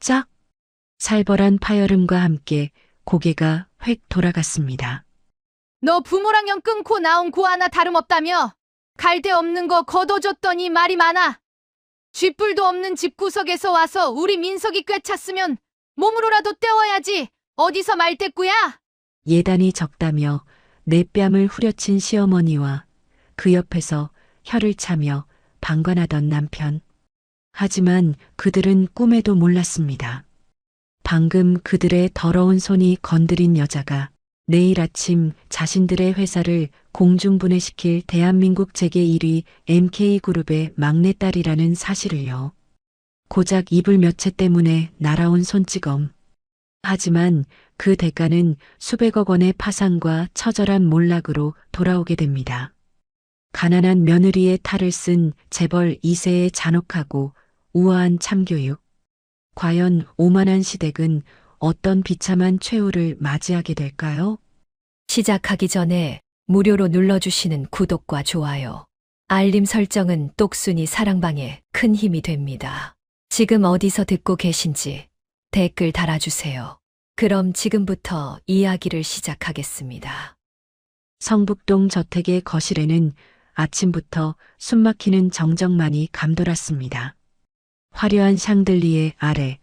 짝! 살벌한 파열음과 함께 고개가 획 돌아갔습니다. 너 부모랑 연 끊고 나온 고 하나 다름없다며? 갈데 없는 거 걷어줬더니 말이 많아. 쥐뿔도 없는 집구석에서 와서 우리 민석이 꿰찼으면 몸으로라도 때워야지. 어디서 말대꾸야? 예단이 적다며 내 뺨을 후려친 시어머니와 그 옆에서 혀를 차며 방관하던 남편. 하지만 그들은 꿈에도 몰랐습니다. 방금 그들의 더러운 손이 건드린 여자가 내일 아침 자신들의 회사를 공중분해시킬 대한민국 재계 1위 MK그룹의 막내딸이라는 사실을요. 고작 이불 몇 채 때문에 날아온 손찌검. 하지만 그 대가는 수백억 원의 파산과 처절한 몰락으로 돌아오게 됩니다. 가난한 며느리의 탈을 쓴 재벌 2세의 잔혹하고 우아한 참교육. 과연 오만한 시댁은 어떤 비참한 최후를 맞이하게 될까요? 시작하기 전에 무료로 눌러주시는 구독과 좋아요, 알림 설정은 똑순이 사랑방에 큰 힘이 됩니다. 지금 어디서 듣고 계신지 댓글 달아주세요. 그럼 지금부터 이야기를 시작하겠습니다. 성북동 저택의 거실에는 아침부터 숨막히는 정적만이 감돌았습니다. 화려한 샹들리에 아래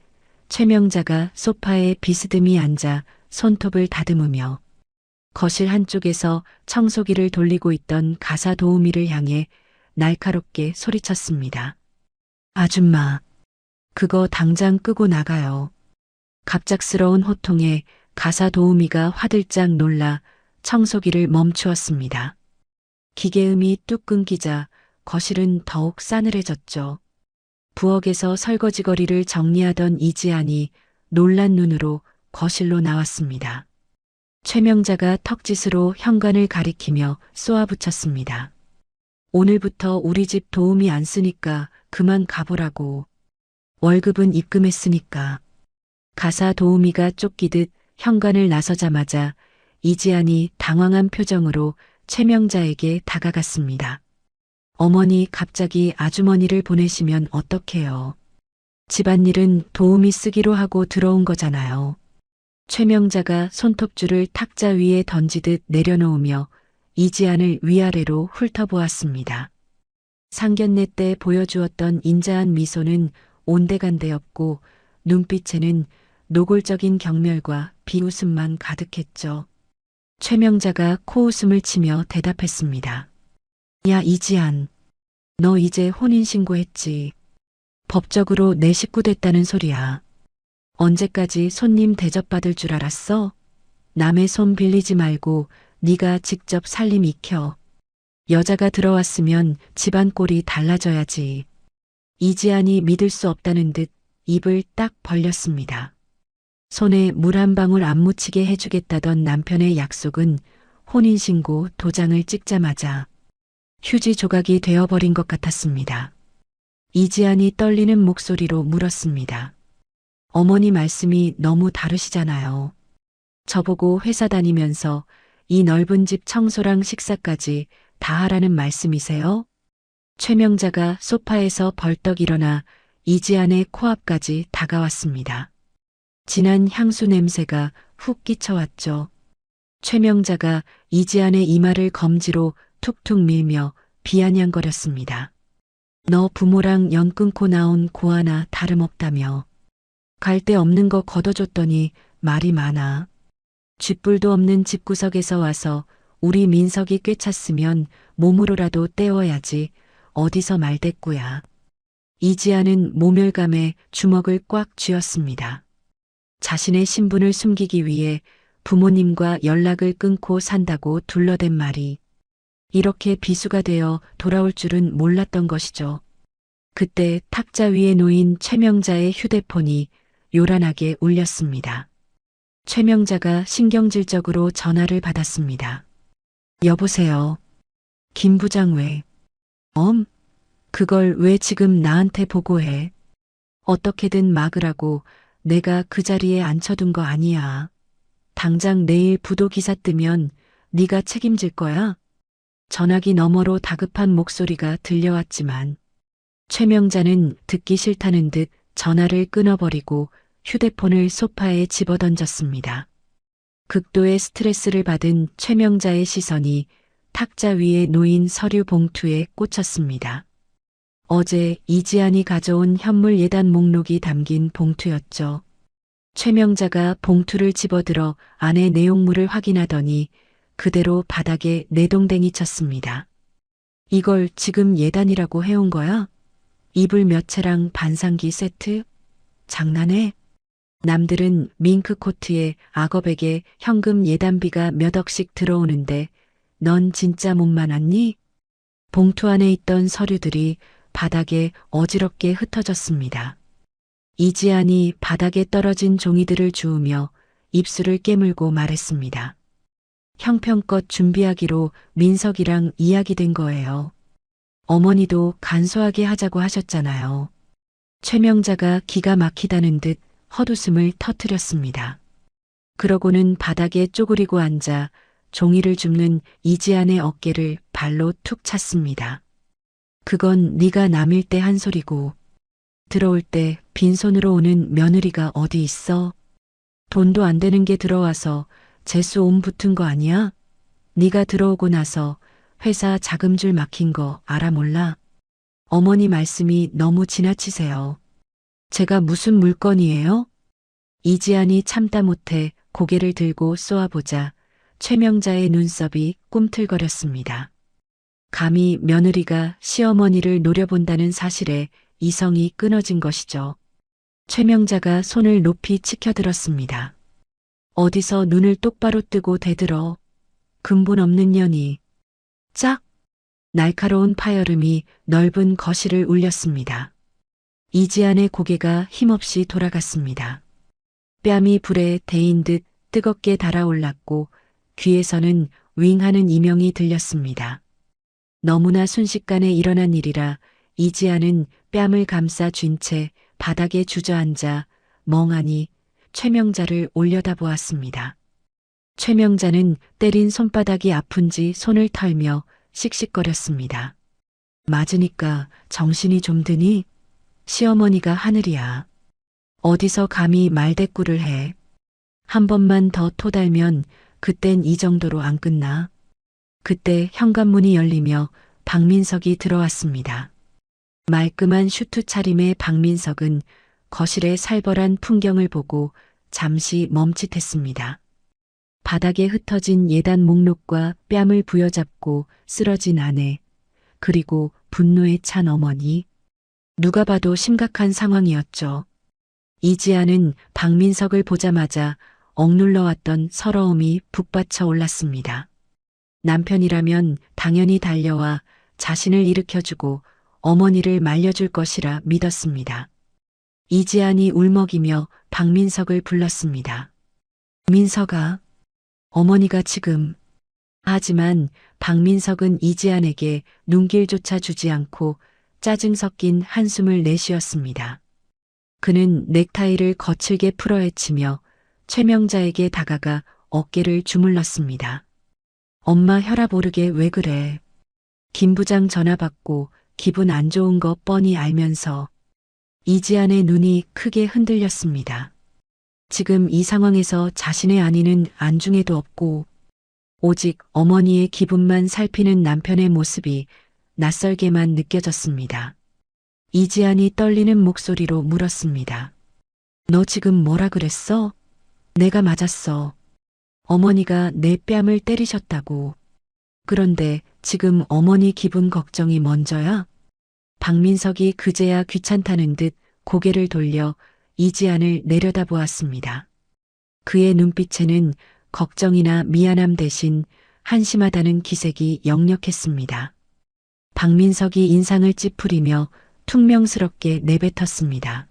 최명자가 소파에 비스듬히 앉아 손톱을 다듬으며 거실 한쪽에서 청소기를 돌리고 있던 가사 도우미를 향해 날카롭게 소리쳤습니다. 아줌마, 그거 당장 끄고 나가요. 갑작스러운 호통에 가사 도우미가 화들짝 놀라 청소기를 멈추었습니다. 기계음이 뚝 끊기자 거실은 더욱 싸늘해졌죠. 부엌에서 설거지거리를 정리하던 이지안이 놀란 눈으로 거실로 나왔습니다. 최명자가 턱짓으로 현관을 가리키며 쏘아붙였습니다. 오늘부터 우리 집 도우미 안 쓰니까 그만 가보라고. 월급은 입금했으니까. 가사 도우미가 쫓기듯 현관을 나서자마자 이지안이 당황한 표정으로 최명자에게 다가갔습니다. 어머니 갑자기 아주머니를 보내시면 어떡해요. 집안일은 도우미 쓰기로 하고 들어온 거잖아요. 최명자가 손톱줄을 탁자 위에 던지듯 내려놓으며 이지안을 위아래로 훑어보았습니다. 상견례 때 보여주었던 인자한 미소는 온데간데 없고 눈빛에는 노골적인 경멸과 비웃음만 가득했죠. 최명자가 코웃음을 치며 대답했습니다. 야 이지안, 너 이제 혼인신고했지. 법적으로 내 식구 됐다는 소리야. 언제까지 손님 대접받을 줄 알았어? 남의 손 빌리지 말고 네가 직접 살림 익혀. 여자가 들어왔으면 집안 꼴이 달라져야지. 이지안이 믿을 수 없다는 듯 입을 딱 벌렸습니다. 손에 물 한 방울 안 묻히게 해주겠다던 남편의 약속은 혼인신고 도장을 찍자마자 휴지 조각이 되어버린 것 같았습니다. 이지안이 떨리는 목소리로 물었습니다. 어머니 말씀이 너무 다르시잖아요. 저보고 회사 다니면서 이 넓은 집 청소랑 식사까지 다 하라는 말씀이세요? 최명자가 소파에서 벌떡 일어나 이지안의 코앞까지 다가왔습니다. 진한 향수 냄새가 훅 끼쳐왔죠. 최명자가 이지안의 이마를 검지로 툭툭 밀며 비아냥거렸습니다. 너 부모랑 연 끊고 나온 고 하나 다름없다며. 갈 데 없는 거 걷어줬더니 말이 많아. 쥐뿔도 없는 집구석에서 와서 우리 민석이 꿰찼으면 몸으로라도 때워야지. 어디서 말대꾸야. 이지아는 모멸감에 주먹을 꽉 쥐었습니다. 자신의 신분을 숨기기 위해 부모님과 연락을 끊고 산다고 둘러댄 말이 이렇게 비수가 되어 돌아올 줄은 몰랐던 것이죠. 그때 탁자 위에 놓인 최명자의 휴대폰이 요란하게 울렸습니다. 최명자가 신경질적으로 전화를 받았습니다. 여보세요. 김 부장 왜? 그걸 왜 지금 나한테 보고해? 어떻게든 막으라고 내가 그 자리에 앉혀둔 거 아니야. 당장 내일 부도 기사 뜨면 네가 책임질 거야? 전화기 너머로 다급한 목소리가 들려왔지만 최명자는 듣기 싫다는 듯 전화를 끊어버리고 휴대폰을 소파에 집어던졌습니다. 극도의 스트레스를 받은 최명자의 시선이 탁자 위에 놓인 서류 봉투에 꽂혔습니다. 어제 이지안이 가져온 현물 예단 목록이 담긴 봉투였죠. 최명자가 봉투를 집어들어 안의 내용물을 확인하더니 그대로 바닥에 내동댕이 쳤습니다. 이걸 지금 예단이라고 해온 거야? 이불 몇 채랑 반상기 세트? 장난해? 남들은 밍크 코트에 악어백에 현금 예단비가 몇 억씩 들어오는데 넌 진짜 몸만 왔니? 봉투 안에 있던 서류들이 바닥에 어지럽게 흩어졌습니다. 이지안이 바닥에 떨어진 종이들을 주우며 입술을 깨물고 말했습니다. 형편껏 준비하기로 민석이랑 이야기된 거예요. 어머니도 간소하게 하자고 하셨잖아요. 최명자가 기가 막히다는 듯 헛웃음을 터뜨렸습니다. 그러고는 바닥에 쪼그리고 앉아 종이를 줍는 이지안의 어깨를 발로 툭 찼습니다. 그건 네가 남일 때 한 소리고 들어올 때 빈손으로 오는 며느리가 어디 있어? 돈도 안 되는 게 들어와서 재수 옴 붙은 거 아니야? 네가 들어오고 나서 회사 자금줄 막힌 거 알아 몰라? 어머니 말씀이 너무 지나치세요. 제가 무슨 물건이에요? 이지안이 참다 못해 고개를 들고 쏘아보자 최명자의 눈썹이 꿈틀거렸습니다. 감히 며느리가 시어머니를 노려본다는 사실에 이성이 끊어진 것이죠. 최명자가 손을 높이 치켜들었습니다. 어디서 눈을 똑바로 뜨고 대들어. 근본 없는 년이. 짝! 날카로운 파열음이 넓은 거실을 울렸습니다. 이지안의 고개가 힘없이 돌아갔습니다. 뺨이 불에 데인 듯 뜨겁게 달아올랐고 귀에서는 윙하는 이명이 들렸습니다. 너무나 순식간에 일어난 일이라 이지안은 뺨을 감싸 쥔 채 바닥에 주저앉아 멍하니 최명자를 올려다보았습니다. 최명자는 때린 손바닥이 아픈지 손을 털며 씩씩거렸습니다. 맞으니까 정신이 좀 드니? 시어머니가 하늘이야. 어디서 감히 말대꾸를 해. 한 번만 더 토달면 그땐 이 정도로 안 끝나. 그때 현관문이 열리며 박민석이 들어왔습니다. 말끔한 슈트 차림의 박민석은 거실의 살벌한 풍경을 보고 잠시 멈칫했습니다. 바닥에 흩어진 예단 목록과 뺨을 부여잡고 쓰러진 아내, 그리고 분노에 찬 어머니. 누가 봐도 심각한 상황이었죠. 이지아는 박민석을 보자마자 억눌러왔던 서러움이 북받쳐 올랐습니다. 남편이라면 당연히 달려와 자신을 일으켜주고 어머니를 말려줄 것이라 믿었습니다. 이지안이 울먹이며 박민석을 불렀습니다. 민석아, 어머니가 지금. 하지만 박민석은 이지안에게 눈길조차 주지 않고 짜증 섞인 한숨을 내쉬었습니다. 그는 넥타이를 거칠게 풀어헤치며 최명자에게 다가가 어깨를 주물렀습니다. 엄마 혈압 오르게 왜 그래? 김 부장 전화 받고 기분 안 좋은 거 뻔히 알면서. 이지안의 눈이 크게 흔들렸습니다. 지금 이 상황에서 자신의 안위는 안중에도 없고 오직 어머니의 기분만 살피는 남편의 모습이 낯설게만 느껴졌습니다. 이지안이 떨리는 목소리로 물었습니다. 너 지금 뭐라 그랬어? 내가 맞았어. 어머니가 내 뺨을 때리셨다고. 그런데 지금 어머니 기분 걱정이 먼저야? 박민석이 그제야 귀찮다는 듯 고개를 돌려 이지안을 내려다보았습니다. 그의 눈빛에는 걱정이나 미안함 대신 한심하다는 기색이 역력했습니다. 박민석이 인상을 찌푸리며 퉁명스럽게 내뱉었습니다.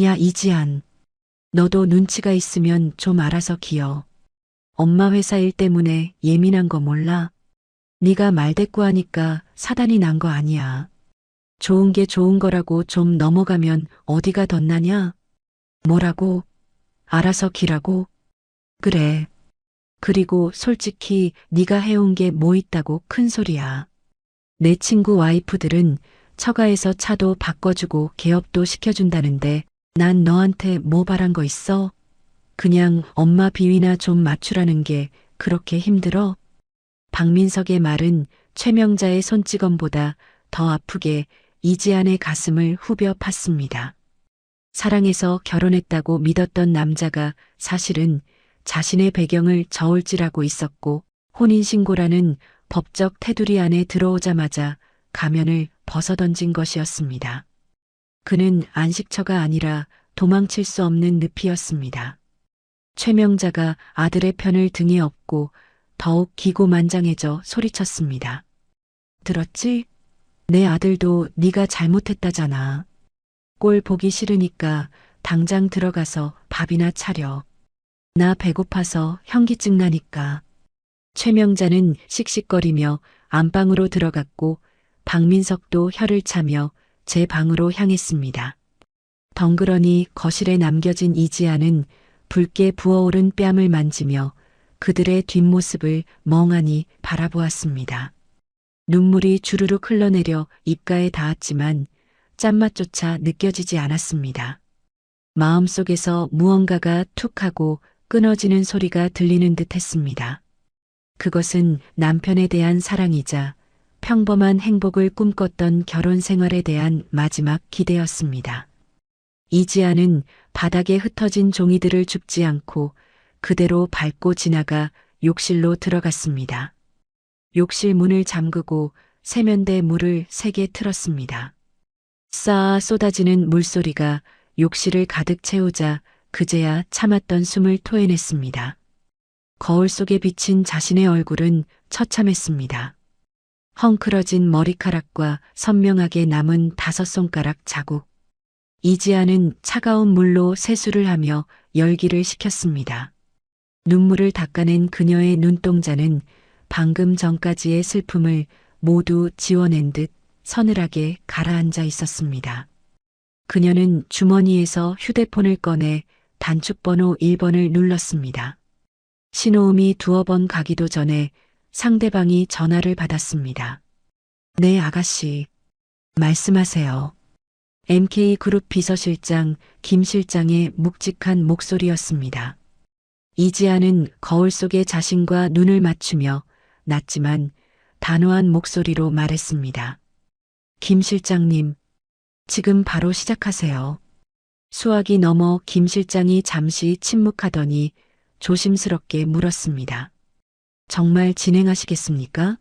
야 이지안, 너도 눈치가 있으면 좀 알아서 기어. 엄마 회사 일 때문에 예민한 거 몰라? 네가 말대꾸하니까 사단이 난 거 아니야. 좋은 게 좋은 거라고 좀 넘어가면 어디가 덧나냐? 뭐라고? 알아서 기라고? 그래. 그리고 솔직히 네가 해온 게 뭐 있다고 큰 소리야. 내 친구 와이프들은 처가에서 차도 바꿔주고 개업도 시켜준다는데 난 너한테 뭐 바란 거 있어? 그냥 엄마 비위나 좀 맞추라는 게 그렇게 힘들어? 박민석의 말은 최명자의 손찌검보다 더 아프게 이지안의 가슴을 후벼 팠습니다. 사랑해서 결혼했다고 믿었던 남자가 사실은 자신의 배경을 저울질하고 있었고 혼인신고라는 법적 테두리 안에 들어오자마자 가면을 벗어던진 것이었습니다. 그는 안식처가 아니라 도망칠 수 없는 늪이었습니다. 최명자가 아들의 편을 등에 업고 더욱 기고만장해져 소리쳤습니다. 들었지? 내 아들도 네가 잘못했다잖아. 꼴 보기 싫으니까 당장 들어가서 밥이나 차려. 나 배고파서 현기증 나니까. 최명자는 씩씩거리며 안방으로 들어갔고 박민석도 혀를 차며 제 방으로 향했습니다. 덩그러니 거실에 남겨진 이지아는 붉게 부어오른 뺨을 만지며 그들의 뒷모습을 멍하니 바라보았습니다. 눈물이 주르륵 흘러내려 입가에 닿았지만 짠맛조차 느껴지지 않았습니다. 마음속에서 무언가가 툭 하고 끊어지는 소리가 들리는 듯 했습니다. 그것은 남편에 대한 사랑이자 평범한 행복을 꿈꿨던 결혼 생활에 대한 마지막 기대였습니다. 이지아는 바닥에 흩어진 종이들을 줍지 않고 그대로 밟고 지나가 욕실로 들어갔습니다. 욕실 문을 잠그고 세면대 물을 세게 틀었습니다. 쌓아 쏟아지는 물소리가 욕실을 가득 채우자 그제야 참았던 숨을 토해냈습니다. 거울 속에 비친 자신의 얼굴은 처참했습니다. 헝클어진 머리카락과 선명하게 남은 5손가락 자국. 이지아는 차가운 물로 세수를 하며 열기를 식혔습니다. 눈물을 닦아낸 그녀의 눈동자는 방금 전까지의 슬픔을 모두 지워낸 듯 서늘하게 가라앉아 있었습니다. 그녀는 주머니에서 휴대폰을 꺼내 단축번호 1번을 눌렀습니다. 신호음이 2번 가기도 전에 상대방이 전화를 받았습니다. 네, 아가씨. 말씀하세요. MK그룹 비서실장 김 실장의 묵직한 목소리였습니다. 이지아는 거울 속의 자신과 눈을 맞추며 낮지만 단호한 목소리로 말했습니다. 김 실장님, 지금 바로 시작하세요. 수화기 너머 김 실장이 잠시 침묵하더니 조심스럽게 물었습니다. 정말 진행하시겠습니까?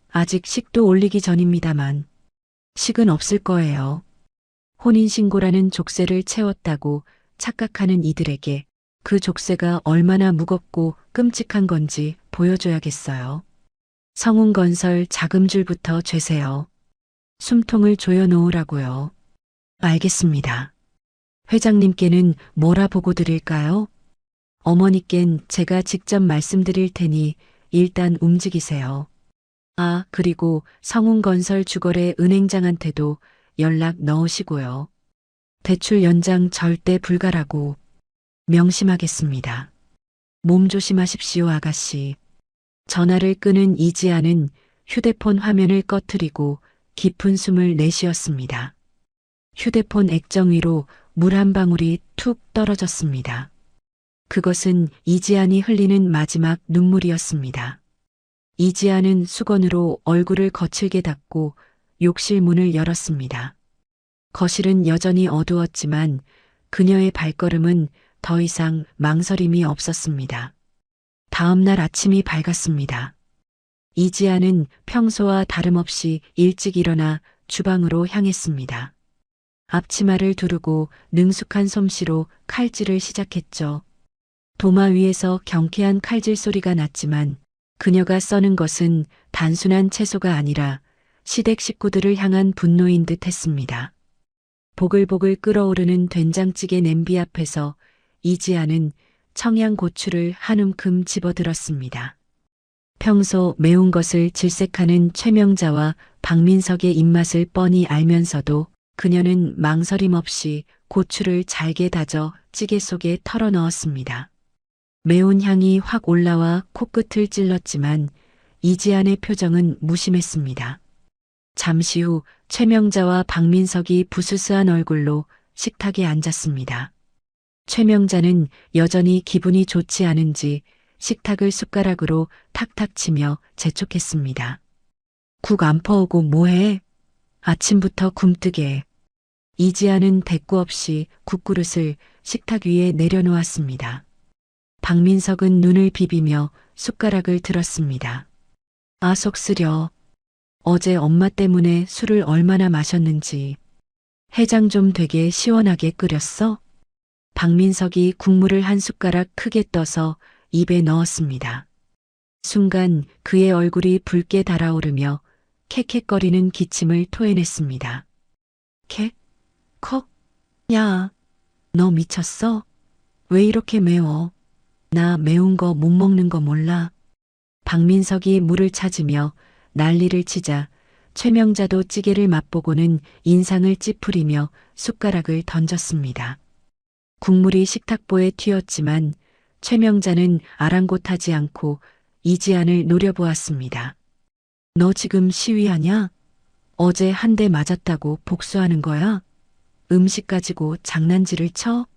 아직 식도 올리기 전입니다만. 식은 없을 거예요. 혼인신고라는 족쇄를 채웠다고 착각하는 이들에게 그 족쇄가 얼마나 무겁고 끔찍한 건지 보여줘야겠어요. 성운건설 자금줄부터 죄세요. 숨통을 조여놓으라고요. 알겠습니다. 회장님께는 뭐라 보고 드릴까요? 어머니껜 제가 직접 말씀드릴 테니 일단 움직이세요. 아, 그리고 성운건설 주거래 은행장한테도 연락 넣으시고요. 대출 연장 절대 불가라고 명심하겠습니다. 몸 조심하십시오, 아가씨. 전화를 끄는 이지아는 휴대폰 화면을 꺼트리고 깊은 숨을 내쉬었습니다. 휴대폰 액정 위로 물 한 방울이 툭 떨어졌습니다. 그것은 이지안이 흘리는 마지막 눈물이었습니다. 이지안은 수건으로 얼굴을 거칠게 닦고 욕실 문을 열었습니다. 거실은 여전히 어두웠지만 그녀의 발걸음은 더 이상 망설임이 없었습니다. 다음 날 아침이 밝았습니다. 이지아는 평소와 다름없이 일찍 일어나 주방으로 향했습니다. 앞치마를 두르고 능숙한 솜씨로 칼질을 시작했죠. 도마 위에서 경쾌한 칼질 소리가 났지만 그녀가 써는 것은 단순한 채소가 아니라 시댁 식구들을 향한 분노인 듯 했습니다. 보글보글 끓어오르는 된장찌개 냄비 앞에서 이지아는 청양고추를 한 움큼 집어들었습니다. 평소 매운 것을 질색하는 최명자와 박민석의 입맛을 뻔히 알면서도 그녀는 망설임 없이 고추를 잘게 다져 찌개 속에 털어 넣었습니다. 매운 향이 확 올라와 코끝을 찔렀지만 이지안의 표정은 무심했습니다. 잠시 후 최명자와 박민석이 부스스한 얼굴로 식탁에 앉았습니다. 최명자는 여전히 기분이 좋지 않은지 식탁을 숟가락으로 탁탁 치며 재촉했습니다. 국 안 퍼오고 뭐해? 아침부터 굼뜨게. 이지아는 대꾸 없이 국그릇을 식탁 위에 내려놓았습니다. 박민석은 눈을 비비며 숟가락을 들었습니다. 아, 속 쓰려. 어제 엄마 때문에 술을 얼마나 마셨는지. 해장 좀 되게 시원하게 끓였어? 박민석이 국물을 한 숟가락 크게 떠서 입에 넣었습니다. 순간 그의 얼굴이 붉게 달아오르며 캑캑거리는 기침을 토해냈습니다. 캑? 컥? 야, 너 미쳤어? 왜 이렇게 매워? 나 매운 거 못 먹는 거 몰라? 박민석이 물을 찾으며 난리를 치자 최명자도 찌개를 맛보고는 인상을 찌푸리며 숟가락을 던졌습니다. 국물이 식탁보에 튀었지만 최명자는 아랑곳하지 않고 이지안을 노려보았습니다. 너 지금 시위하냐? 어제 한 대 맞았다고 복수하는 거야? 음식 가지고 장난질을 쳐?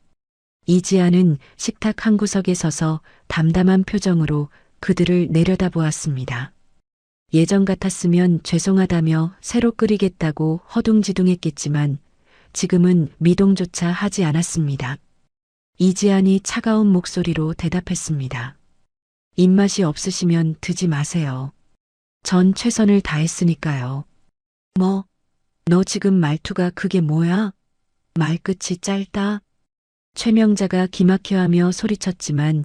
이지안은 식탁 한 구석에 서서 담담한 표정으로 그들을 내려다보았습니다. 예전 같았으면 죄송하다며 새로 끓이겠다고 허둥지둥했겠지만 지금은 미동조차 하지 않았습니다. 이지안이 차가운 목소리로 대답했습니다. 입맛이 없으시면 드지 마세요. 전 최선을 다했으니까요. 뭐, 너 지금 말투가 그게 뭐야? 말끝이 짧다. 최명자가 기막혀하며 소리쳤지만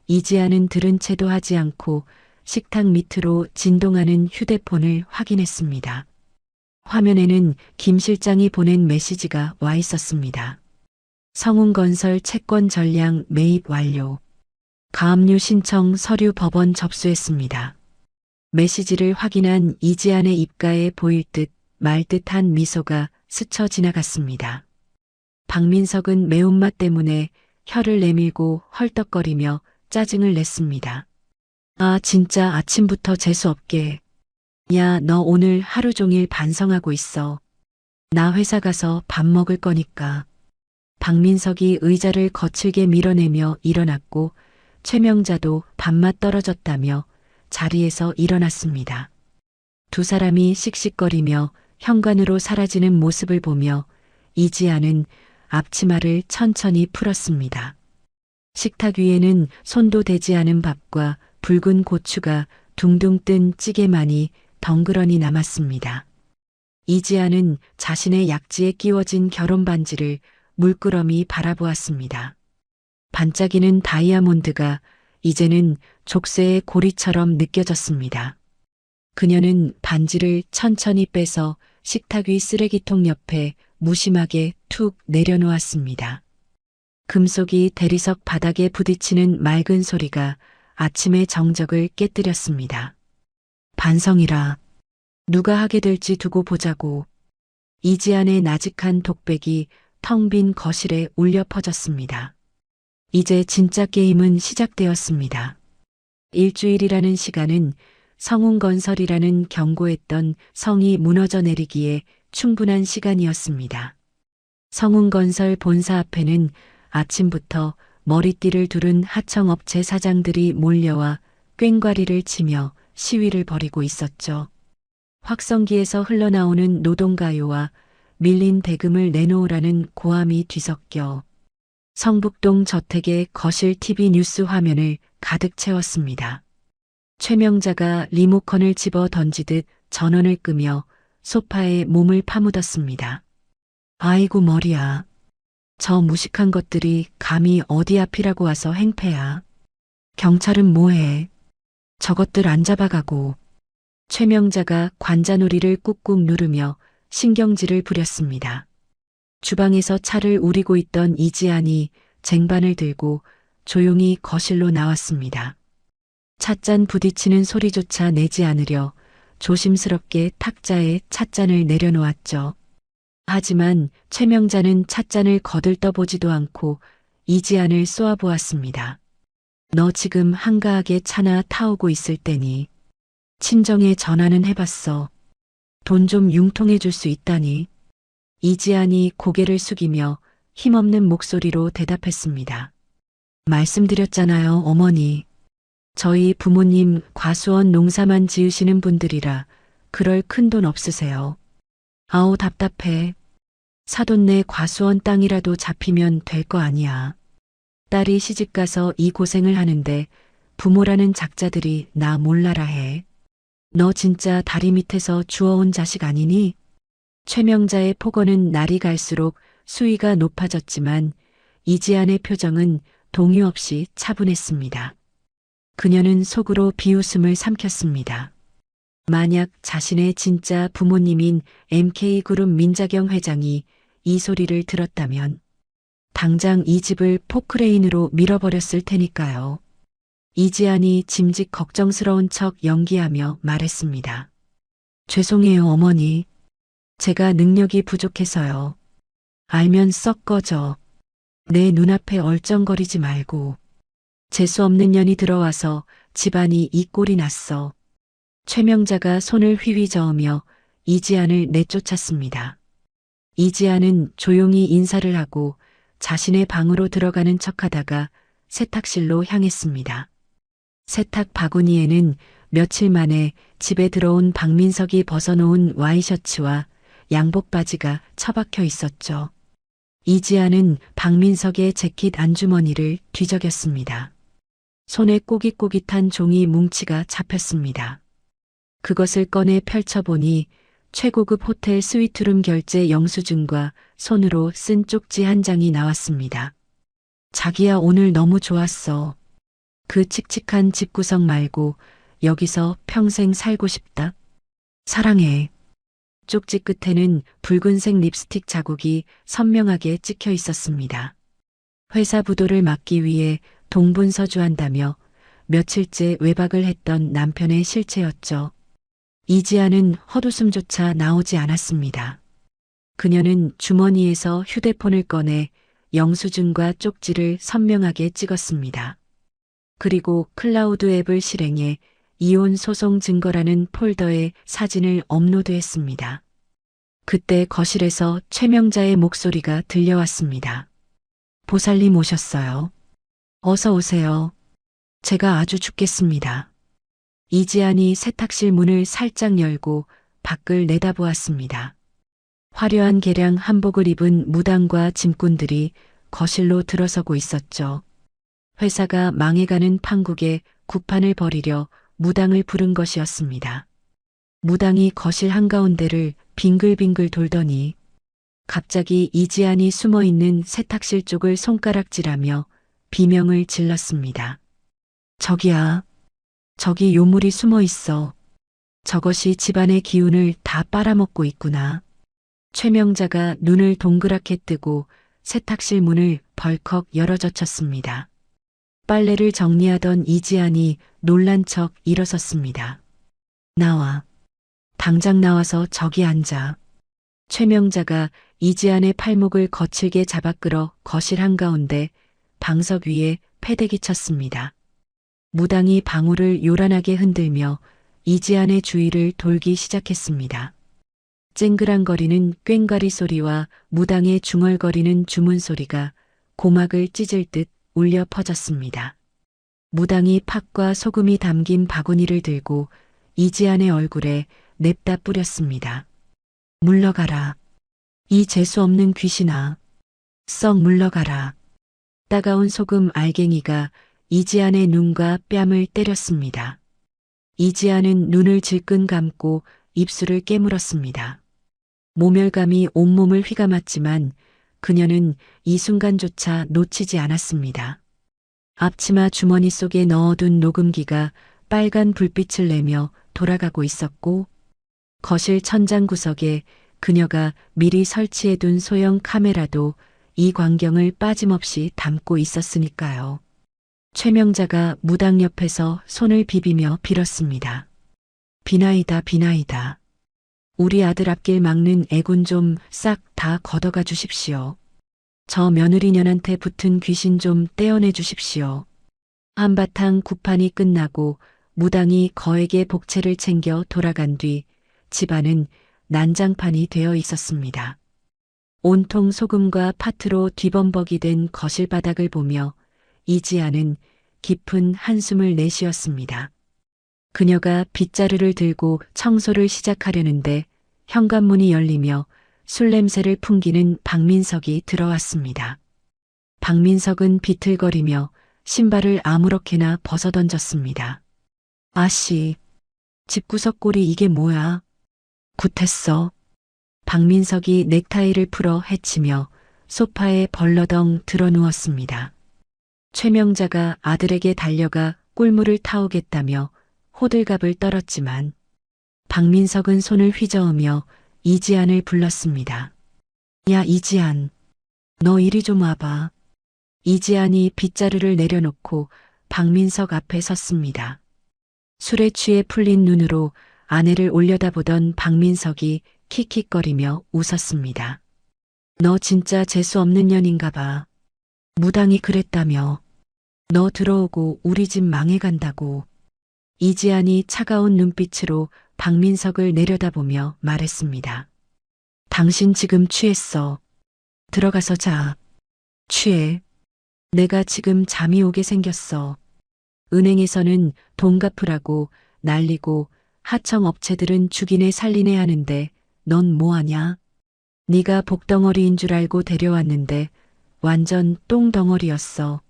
이지아는 들은 채도 하지 않고 식탁 밑으로 진동하는 휴대폰을 확인했습니다. 화면에는 김 실장이 보낸 메시지가 와 있었습니다. 성운건설 채권 전량 매입 완료. 가압류 신청 서류 법원 접수했습니다. 메시지를 확인한 이지안의 입가에 보일 듯 말 듯한 미소가 스쳐 지나갔습니다. 박민석은 매운맛 때문에 혀를 내밀고 헐떡거리며 짜증을 냈습니다. 아, 진짜 아침부터 재수없게. 야, 너 오늘 하루 종일 반성하고 있어. 나 회사 가서 밥 먹을 거니까. 박민석이 의자를 거칠게 밀어내며 일어났고 최명자도 밥맛 떨어졌다며 자리에서 일어났습니다. 두 사람이 씩씩거리며 현관으로 사라지는 모습을 보며 이지아는 앞치마를 천천히 풀었습니다. 식탁 위에는 손도 대지 않은 밥과 붉은 고추가 둥둥 뜬 찌개만이 덩그러니 남았습니다. 이지아는 자신의 약지에 끼워진 결혼 반지를 물끄러미 바라보았습니다. 반짝이는 다이아몬드가 이제는 족쇄의 고리처럼 느껴졌습니다. 그녀는 반지를 천천히 빼서 식탁 위 쓰레기통 옆에 무심하게 툭 내려놓았습니다. 금속이 대리석 바닥에 부딪히는 맑은 소리가 아침의 정적을 깨뜨렸습니다. 반성이라. 누가 하게 될지 두고 보자고. 이지안의 나직한 독백이 텅 빈 거실에 울려 퍼졌습니다. 이제 진짜 게임은 시작되었습니다. 일주일이라는 시간은 성운건설이라는 경고했던 성이 무너져 내리기에 충분한 시간이었습니다. 성운건설 본사 앞에는 아침부터 머리띠를 두른 하청업체 사장들이 몰려와 꽹과리를 치며 시위를 벌이고 있었죠. 확성기에서 흘러나오는 노동가요와 밀린 대금을 내놓으라는 고함이 뒤섞여 성북동 저택의 거실 TV 뉴스 화면을 가득 채웠습니다. 최명자가 리모컨을 집어 던지듯 전원을 끄며 소파에 몸을 파묻었습니다. 아이고 머리야. 저 무식한 것들이 감히 어디 앞이라고 와서 행패야. 경찰은 뭐해. 저것들 안 잡아가고. 최명자가 관자놀이를 꾹꾹 누르며 신경질을 부렸습니다. 주방에서 차를 우리고 있던 이지안이 쟁반을 들고 조용히 거실로 나왔습니다. 찻잔 부딪히는 소리조차 내지 않으려 조심스럽게 탁자에 찻잔을 내려놓았죠. 하지만 최명자는 찻잔을 거들떠보지도 않고 이지안을 쏘아보았습니다. 너 지금 한가하게 차나 타오고 있을 때니. 친정에 전화는 해봤어. 돈 좀 융통해 줄 수 있다니. 이지안이 고개를 숙이며 힘없는 목소리로 대답했습니다. 말씀드렸잖아요, 어머니. 저희 부모님 과수원 농사만 지으시는 분들이라 그럴 큰 돈 없으세요. 아우 답답해. 사돈네 과수원 땅이라도 잡히면 될 거 아니야. 딸이 시집가서 이 고생을 하는데 부모라는 작자들이 나 몰라라 해. 너 진짜 다리 밑에서 주워온 자식 아니니? 최명자의 폭언은 날이 갈수록 수위가 높아졌지만 이지안의 표정은 동요 없이 차분했습니다. 그녀는 속으로 비웃음을 삼켰습니다. 만약 자신의 진짜 부모님인 MK그룹 민자경 회장이 이 소리를 들었다면 당장 이 집을 포크레인으로 밀어버렸을 테니까요. 이지안이 짐짓 걱정스러운 척 연기하며 말했습니다. 죄송해요, 어머니. 제가 능력이 부족해서요. 알면 썩 꺼져. 내 눈앞에 얼쩡거리지 말고. 재수 없는 년이 들어와서 집안이 이 꼴이 났어. 최명자가 손을 휘휘 저으며 이지안을 내쫓았습니다. 이지안은 조용히 인사를 하고 자신의 방으로 들어가는 척하다가 세탁실로 향했습니다. 세탁 바구니에는 며칠 만에 집에 들어온 박민석이 벗어놓은 와이셔츠와 양복 바지가 처박혀 있었죠. 이지아는 박민석의 재킷 안주머니를 뒤적였습니다. 손에 꼬깃꼬깃한 종이 뭉치가 잡혔습니다. 그것을 꺼내 펼쳐보니 최고급 호텔 스위트룸 결제 영수증과 손으로 쓴 쪽지 한 장이 나왔습니다. 자기야, 오늘 너무 좋았어. 그 칙칙한 집구석 말고 여기서 평생 살고 싶다. 사랑해. 쪽지 끝에는 붉은색 립스틱 자국이 선명하게 찍혀 있었습니다. 회사 부도를 막기 위해 동분서주한다며 며칠째 외박을 했던 남편의 실체였죠. 이지아는 헛웃음조차 나오지 않았습니다. 그녀는 주머니에서 휴대폰을 꺼내 영수증과 쪽지를 선명하게 찍었습니다. 그리고 클라우드 앱을 실행해 이혼 소송 증거라는 폴더에 사진을 업로드했습니다. 그때 거실에서 최명자의 목소리가 들려왔습니다. 보살님 오셨어요. 어서 오세요. 제가 아주 죽겠습니다. 이지안이 세탁실 문을 살짝 열고 밖을 내다보았습니다. 화려한 개량 한복을 입은 무당과 짐꾼들이 거실로 들어서고 있었죠. 회사가 망해가는 판국에 구판을 벌이려 무당을 부른 것이었습니다. 무당이 거실 한가운데를 빙글빙글 돌더니 갑자기 이지안이 숨어있는 세탁실 쪽을 손가락질하며 비명을 질렀습니다. 저기야, 저기 요물이 숨어있어. 저것이 집안의 기운을 다 빨아먹고 있구나. 최명자가 눈을 동그랗게 뜨고 세탁실 문을 벌컥 열어젖혔습니다. 빨래를 정리하던 이지안이 놀란 척 일어섰습니다. 나와. 당장 나와서 저기 앉아. 최명자가 이지안의 팔목을 거칠게 잡아 끌어 거실 한가운데 방석 위에 패대기 쳤습니다. 무당이 방울을 요란하게 흔들며 이지안의 주위를 돌기 시작했습니다. 쨍그랑거리는 꽹과리 소리와 무당의 중얼거리는 주문 소리가 고막을 찢을 듯 울려 퍼졌습니다. 무당이 팥과 소금이 담긴 바구니를 들고 이지안의 얼굴에 냅다 뿌렸습니다. 물러가라. 이 재수 없는 귀신아. 썩 물러가라. 따가운 소금 알갱이가 이지안의 눈과 뺨을 때렸습니다. 이지안은 눈을 질끈 감고 입술을 깨물었습니다. 모멸감이 온몸을 휘감았지만 그녀는 이 순간조차 놓치지 않았습니다. 앞치마 주머니 속에 넣어둔 녹음기가 빨간 불빛을 내며 돌아가고 있었고 거실 천장 구석에 그녀가 미리 설치해둔 소형 카메라도 이 광경을 빠짐없이 담고 있었으니까요. 최명자가 무당 옆에서 손을 비비며 빌었습니다. 비나이다 비나이다. 우리 아들 앞길 막는 애군 좀 싹 다 걷어가 주십시오. 저 며느리년한테 붙은 귀신 좀 떼어내 주십시오. 한바탕 구판이 끝나고 무당이 거액의 복채를 챙겨 돌아간 뒤 집안은 난장판이 되어 있었습니다. 온통 소금과 파트로 뒤범벅이 된 거실 바닥을 보며 이지아는 깊은 한숨을 내쉬었습니다. 그녀가 빗자루를 들고 청소를 시작하려는데 현관문이 열리며 술 냄새를 풍기는 박민석이 들어왔습니다. 박민석은 비틀거리며 신발을 아무렇게나 벗어던졌습니다. 아씨, 집구석 꼴이 이게 뭐야? 굿했어. 박민석이 넥타이를 풀어 헤치며 소파에 벌러덩 드러누웠습니다. 최명자가 아들에게 달려가 꿀물을 타오겠다며 호들갑을 떨었지만 박민석은 손을 휘저으며 이지안을 불렀습니다. 야, 이지안, 너 이리 좀 와봐. 이지안이 빗자루를 내려놓고 박민석 앞에 섰습니다. 술에 취해 풀린 눈으로 아내를 올려다보던 박민석이 킥킥거리며 웃었습니다. 너 진짜 재수 없는 년인가 봐. 무당이 그랬다며. 너 들어오고 우리 집 망해간다고. 이지안이 차가운 눈빛으로 박민석을 내려다보며 말했습니다. 당신 지금 취했어. 들어가서 자. 취해. 내가 지금 잠이 오게 생겼어. 은행에서는 돈 갚으라고 난리고 하청 업체들은 죽이네 살리네 하는데 넌 뭐하냐? 네가 복덩어리인 줄 알고 데려왔는데 완전 똥덩어리였어.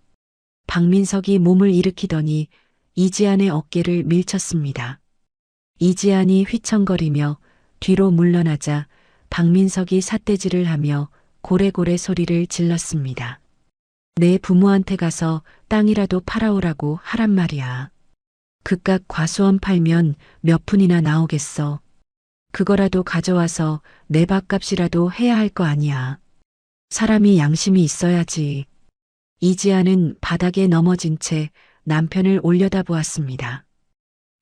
박민석이 몸을 일으키더니 이지안의 어깨를 밀쳤습니다. 이지안이 휘청거리며 뒤로 물러나자 박민석이 삿대질을 하며 고래고래 소리를 질렀습니다. 내 부모한테 가서 땅이라도 팔아오라고 하란 말이야. 그깟 과수원 팔면 몇 푼이나 나오겠어. 그거라도 가져와서 내 밥값이라도 해야 할 거 아니야. 사람이 양심이 있어야지. 이지아는 바닥에 넘어진 채 남편을 올려다보았습니다.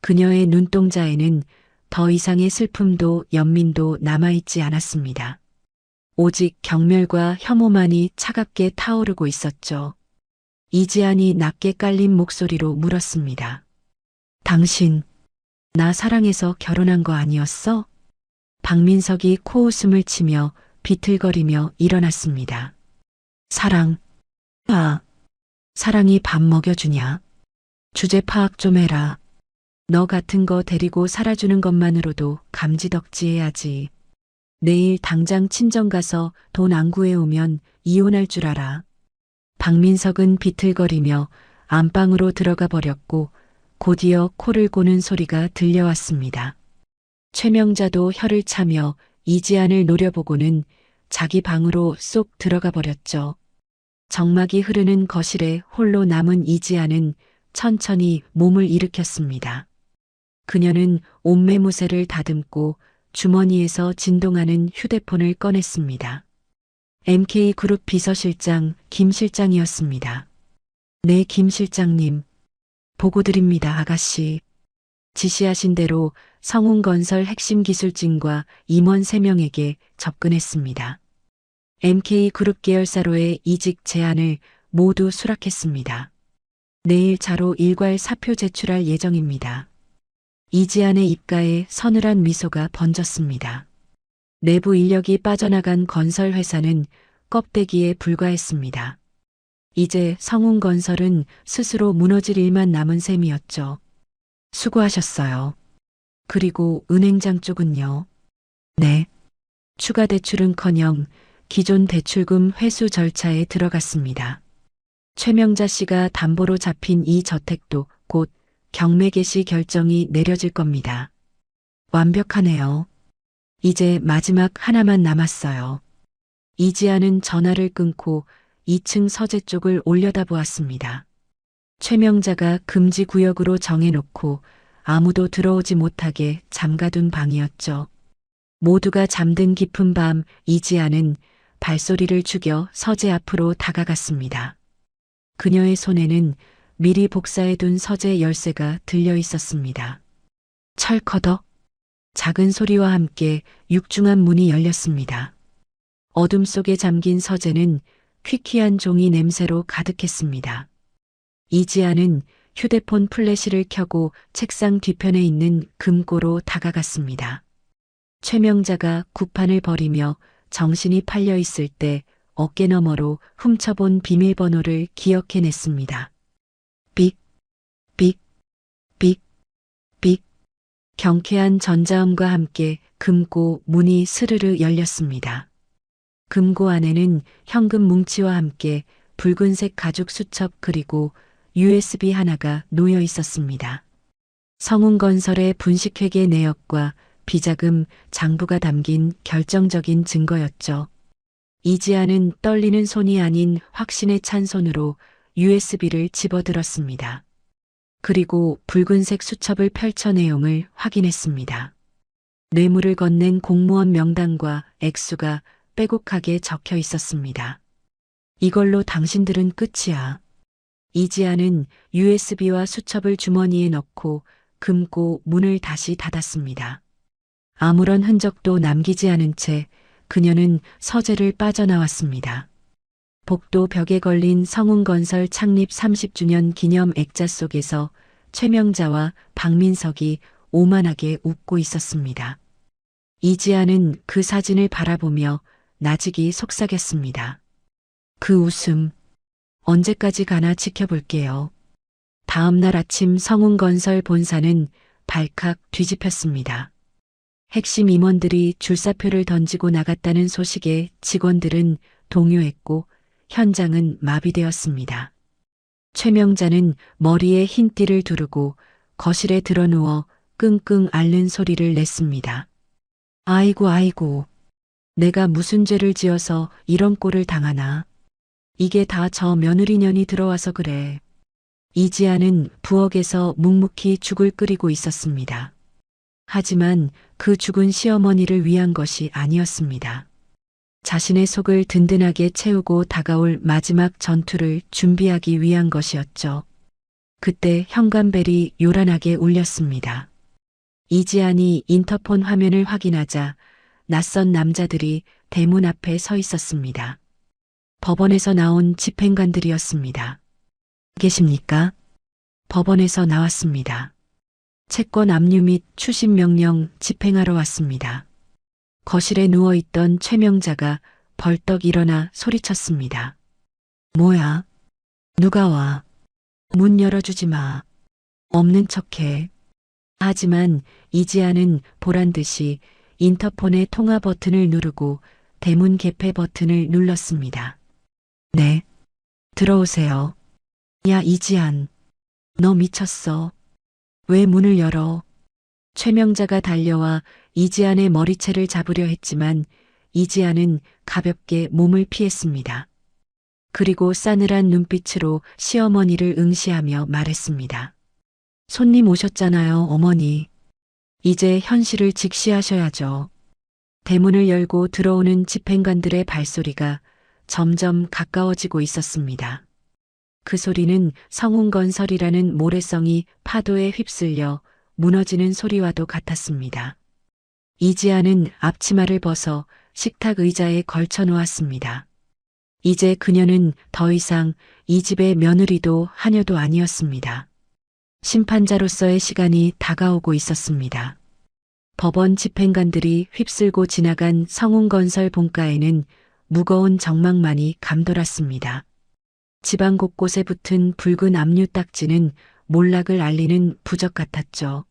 그녀의 눈동자에는 더 이상의 슬픔도 연민도 남아있지 않았습니다. 오직 경멸과 혐오만이 차갑게 타오르고 있었죠. 이지안이 낮게 깔린 목소리로 물었습니다. 당신, 나 사랑해서 결혼한 거 아니었어? 박민석이 코웃음을 치며 비틀거리며 일어났습니다. 사랑, 사랑이 밥 먹여주냐? 주제 파악 좀 해라. 너 같은 거 데리고 살아주는 것만으로도 감지덕지해야지. 내일 당장 친정 가서 돈 안 구해오면 이혼할 줄 알아. 박민석은 비틀거리며 안방으로 들어가 버렸고 곧이어 코를 고는 소리가 들려왔습니다. 최명자도 혀를 차며 이지안을 노려보고는 자기 방으로 쏙 들어가 버렸죠. 정막이 흐르는 거실에 홀로 남은 이지안은 천천히 몸을 일으켰습니다. 그녀는 옷매무새를 다듬고 주머니에서 진동하는 휴대폰을 꺼냈습니다. MK그룹 비서실장 김 실장이었습니다. 네, 김 실장님. 보고드립니다, 아가씨. 지시하신 대로 성운건설 핵심 기술진과 임원 3명에게 접근했습니다. MK그룹 계열사로의 이직 제안을 모두 수락했습니다. 내일 자로 일괄 사표 제출할 예정입니다. 이지안의 입가에 서늘한 미소가 번졌습니다. 내부 인력이 빠져나간 건설회사는 껍데기에 불과했습니다. 이제 성운건설은 스스로 무너질 일만 남은 셈이었죠. 수고하셨어요. 그리고 은행장 쪽은요? 네. 추가 대출은커녕 기존 대출금 회수 절차에 들어갔습니다. 최명자 씨가 담보로 잡힌 이 저택도 곧 경매 개시 결정이 내려질 겁니다. 완벽하네요. 이제 마지막 하나만 남았어요. 이지아는 전화를 끊고 2층 서재 쪽을 올려다보았습니다. 최명자가 금지 구역으로 정해놓고 아무도 들어오지 못하게 잠가둔 방이었죠. 모두가 잠든 깊은 밤 이지아는 발소리를 죽여 서재 앞으로 다가갔습니다. 그녀의 손에는 미리 복사해둔 서재 열쇠가 들려 있었습니다. 철커덕. 작은 소리와 함께 육중한 문이 열렸습니다. 어둠 속에 잠긴 서재는 퀴퀴한 종이 냄새로 가득했습니다. 이지아는 휴대폰 플래시를 켜고 책상 뒤편에 있는 금고로 다가갔습니다. 최명자가 구판을 벌이며 정신이 팔려 있을 때 어깨너머로 훔쳐본 비밀번호를 기억해냈습니다. 삑, 삑, 삑, 삑. 경쾌한 전자음과 함께 금고 문이 스르르 열렸습니다. 금고 안에는 현금 뭉치와 함께 붉은색 가죽 수첩 그리고 USB 하나가 놓여 있었습니다. 성운건설의 분식회계 내역과 비자금 장부가 담긴 결정적인 증거였죠. 이지아는 떨리는 손이 아닌 확신에 찬 손으로 USB를 집어들었습니다. 그리고 붉은색 수첩을 펼쳐 내용을 확인했습니다. 뇌물을 건넨 공무원 명단과 액수가 빼곡하게 적혀 있었습니다. 이걸로 당신들은 끝이야. 이지아는 USB와 수첩을 주머니에 넣고 금고 문을 다시 닫았습니다. 아무런 흔적도 남기지 않은 채 그녀는 서재를 빠져나왔습니다. 복도 벽에 걸린 성운건설 창립 30주년 기념 액자 속에서 최명자와 박민석이 오만하게 웃고 있었습니다. 이지아는 그 사진을 바라보며 나직이 속삭였습니다. 그 웃음, 언제까지 가나 지켜볼게요. 다음 날 아침 성운건설 본사는 발칵 뒤집혔습니다. 핵심 임원들이 줄사표를 던지고 나갔다는 소식에 직원들은 동요했고 현장은 마비되었습니다. 최명자는 머리에 흰 띠를 두르고 거실에 드러누워 끙끙 앓는 소리를 냈습니다. 아이고 아이고, 내가 무슨 죄를 지어서 이런 꼴을 당하나. 이게 다 저 며느리년이 들어와서 그래. 이지아는 부엌에서 묵묵히 죽을 끓이고 있었습니다. 하지만 그 죽은 시어머니를 위한 것이 아니었습니다. 자신의 속을 든든하게 채우고 다가올 마지막 전투를 준비하기 위한 것이었죠. 그때 현관벨이 요란하게 울렸습니다. 이지안이 인터폰 화면을 확인하자 낯선 남자들이 대문 앞에 서 있었습니다. 법원에서 나온 집행관들이었습니다. 계십니까? 법원에서 나왔습니다. 채권 압류 및 추심 명령 집행하러 왔습니다. 거실에 누워있던 최명자가 벌떡 일어나 소리쳤습니다. 뭐야? 누가 와? 문 열어주지 마. 없는 척해. 하지만 이지아는 보란듯이 인터폰의 통화 버튼을 누르고 대문 개폐 버튼을 눌렀습니다. 네. 들어오세요. 야 이지안. 너 미쳤어. 왜 문을 열어? 최명자가 달려와 이지안의 머리채를 잡으려 했지만 이지안은 가볍게 몸을 피했습니다. 그리고 싸늘한 눈빛으로 시어머니를 응시하며 말했습니다. 손님 오셨잖아요, 어머니. 이제 현실을 직시하셔야죠. 대문을 열고 들어오는 집행관들의 발소리가 점점 가까워지고 있었습니다. 그 소리는 성운건설이라는 모래성이 파도에 휩쓸려 무너지는 소리와도 같았습니다. 이지아는 앞치마를 벗어 식탁 의자에 걸쳐 놓았습니다. 이제 그녀는 더 이상 이 집의 며느리도 하녀도 아니었습니다. 심판자로서의 시간이 다가오고 있었습니다. 법원 집행관들이 휩쓸고 지나간 성운건설 본가에는 무거운 정막만이 감돌았습니다. 집안 곳곳에 붙은 붉은 압류 딱지는 몰락을 알리는 부적 같았죠.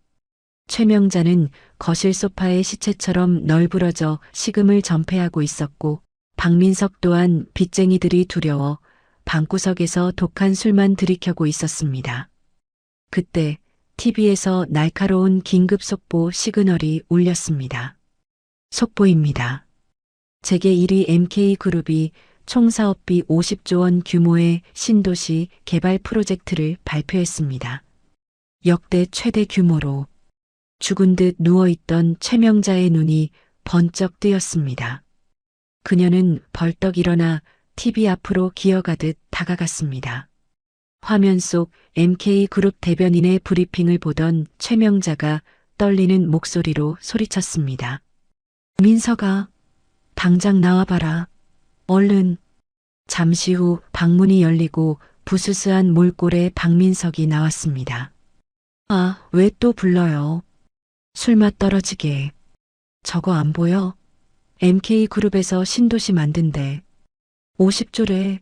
최명자는 거실 소파의 시체처럼 널브러져 식음을 전폐하고 있었고 박민석 또한 빚쟁이들이 두려워 방구석에서 독한 술만 들이켜고 있었습니다. 그때 TV에서 날카로운 긴급 속보 시그널이 울렸습니다. 속보입니다. 재계 1위 MK그룹이 총사업비 50조 원 규모의 신도시 개발 프로젝트를 발표했습니다. 역대 최대 규모로 죽은 듯 누워있던 최명자의 눈이 번쩍 뜨였습니다. 그녀는 벌떡 일어나 TV 앞으로 기어가듯 다가갔습니다. 화면 속 MK그룹 대변인의 브리핑을 보던 최명자가 떨리는 목소리로 소리쳤습니다. 민석아, 당장 나와봐라. 얼른. 잠시 후 방문이 열리고 부스스한 몰골의 박민석이 나왔습니다. 아, 왜 또 불러요? 술맛 떨어지게. 저거 안 보여? MK그룹에서 신도시 만든대. 50조래.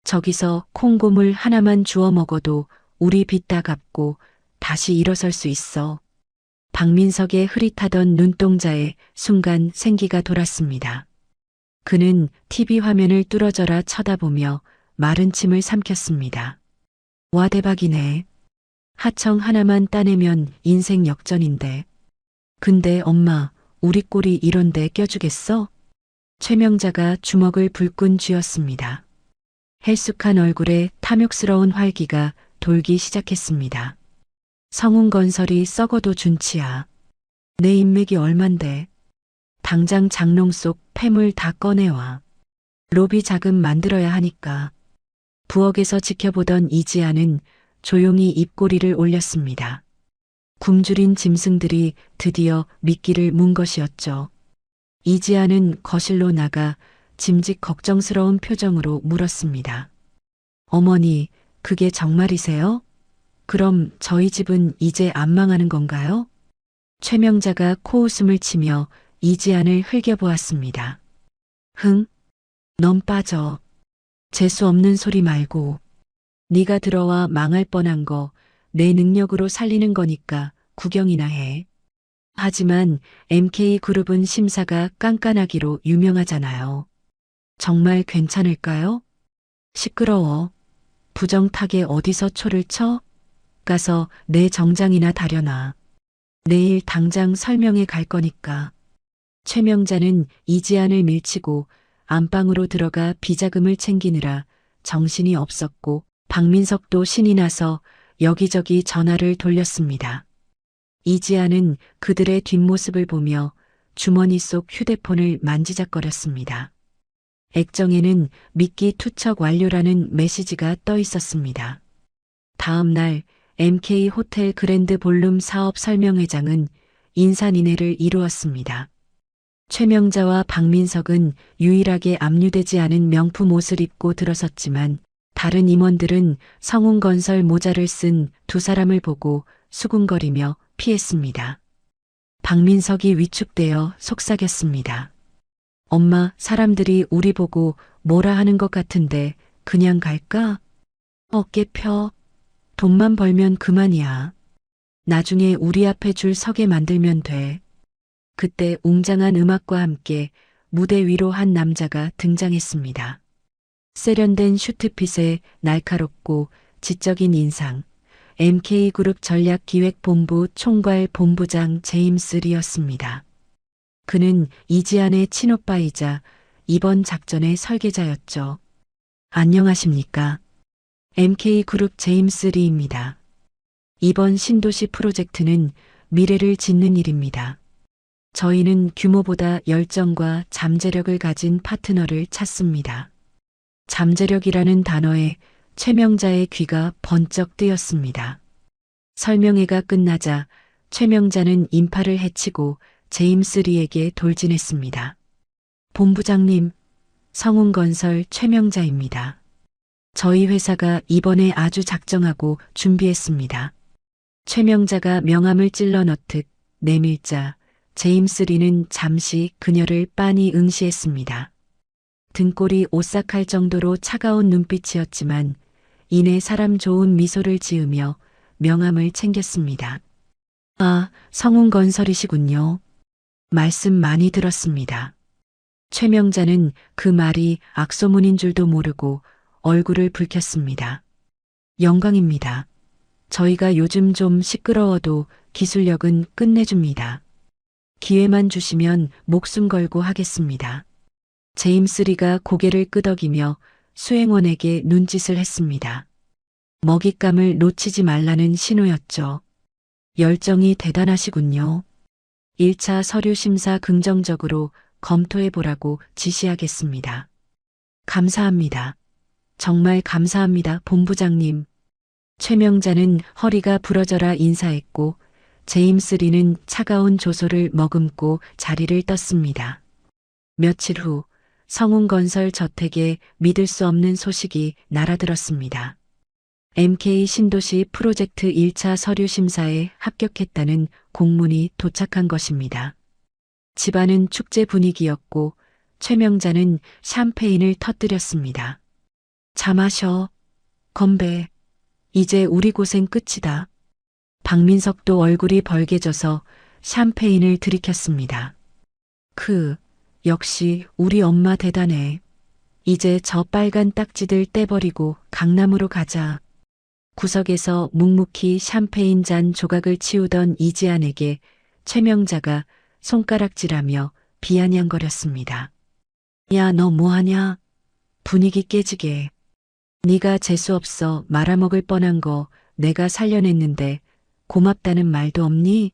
저기서 콩고물 하나만 주워 먹어도 우리 빚 다 갚고 다시 일어설 수 있어. 박민석의 흐릿하던 눈동자에 순간 생기가 돌았습니다. 그는 TV 화면을 뚫어져라 쳐다보며 마른 침을 삼켰습니다. 와, 대박이네. 하청 하나만 따내면 인생 역전인데. 근데 엄마, 우리 꼴이 이런데 껴주겠어? 최명자가 주먹을 불끈 쥐었습니다. 헬쑥한 얼굴에 탐욕스러운 활기가 돌기 시작했습니다. 성운건설이 썩어도 준치야. 내 인맥이 얼만데. 당장 장롱 속 폐물 다 꺼내와. 로비 자금 만들어야 하니까. 부엌에서 지켜보던 이지아는 조용히 입꼬리를 올렸습니다. 굶주린 짐승들이 드디어 미끼를 문 것이었죠. 이지아는 거실로 나가 짐짓 걱정스러운 표정으로 물었습니다. 어머니, 그게 정말이세요? 그럼 저희 집은 이제 안 망하는 건가요? 최명자가 코웃음을 치며 이지안을 흘겨보았습니다. 흥, 넌 빠져. 재수 없는 소리 말고. 네가 들어와 망할 뻔한 거 내 능력으로 살리는 거니까 구경이나 해. 하지만 MK그룹은 심사가 깐깐하기로 유명하잖아요. 정말 괜찮을까요? 시끄러워. 부정타게 어디서 초를 쳐? 가서 내 정장이나 다려놔. 내일 당장 설명회 갈 거니까. 최명자는 이지안을 밀치고 안방으로 들어가 비자금을 챙기느라 정신이 없었고 박민석도 신이 나서 여기저기 전화를 돌렸습니다. 이지아는 그들의 뒷모습을 보며 주머니 속 휴대폰을 만지작거렸습니다. 액정에는 미끼 투척 완료라는 메시지가 떠 있었습니다. 다음 날 MK 호텔 그랜드 볼룸 사업 설명회장은 인산인해를 이루었습니다. 최명자와 박민석은 유일하게 압류되지 않은 명품 옷을 입고 들어섰지만 다른 임원들은 성운건설 모자를 쓴 두 사람을 보고 수군거리며 피했습니다. 박민석이 위축되어 속삭였습니다. 엄마, 사람들이 우리 보고 뭐라 하는 것 같은데 그냥 갈까? 어깨 펴. 돈만 벌면 그만이야. 나중에 우리 앞에 줄 서게 만들면 돼. 그때 웅장한 음악과 함께 무대 위로 한 남자가 등장했습니다. 세련된 슈트핏에 날카롭고 지적인 인상, MK그룹 전략기획본부 총괄 본부장 제임스 리였습니다. 그는 이지안의 친오빠이자 이번 작전의 설계자였죠. 안녕하십니까. MK그룹 제임스 리입니다. 이번 신도시 프로젝트는 미래를 짓는 일입니다. 저희는 규모보다 열정과 잠재력을 가진 파트너를 찾습니다. 잠재력이라는 단어에 최명자의 귀가 번쩍 뜨였습니다. 설명회가 끝나자 최명자는 인파를 해치고 제임스 리에게 돌진했습니다. 본부장님, 성운건설 최명자입니다. 저희 회사가 이번에 아주 작정하고 준비했습니다. 최명자가 명함을 찔러 넣듯 내밀자 제임스 리는 잠시 그녀를 빤히 응시했습니다. 등골이 오싹할 정도로 차가운 눈빛이었지만 이내 사람 좋은 미소를 지으며 명함을 챙겼습니다. 아, 성운건설이시군요. 말씀 많이 들었습니다. 최명자는 그 말이 악소문인 줄도 모르고 얼굴을 붉혔습니다. 영광입니다. 저희가 요즘 좀 시끄러워도 기술력은 끝내줍니다. 기회만 주시면 목숨 걸고 하겠습니다. 제임스 리가 고개를 끄덕이며 수행원에게 눈짓을 했습니다. 먹잇감을 놓치지 말라는 신호였죠. 열정이 대단하시군요. 1차 서류 심사 긍정적으로 검토해보라고 지시하겠습니다. 감사합니다. 정말 감사합니다, 본부장님. 최명자는 허리가 부러져라 인사했고 제임스 리는 차가운 조소를 머금고 자리를 떴습니다. 며칠 후 성운건설 저택에 믿을 수 없는 소식이 날아들었습니다. MK 신도시 프로젝트 1차 서류 심사에 합격했다는 공문이 도착한 것입니다. 집안은 축제 분위기였고 최명자는 샴페인을 터뜨렸습니다. 자 마셔. 건배. 이제 우리 고생 끝이다. 박민석도 얼굴이 벌개져서 샴페인을 들이켰습니다. 역시 우리 엄마 대단해. 이제 저 빨간 딱지들 떼버리고 강남으로 가자. 구석에서 묵묵히 샴페인 잔 조각을 치우던 이지안에게 최명자가 손가락질하며 비아냥거렸습니다. 야, 너 뭐하냐? 분위기 깨지게. 네가 재수없어 말아먹을 뻔한 거 내가 살려냈는데 고맙다는 말도 없니?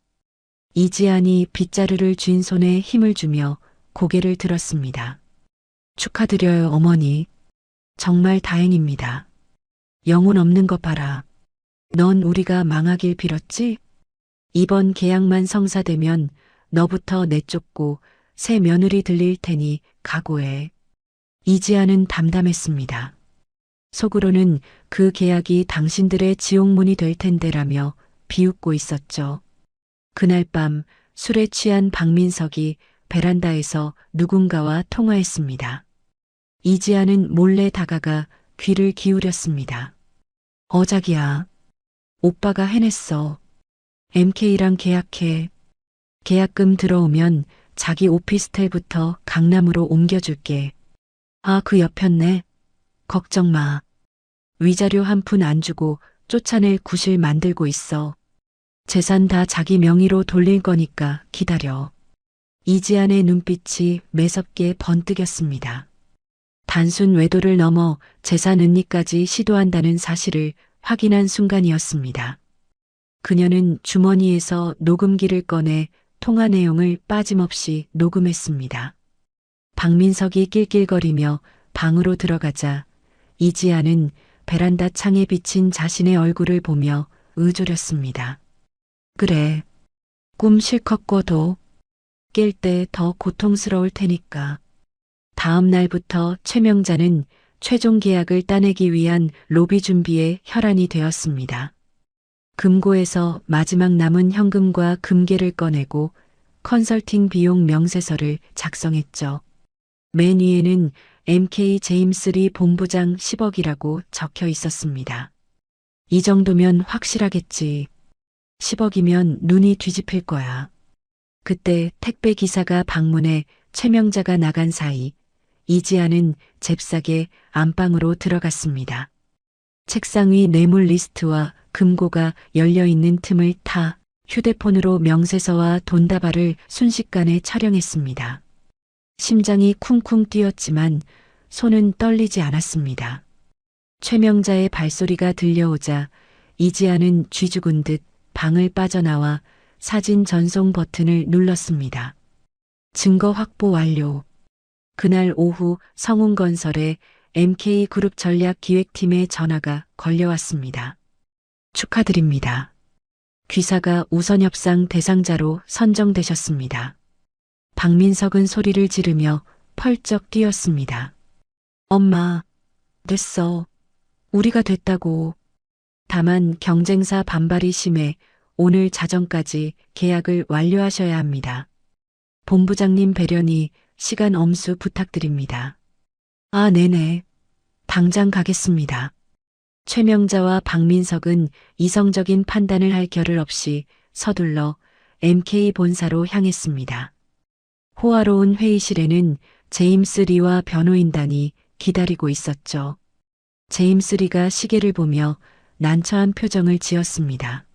이지안이 빗자루를 쥔 손에 힘을 주며 고개를 들었습니다. 축하드려요, 어머니. 정말 다행입니다. 영혼 없는 것 봐라. 넌 우리가 망하길 빌었지? 이번 계약만 성사되면 너부터 내쫓고 새 며느리 들릴 테니 각오해. 이지아는 담담했습니다. 속으로는 그 계약이 당신들의 지옥문이 될 텐데라며 비웃고 있었죠. 그날 밤 술에 취한 박민석이 베란다에서 누군가와 통화했습니다. 이지아는 몰래 다가가 귀를 기울였습니다. 자기야. 오빠가 해냈어. MK랑 계약해. 계약금 들어오면 자기 오피스텔부터 강남으로 옮겨줄게. 그 옆였네. 걱정 마. 위자료 한 푼 안 주고 쫓아낼 구실 만들고 있어. 재산 다 자기 명의로 돌릴 거니까 기다려. 이지안의 눈빛이 매섭게 번뜩였습니다. 단순 외도를 넘어 재산 은닉까지 시도한다는 사실을 확인한 순간이었습니다. 그녀는 주머니에서 녹음기를 꺼내 통화 내용을 빠짐없이 녹음했습니다. 박민석이 낄낄거리며 방으로 들어가자 이지아는 베란다 창에 비친 자신의 얼굴을 보며 의졸였습니다. 그래, 꿈 실컷 꿔도 깰 때 더 고통스러울 테니까. 다음 날부터 최명자는 최종 계약을 따내기 위한 로비 준비에 혈안이 되었습니다. 금고에서 마지막 남은 현금과 금괴를 꺼내고 컨설팅 비용 명세서를 작성했죠. 맨 위에는 MK 제임스 리 본부장 10억이라고 적혀 있었습니다. 이 정도면 확실하겠지. 10억이면 눈이 뒤집힐 거야. 그때 택배 기사가 방문해 최명자가 나간 사이 이지아는 잽싸게 안방으로 들어갔습니다. 책상 위 뇌물 리스트와 금고가 열려있는 틈을 타 휴대폰으로 명세서와 돈다발을 순식간에 촬영했습니다. 심장이 쿵쿵 뛰었지만 손은 떨리지 않았습니다. 최명자의 발소리가 들려오자 이지아는 쥐죽은 듯 방을 빠져나와 사진 전송 버튼을 눌렀습니다. 증거 확보 완료. 그날 오후 성운건설의 MK그룹 전략기획팀의 전화가 걸려왔습니다. 축하드립니다. 귀사가 우선협상 대상자로 선정되셨습니다. 박민석은 소리를 지르며 펄쩍 뛰었습니다. 엄마, 됐어. 우리가 됐다고. 다만 경쟁사 반발이 심해 오늘 자정까지 계약을 완료하셔야 합니다. 본부장님 배려니 시간 엄수 부탁드립니다. 네네. 당장 가겠습니다. 최명자와 박민석은 이성적인 판단을 할 겨를 없이 서둘러 MK 본사로 향했습니다. 호화로운 회의실에는 제임스 리와 변호인단이 기다리고 있었죠. 제임스 리가 시계를 보며 난처한 표정을 지었습니다.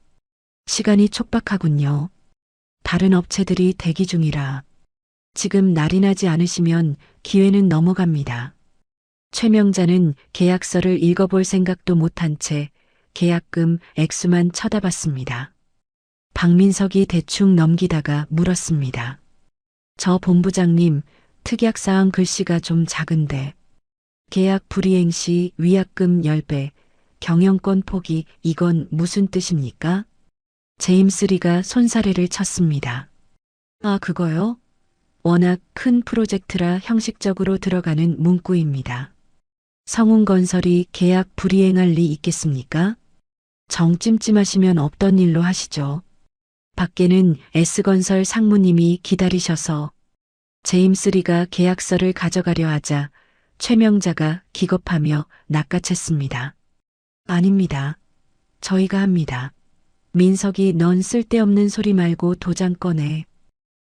시간이 촉박하군요. 다른 업체들이 대기 중이라. 지금 날이 나지 않으시면 기회는 넘어갑니다. 최명자는 계약서를 읽어볼 생각도 못한 채 계약금 액수만 쳐다봤습니다. 박민석이 대충 넘기다가 물었습니다. 저 본부장님, 특약사항 글씨가 좀 작은데 계약 불이행 시 위약금 10배, 경영권 포기 이건 무슨 뜻입니까? 제임스 리가 손사래를 쳤습니다. 그거요? 워낙 큰 프로젝트라 형식적으로 들어가는 문구입니다. 성운건설이 계약 불이행할 리 있겠습니까? 정 찜찜하시면 없던 일로 하시죠. 밖에는 S건설 상무님이 기다리셔서 제임스 리가 계약서를 가져가려 하자 최명자가 기겁하며 낚아챘습니다. 아닙니다. 저희가 합니다. 민석이 넌 쓸데없는 소리 말고 도장 꺼내.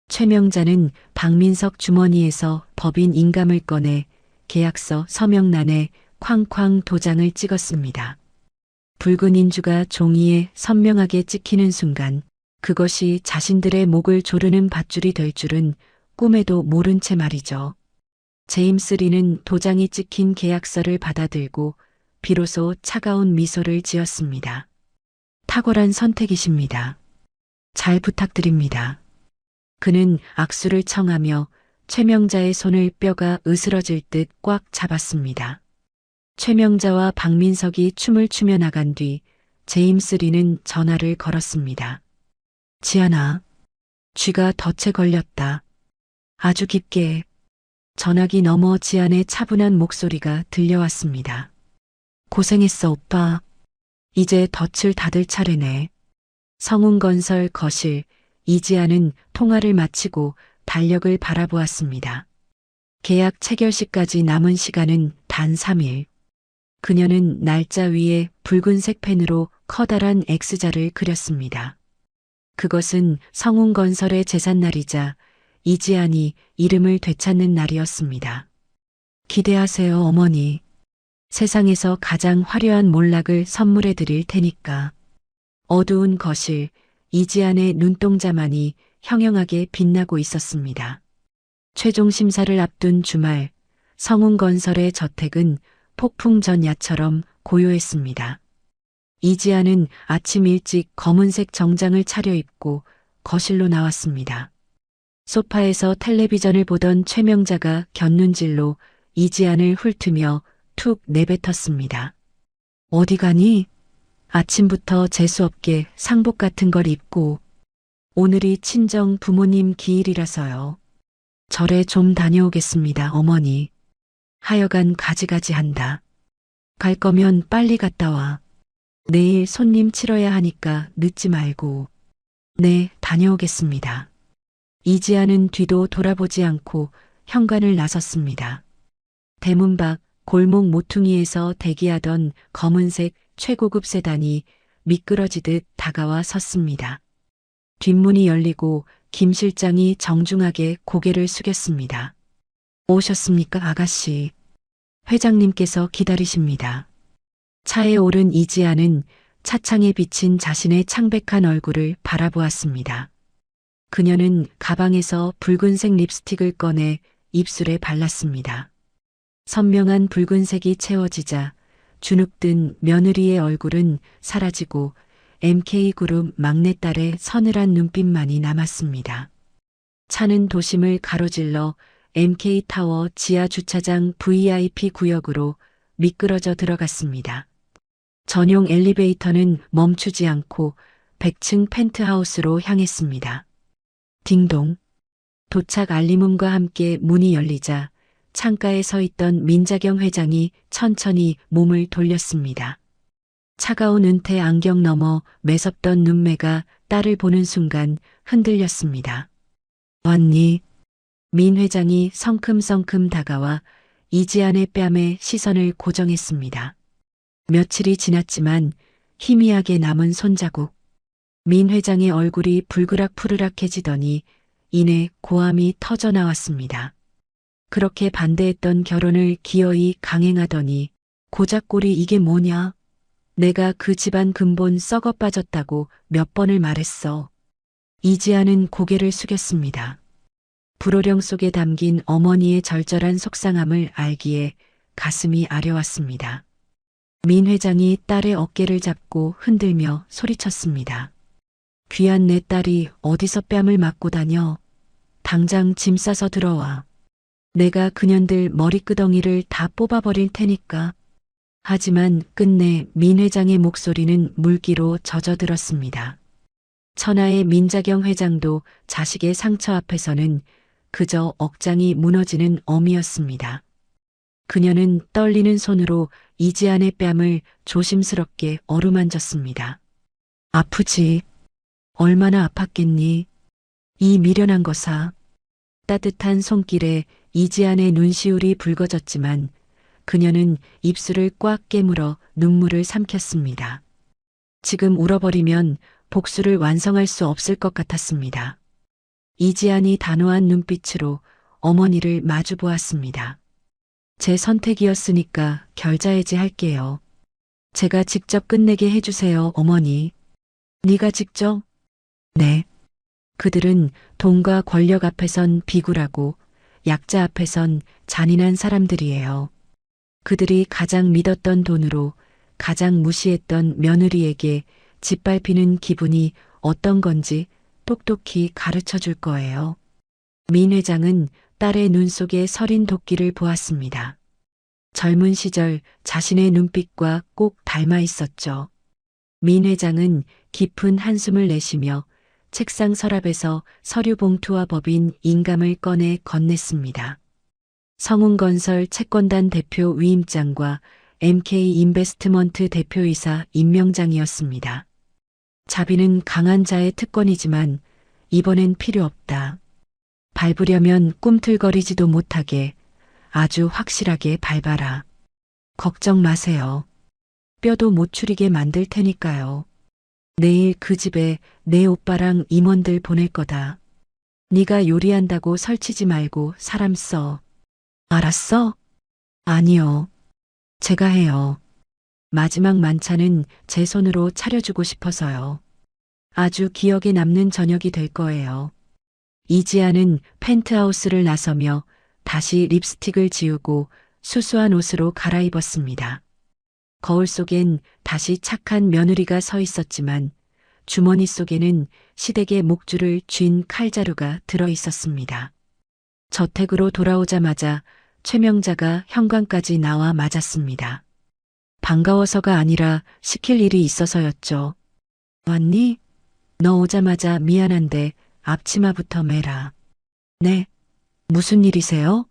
최명자는 박민석 주머니에서 법인 인감을 꺼내 계약서 서명란에 쾅쾅 도장을 찍었습니다. 붉은 인주가 종이에 선명하게 찍히는 순간 그것이 자신들의 목을 조르는 밧줄이 될 줄은 꿈에도 모른 채 말이죠. 제임스 리는 도장이 찍힌 계약서를 받아들고 비로소 차가운 미소를 지었습니다. 탁월한 선택이십니다. 잘 부탁드립니다. 그는 악수를 청하며 최명자의 손을 뼈가 으스러질 듯 꽉 잡았습니다. 최명자와 박민석이 춤을 추며 나간 뒤 제임스 리는 전화를 걸었습니다. 지아나, 쥐가 덫에 걸렸다. 아주 깊게. 전화기 너머 지안의 차분한 목소리가 들려왔습니다. 고생했어, 오빠. 이제 덫을 닫을 차례네. 성운건설 거실, 이지아는 통화를 마치고 달력을 바라보았습니다. 계약 체결시까지 남은 시간은 단 3일. 그녀는 날짜 위에 붉은색 펜으로 커다란 X자를 그렸습니다. 그것은 성운건설의 제삿날이자 이지안이 이름을 되찾는 날이었습니다. 기대하세요, 어머니. 세상에서 가장 화려한 몰락을 선물해 드릴 테니까. 어두운 거실, 이지안의 눈동자만이 형형하게 빛나고 있었습니다. 최종 심사를 앞둔 주말, 성운건설의 저택은 폭풍 전야처럼 고요했습니다. 이지아는 아침 일찍 검은색 정장을 차려입고 거실로 나왔습니다. 소파에서 텔레비전을 보던 최명자가 곁눈질로 이지안을 훑으며 툭 내뱉었습니다. 어디 가니? 아침부터 재수없게 상복 같은 걸 입고. 오늘이 친정 부모님 기일이라서요. 절에 좀 다녀오겠습니다, 어머니. 하여간 가지가지 한다. 갈 거면 빨리 갔다 와. 내일 손님 치러야 하니까 늦지 말고. 네, 다녀오겠습니다. 이지아는 뒤도 돌아보지 않고 현관을 나섰습니다. 대문 밖 골목 모퉁이에서 대기하던 검은색 최고급 세단이 미끄러지듯 다가와 섰습니다. 뒷문이 열리고 김 실장이 정중하게 고개를 숙였습니다. 오셨습니까, 아가씨? 회장님께서 기다리십니다. 차에 오른 이지아는 차창에 비친 자신의 창백한 얼굴을 바라보았습니다. 그녀는 가방에서 붉은색 립스틱을 꺼내 입술에 발랐습니다. 선명한 붉은색이 채워지자 주눅든 며느리의 얼굴은 사라지고 MK그룹 막내딸의 서늘한 눈빛만이 남았습니다. 차는 도심을 가로질러 MK타워 지하 주차장 VIP 구역으로 미끄러져 들어갔습니다. 전용 엘리베이터는 멈추지 않고 100층 펜트하우스로 향했습니다. 딩동. 도착 알림음과 함께 문이 열리자 창가에 서 있던 민자경 회장이 천천히 몸을 돌렸습니다. 차가운 은퇴 안경 너머 매섭던 눈매가 딸을 보는 순간 흔들렸습니다. 왔니? 민 회장이 성큼성큼 다가와 이지안의 뺨에 시선을 고정했습니다. 며칠이 지났지만 희미하게 남은 손자국. 민 회장의 얼굴이 불그락푸르락해지더니 이내 고함이 터져 나왔습니다. 그렇게 반대했던 결혼을 기어이 강행하더니 고작꼴이 이게 뭐냐? 내가 그 집안 근본 썩어 빠졌다고 몇 번을 말했어. 이지아는 고개를 숙였습니다. 불호령 속에 담긴 어머니의 절절한 속상함을 알기에 가슴이 아려왔습니다. 민 회장이 딸의 어깨를 잡고 흔들며 소리쳤습니다. 귀한 내 딸이 어디서 뺨을 맞고 다녀. 당장 짐 싸서 들어와. 내가 그년들 머리끄덩이를 다 뽑아버릴 테니까. 하지만 끝내 민 회장의 목소리는 물기로 젖어들었습니다. 천하의 민자경 회장도 자식의 상처 앞에서는 그저 억장이 무너지는 어미였습니다. 그녀는 떨리는 손으로 이지안의 뺨을 조심스럽게 어루만졌습니다. 아프지? 얼마나 아팠겠니? 이 미련한 거사. 따뜻한 손길에 이지안의 눈시울이 붉어졌지만 그녀는 입술을 꽉 깨물어 눈물을 삼켰습니다. 지금 울어버리면 복수를 완성할 수 없을 것 같았습니다. 이지안이 단호한 눈빛으로 어머니를 마주 보았습니다. 제 선택이었으니까 결자해지 할게요. 제가 직접 끝내게 해주세요, 어머니. 네가 직접? 네. 그들은 돈과 권력 앞에선 비굴하고 약자 앞에선 잔인한 사람들이에요. 그들이 가장 믿었던 돈으로 가장 무시했던 며느리에게 짓밟히는 기분이 어떤 건지 똑똑히 가르쳐 줄 거예요. 민 회장은 딸의 눈 속에 서린 도끼를 보았습니다. 젊은 시절 자신의 눈빛과 꼭 닮아 있었죠. 민 회장은 깊은 한숨을 내쉬며 책상 서랍에서 서류 봉투와 법인 인감을 꺼내 건넸습니다. 성운건설 채권단 대표 위임장과 MK 인베스트먼트 대표이사 임명장이었습니다. 자비는 강한 자의 특권이지만 이번엔 필요 없다. 밟으려면 꿈틀거리지도 못하게 아주 확실하게 밟아라. 걱정 마세요. 뼈도 못 추리게 만들 테니까요. 내일 그 집에 내 오빠랑 임원들 보낼 거다. 네가 요리한다고 설치지 말고 사람 써. 알았어? 아니요. 제가 해요. 마지막 만찬은 제 손으로 차려주고 싶어서요. 아주 기억에 남는 저녁이 될 거예요. 이지아는 펜트하우스를 나서며 다시 립스틱을 지우고 수수한 옷으로 갈아입었습니다. 거울 속엔 다시 착한 며느리가 서 있었지만 주머니 속에는 시댁의 목줄을 쥔 칼자루가 들어 있었습니다. 저택으로 돌아오자마자 최명자가 현관까지 나와 맞았습니다. 반가워서가 아니라 시킬 일이 있어서였죠. 왔니? 너 오자마자 미안한데 앞치마부터 매라. 네. 무슨 일이세요?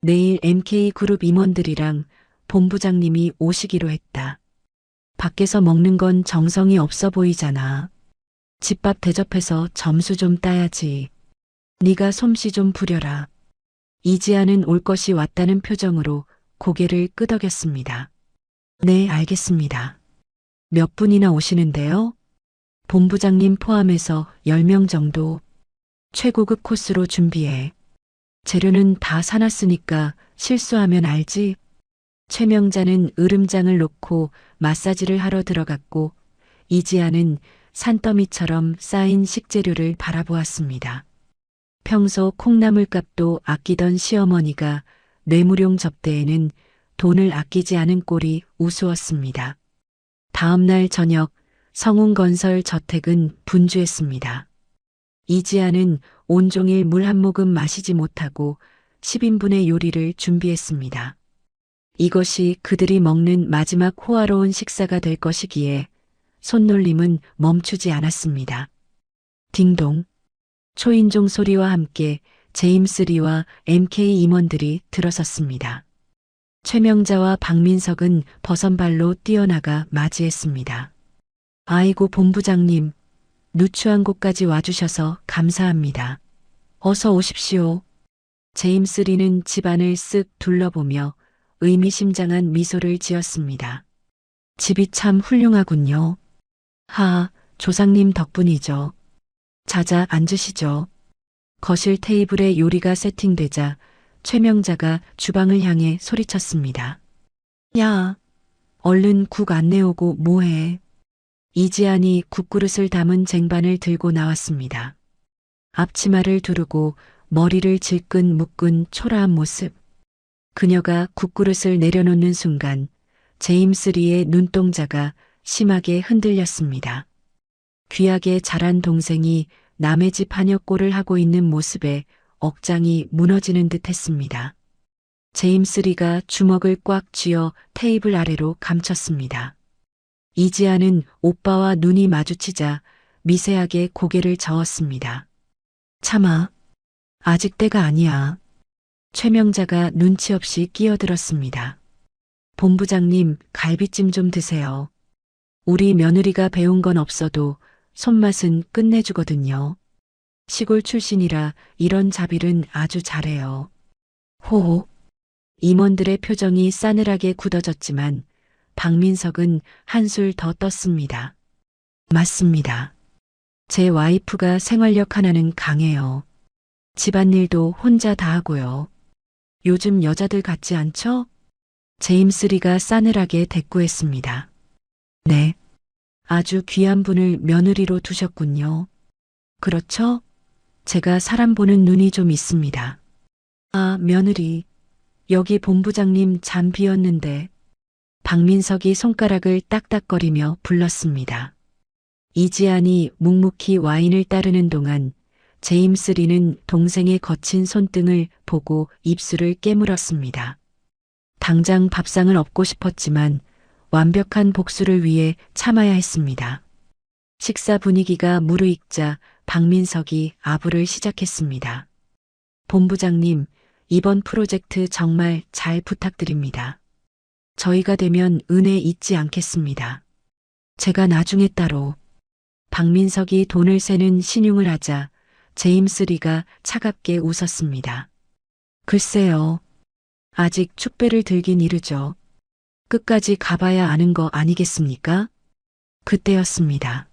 내일 MK그룹 임원들이랑 본부장님이 오시기로 했다. 밖에서 먹는 건 정성이 없어 보이잖아. 집밥 대접해서 점수 좀 따야지. 네가 솜씨 좀 부려라. 이지아는 올 것이 왔다는 표정으로 고개를 끄덕였습니다. 네, 알겠습니다. 몇 분이나 오시는데요? 본부장님 포함해서 10명 정도. 최고급 코스로 준비해. 재료는 다 사놨으니까 실수하면 알지? 최명자는 으름장을 놓고 마사지를 하러 들어갔고 이지아는 산더미처럼 쌓인 식재료를 바라보았습니다. 평소 콩나물값도 아끼던 시어머니가 뇌물용 접대에는 돈을 아끼지 않은 꼴이 우스웠습니다. 다음 날 저녁 성운건설 저택은 분주했습니다. 이지아는 온종일 물 한 모금 마시지 못하고 10인분의 요리를 준비했습니다. 이것이 그들이 먹는 마지막 호화로운 식사가 될 것이기에 손놀림은 멈추지 않았습니다. 딩동. 초인종 소리와 함께 제임스 리와 MK 임원들이 들어섰습니다. 최명자와 박민석은 버선발로 뛰어나가 맞이했습니다. 아이고 본부장님, 누추한 곳까지 와주셔서 감사합니다. 어서 오십시오. 제임스 리는 집안을 쓱 둘러보며 의미심장한 미소를 지었습니다. 집이 참 훌륭하군요. 하, 조상님 덕분이죠. 자자 앉으시죠. 거실 테이블에 요리가 세팅되자 최명자가 주방을 향해 소리쳤습니다. 야, 얼른 국 안 내오고 뭐해. 이지안이 국그릇을 담은 쟁반을 들고 나왔습니다. 앞치마를 두르고 머리를 질끈 묶은 초라한 모습. 그녀가 국그릇을 내려놓는 순간 제임스 리의 눈동자가 심하게 흔들렸습니다. 귀하게 자란 동생이 남의 집 하녀꼴을 하고 있는 모습에 억장이 무너지는 듯 했습니다. 제임스 리가 주먹을 꽉 쥐어 테이블 아래로 감췄습니다. 이지아는 오빠와 눈이 마주치자 미세하게 고개를 저었습니다. 참아. 아직 때가 아니야. 최명자가 눈치 없이 끼어들었습니다. 본부장님, 갈비찜 좀 드세요. 우리 며느리가 배운 건 없어도 손맛은 끝내주거든요. 시골 출신이라 이런 자비는 아주 잘해요. 호호. 임원들의 표정이 싸늘하게 굳어졌지만 박민석은 한술 더 떴습니다. 맞습니다. 제 와이프가 생활력 하나는 강해요. 집안일도 혼자 다 하고요. 요즘 여자들 같지 않죠? 제임스 리가 싸늘하게 대꾸했습니다. 네. 아주 귀한 분을 며느리로 두셨군요. 그렇죠? 제가 사람 보는 눈이 좀 있습니다. 아, 며느리. 여기 본부장님 잠 비었는데. 박민석이 손가락을 딱딱거리며 불렀습니다. 이지안이 묵묵히 와인을 따르는 동안 제임스 리는 동생의 거친 손등을 보고 입술을 깨물었습니다. 당장 밥상을 엎고 싶었지만 완벽한 복수를 위해 참아야 했습니다. 식사 분위기가 무르익자 박민석이 아부를 시작했습니다. 본부장님, 이번 프로젝트 정말 잘 부탁드립니다. 저희가 되면 은혜 잊지 않겠습니다. 제가 나중에 따로. 박민석이 돈을 세는 신용을 하자 제임스 리가 차갑게 웃었습니다. 글쎄요. 아직 축배를 들긴 이르죠. 끝까지 가봐야 아는 거 아니겠습니까? 그때였습니다.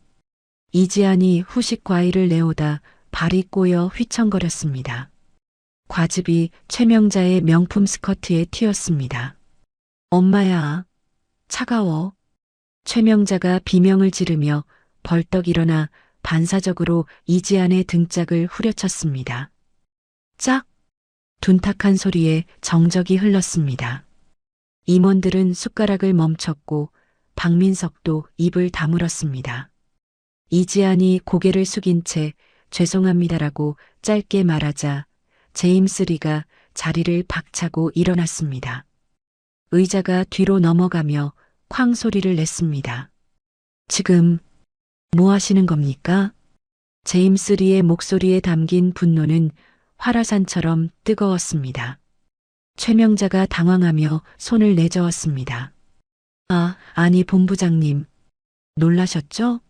이지안이 후식 과일을 내오다 발이 꼬여 휘청거렸습니다. 과즙이 최명자의 명품 스커트에 튀었습니다. 엄마야, 차가워. 최명자가 비명을 지르며 벌떡 일어나 반사적으로 이지안의 등짝을 후려쳤습니다. 짝! 둔탁한 소리에 정적이 흘렀습니다. 임원들은 숟가락을 멈췄고 박민석도 입을 다물었습니다. 이지안이 고개를 숙인 채 죄송합니다라고 짧게 말하자 제임스 리가 자리를 박차고 일어났습니다. 의자가 뒤로 넘어가며 쾅 소리를 냈습니다. 지금 뭐 하시는 겁니까? 제임스 리의 목소리에 담긴 분노는 화라산처럼 뜨거웠습니다. 최명자가 당황하며 손을 내저었습니다. 아, 아니 본부장님. 놀라셨죠?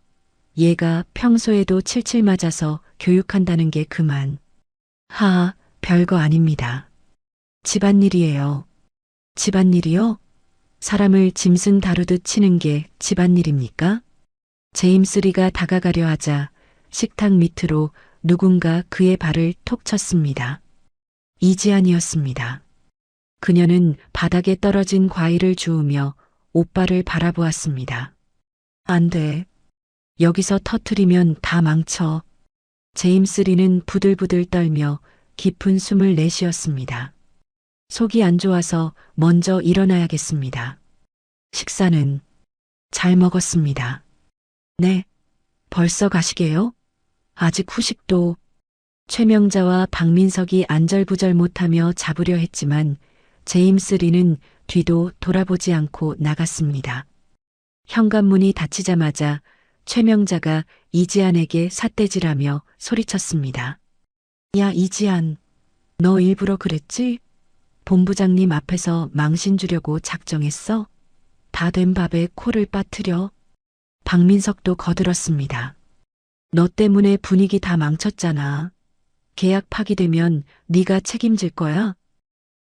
얘가 평소에도 칠칠 맞아서 교육한다는 게 그만. 하하, 별거 아닙니다. 집안일이에요. 집안일이요? 사람을 짐승 다루듯 치는 게 집안일입니까? 제임스 리가 다가가려 하자 식탁 밑으로 누군가 그의 발을 톡 쳤습니다. 이지안이었습니다. 그녀는 바닥에 떨어진 과일을 주우며 오빠를 바라보았습니다. 안 돼. 여기서 터트리면 다 망쳐. 제임스 리는 부들부들 떨며 깊은 숨을 내쉬었습니다. 속이 안 좋아서 먼저 일어나야겠습니다. 식사는 잘 먹었습니다. 네. 벌써 가시게요? 아직 후식도. 최명자와 박민석이 안절부절 못하며 잡으려 했지만 제임스 리는 뒤도 돌아보지 않고 나갔습니다. 현관문이 닫히자마자 최명자가 이지안에게 삿대질하며 소리쳤습니다. 야, 이지안. 너 일부러 그랬지? 본부장님 앞에서 망신 주려고 작정했어? 다 된 밥에 코를 빠뜨려. 박민석도 거들었습니다. 너 때문에 분위기 다 망쳤잖아. 계약 파기되면 네가 책임질 거야?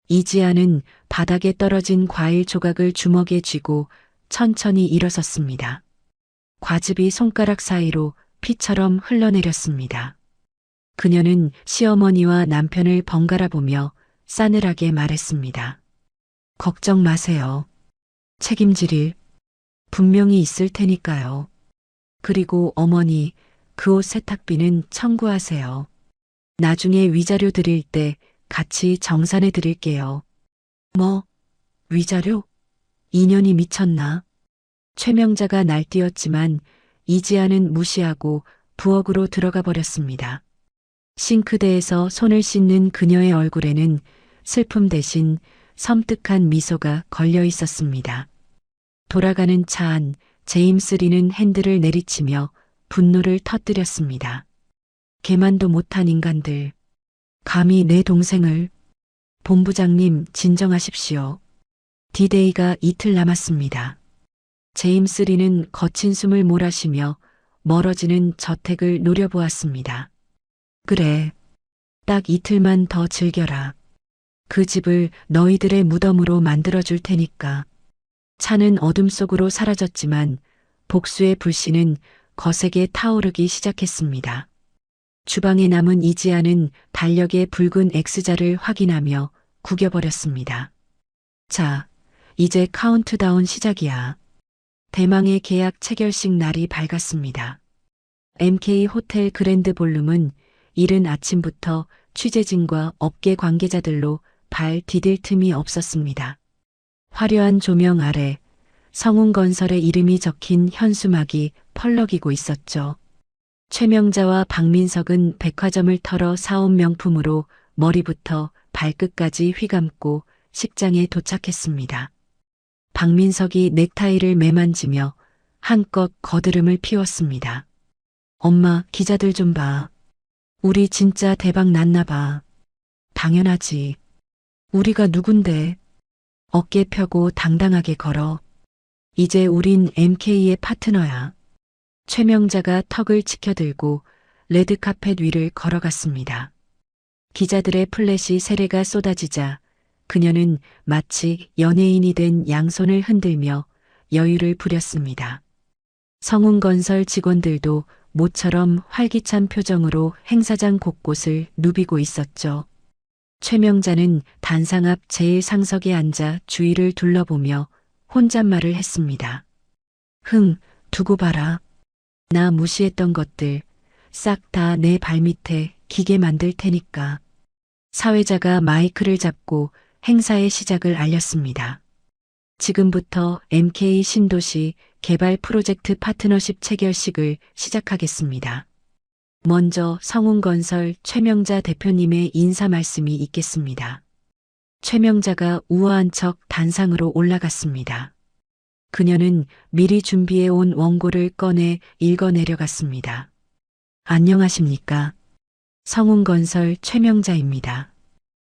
이지아는 바닥에 떨어진 과일 조각을 주먹에 쥐고 천천히 일어섰습니다. 과즙이 손가락 사이로 피처럼 흘러내렸습니다. 그녀는 시어머니와 남편을 번갈아 보며 싸늘하게 말했습니다. 걱정 마세요. 책임질 일 분명히 있을 테니까요. 그리고 어머니, 그 옷 세탁비는 청구하세요. 나중에 위자료 드릴 때 같이 정산해 드릴게요. 뭐? 위자료? 인연이 미쳤나? 최명자가 날뛰었지만 이지아는 무시하고 부엌으로 들어가 버렸습니다. 싱크대에서 손을 씻는 그녀의 얼굴에는 슬픔 대신 섬뜩한 미소가 걸려 있었습니다. 돌아가는 차 안 제임스 리는 핸들을 내리치며 분노를 터뜨렸습니다. 개만도 못한 인간들. 감히 내 동생을. 본부장님 진정하십시오. 디데이가 이틀 남았습니다. 제임스 리는 거친 숨을 몰아쉬며 멀어지는 저택을 노려보았습니다. 그래. 딱 이틀만 더 즐겨라. 그 집을 너희들의 무덤으로 만들어줄 테니까. 차는 어둠 속으로 사라졌지만 복수의 불씨는 거세게 타오르기 시작했습니다. 주방에 남은 이지아는 달력의 붉은 X자를 확인하며 구겨버렸습니다. 자, 이제 카운트다운 시작이야. 대망의 계약 체결식 날이 밝았습니다. MK 호텔 그랜드 볼룸은 이른 아침부터 취재진과 업계 관계자들로 발 디딜 틈이 없었습니다. 화려한 조명 아래 성운건설의 이름이 적힌 현수막이 펄럭이고 있었죠. 최명자와 박민석은 백화점을 털어 사온 명품으로 머리부터 발끝까지 휘감고 식장에 도착했습니다. 박민석이 넥타이를 매만지며 한껏 거드름을 피웠습니다. 엄마, 기자들 좀 봐. 우리 진짜 대박 났나 봐. 당연하지. 우리가 누군데? 어깨 펴고 당당하게 걸어. 이제 우린 MK의 파트너야. 최명자가 턱을 치켜들고 레드카펫 위를 걸어갔습니다. 기자들의 플래시 세례가 쏟아지자 그녀는 마치 연예인이 된 양손을 흔들며 여유를 부렸습니다. 성운건설 직원들도 모처럼 활기찬 표정으로 행사장 곳곳을 누비고 있었죠. 최명자는 단상 앞 제일 상석에 앉아 주위를 둘러보며 혼잣말을 했습니다. 두고 봐라. 나 무시했던 것들 싹 다 내 발밑에 기게 만들 테니까. 사회자가 마이크를 잡고 행사의 시작을 알렸습니다. 지금부터 MK 신도시 개발 프로젝트 파트너십 체결식을 시작하겠습니다. 먼저 성운건설 최명자 대표님의 인사 말씀이 있겠습니다. 최명자가 우아한 척 단상으로 올라갔습니다. 그녀는 미리 준비해 온 원고를 꺼내 읽어내려갔습니다. 안녕하십니까? 성운건설 최명자입니다.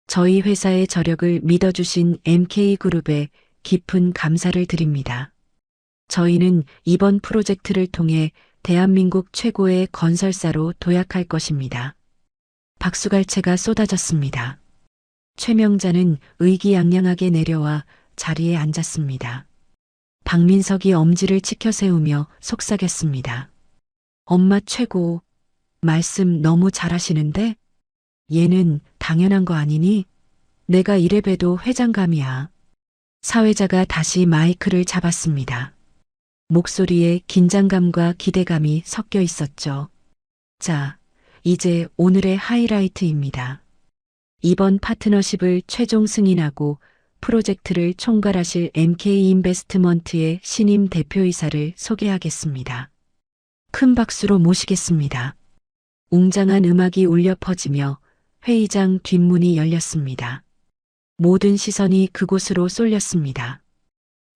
저희 회사의 저력을 믿어주신 MK그룹에 깊은 감사를 드립니다. 저희는 이번 프로젝트를 통해 대한민국 최고의 건설사로 도약할 것입니다. 박수갈채가 쏟아졌습니다. 최명자는 의기양양하게 내려와 자리에 앉았습니다. 박민석이 엄지를 치켜 세우며 속삭였습니다. 엄마 최고. 말씀 너무 잘하시는데? 얘는 당연한 거 아니니? 내가 이래봬도 회장감이야. 사회자가 다시 마이크를 잡았습니다. 목소리에 긴장감과 기대감이 섞여 있었죠. 자, 이제 오늘의 하이라이트입니다. 이번 파트너십을 최종 승인하고 프로젝트를 총괄하실 MK인베스트먼트의 신임 대표이사를 소개하겠습니다. 큰 박수로 모시겠습니다. 웅장한 음악이 울려 퍼지며 회의장 뒷문이 열렸습니다. 모든 시선이 그곳으로 쏠렸습니다.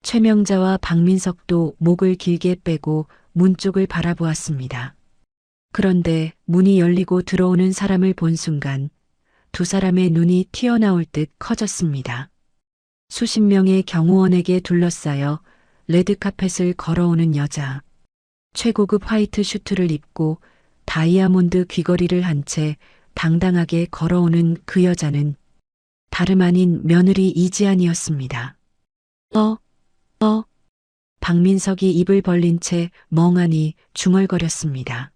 최명자와 박민석도 목을 길게 빼고 문 쪽을 바라보았습니다. 그런데 문이 열리고 들어오는 사람을 본 순간 두 사람의 눈이 튀어나올 듯 커졌습니다. 수십 명의 경호원에게 둘러싸여 레드카펫을 걸어오는 여자. 최고급 화이트 슈트를 입고 다이아몬드 귀걸이를 한 채 당당하게 걸어오는 그 여자는 다름 아닌 며느리 이지안이었습니다. 박민석이 입을 벌린 채 멍하니 중얼거렸습니다.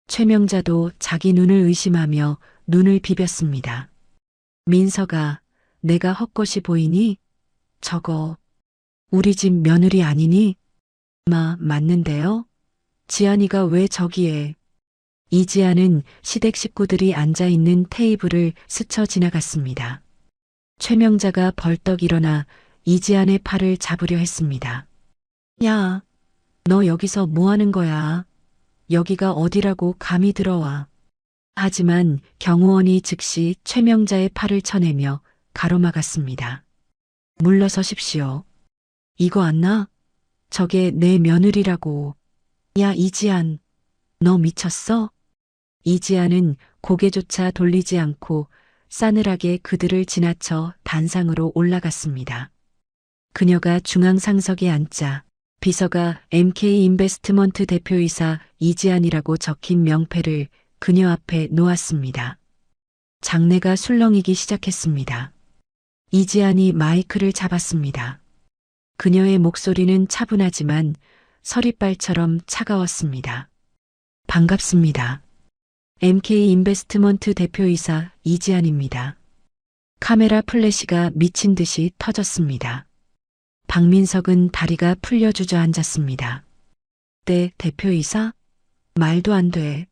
최명자도 자기 눈을 의심하며 눈을 비볐습니다. 민석아, 내가 헛것이 보이니? 저거 우리 집 며느리 아니니? 맞는데요? 지안이가 왜 저기에? 이지안은 시댁 식구들이 앉아있는 테이블을 스쳐 지나갔습니다. 최명자가 벌떡 일어나 이지안의 팔을 잡으려 했습니다. 야, 너 여기서 뭐 하는 거야? 여기가 어디라고 감히 들어와. 하지만 경호원이 즉시 최명자의 팔을 쳐내며 가로막았습니다. 물러서십시오. 이거 안 나? 저게 내 며느리라고. 야, 이지안, 너 미쳤어? 이지안은 고개조차 돌리지 않고 싸늘하게 그들을 지나쳐 단상으로 올라갔습니다. 그녀가 중앙 상석에 앉자 비서가 MK인베스트먼트 대표이사 이지안이라고 적힌 명패를 그녀 앞에 놓았습니다. 장내가 술렁이기 시작했습니다. 이지안이 마이크를 잡았습니다. 그녀의 목소리는 차분하지만 서리빨처럼 차가웠습니다. 반갑습니다. MK 인베스트먼트 대표이사 이지안입니다. 카메라 플래시가 미친 듯이 터졌습니다. 박민석은 다리가 풀려 주저앉았습니다. 네, 대표이사? 말도 안 돼.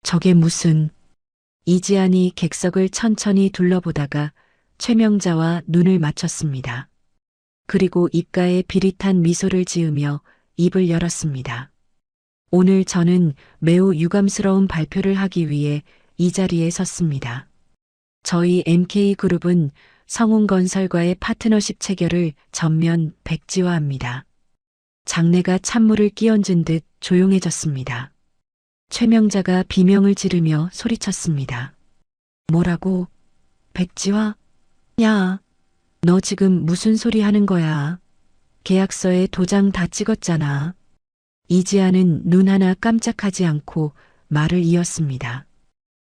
저게 무슨... 이지안이 객석을 천천히 둘러보다가 최명자와 눈을 맞췄습니다. 그리고 입가에 비릿한 미소를 지으며 입을 열었습니다. 오늘 저는 매우 유감스러운 발표를 하기 위해 이 자리에 섰습니다. 저희 MK그룹은 성운건설과의 파트너십 체결을 전면 백지화합니다. 장내가 찬물을 끼얹은 듯 조용해졌습니다. 최명자가 비명을 지르며 소리쳤습니다. 뭐라고? 백지화? 야, 너 지금 무슨 소리 하는 거야? 계약서에 도장 다 찍었잖아. 이지아는 눈 하나 깜짝하지 않고 말을 이었습니다.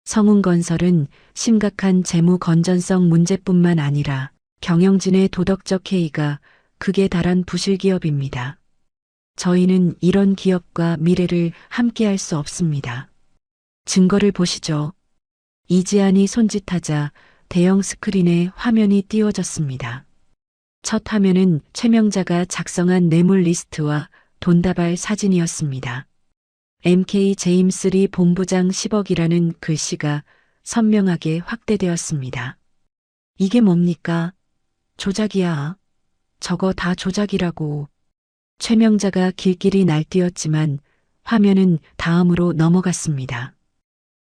성운건설은 심각한 재무 건전성 문제뿐만 아니라 경영진의 도덕적 해이가 극에 달한 부실기업입니다. 저희는 이런 기업과 미래를 함께할 수 없습니다. 증거를 보시죠. 이지안이 손짓하자 대형 스크린에 화면이 띄워졌습니다. 첫 화면은 최명자가 작성한 뇌물 리스트와 돈다발 사진이었습니다. MK 제임스3 본부장 10억이라는 글씨가 선명하게 확대되었습니다. 이게 뭡니까? 조작이야. 저거 다 조작이라고. 최명자가 길길이 날뛰었지만 화면은 다음으로 넘어갔습니다.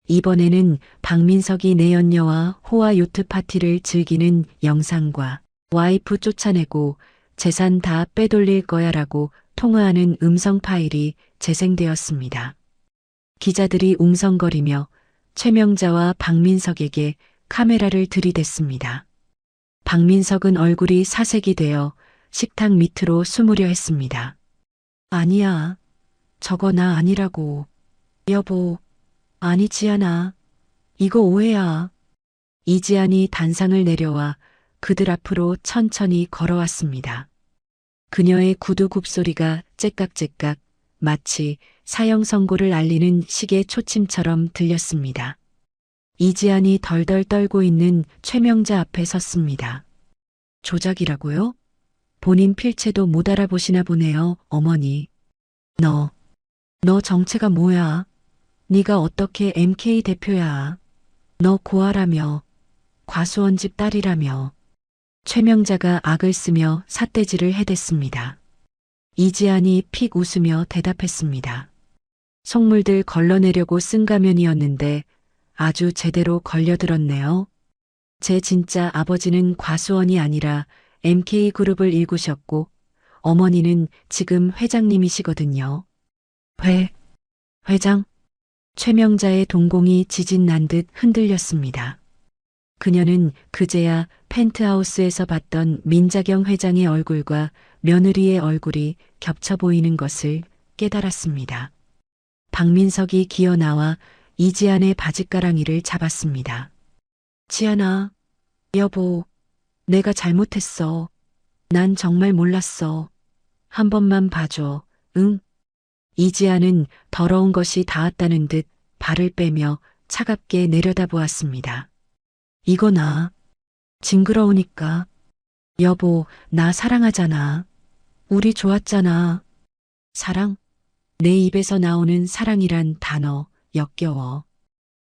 이번에는 박민석이 내연녀와 호화 요트 파티를 즐기는 영상과 와이프 쫓아내고 재산 다 빼돌릴 거야라고 통화하는 음성 파일이 재생되었습니다. 기자들이 웅성거리며 최명자와 박민석에게 카메라를 들이댔습니다. 박민석은 얼굴이 사색이 되어 식탁 밑으로 숨으려 했습니다. 아니야. 저거 나 아니라고. 여보. 아니 지안아. 이거 오해야. 이지안이 단상을 내려와 그들 앞으로 천천히 걸어왔습니다. 그녀의 구두 굽소리가 째깍째깍 마치 사형 선고를 알리는 시계 초침처럼 들렸습니다. 이지안이 덜덜 떨고 있는 최명자 앞에 섰습니다. 조작이라고요? 본인 필체도 못 알아보시나 보네요, 어머니. 너 정체가 뭐야? 네가 어떻게 MK 대표야? 너 고아라며, 과수원 집 딸이라며. 최명자가 악을 쓰며 삿대질을 해댔습니다. 이지안이 픽 웃으며 대답했습니다. 속물들 걸러내려고 쓴 가면이었는데 아주 제대로 걸려들었네요. 제 진짜 아버지는 과수원이 아니라 MK그룹을 일구셨고 어머니는 지금 회장님이시거든요. 회장? 최명자의 동공이 지진 난 듯 흔들렸습니다. 그녀는 그제야 펜트하우스에서 봤던 민자경 회장의 얼굴과 며느리의 얼굴이 겹쳐 보이는 것을 깨달았습니다. 박민석이 기어 나와 이지안의 바짓가랑이를 잡았습니다. 지안아, 여보, 내가 잘못했어. 난 정말 몰랐어. 한 번만 봐줘, 응? 이지안은 더러운 것이 닿았다는 듯 발을 빼며 차갑게 내려다보았습니다. 이거 나. 징그러우니까. 여보, 나 사랑하잖아. 우리 좋았잖아. 사랑? 내 입에서 나오는 사랑이란 단어 역겨워.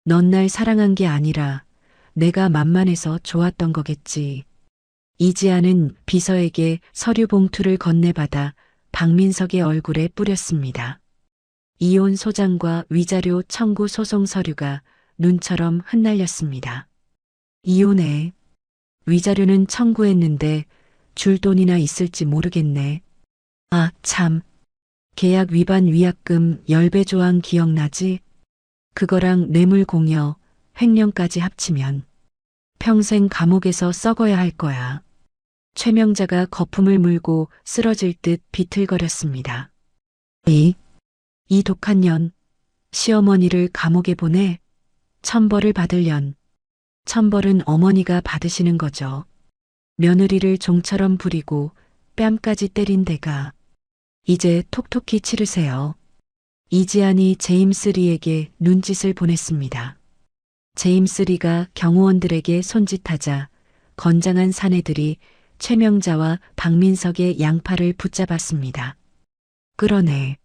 넌 날 사랑한 게 아니라 내가 만만해서 좋았던 거겠지. 이지아는 비서에게 서류 봉투를 건네받아 박민석의 얼굴에 뿌렸습니다. 이혼 소장과 위자료 청구 소송 서류가 눈처럼 흩날렸습니다. 이혼해. 위자료는 청구했는데 줄 돈이나 있을지 모르겠네. 아, 참. 계약 위반 위약금 10배 조항 기억나지? 그거랑 뇌물 공여, 횡령까지 합치면 평생 감옥에서 썩어야 할 거야. 최명자가 거품을 물고 쓰러질 듯 비틀거렸습니다. 이 독한 년, 시어머니를 감옥에 보내? 천벌을 받으련. 천벌은 어머니가 받으시는 거죠. 며느리를 종처럼 부리고 뺨까지 때린 데가. 이제 톡톡히 치르세요. 이지안이 제임스 리에게 눈짓을 보냈습니다. 제임스 리가 경호원들에게 손짓하자 건장한 사내들이 최명자와 박민석의 양팔을 붙잡았습니다. 끌어내.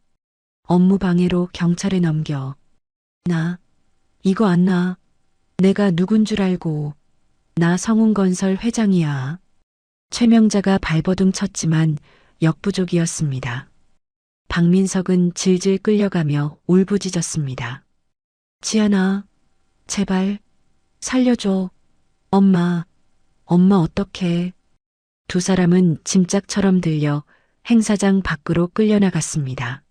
업무 방해로 경찰에 넘겨. 나 이거 안 나. 내가 누군 줄 알고. 나 성운건설 회장이야. 최명자가 발버둥 쳤지만 역부족이었습니다. 박민석은 질질 끌려가며 울부짖었습니다. 지안아, 제발 살려줘. 엄마 어떡해. 두 사람은 짐짝처럼 들려 행사장 밖으로 끌려나갔습니다.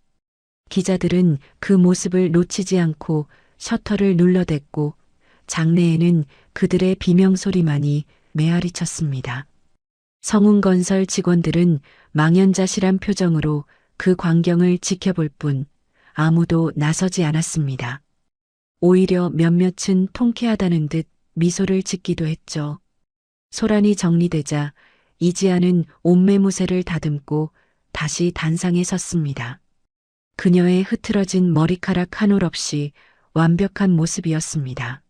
기자들은 그 모습을 놓치지 않고 셔터를 눌러댔고 장내에는 그들의 비명소리만이 메아리쳤습니다. 성운건설 직원들은 망연자실한 표정으로 그 광경을 지켜볼 뿐 아무도 나서지 않았습니다. 오히려 몇몇은 통쾌하다는 듯 미소를 짓기도 했죠. 소란이 정리되자 이지아는 옷매무새를 다듬고 다시 단상에 섰습니다. 그녀의 흐트러진 머리카락 한 올 없이 완벽한 모습이었습니다.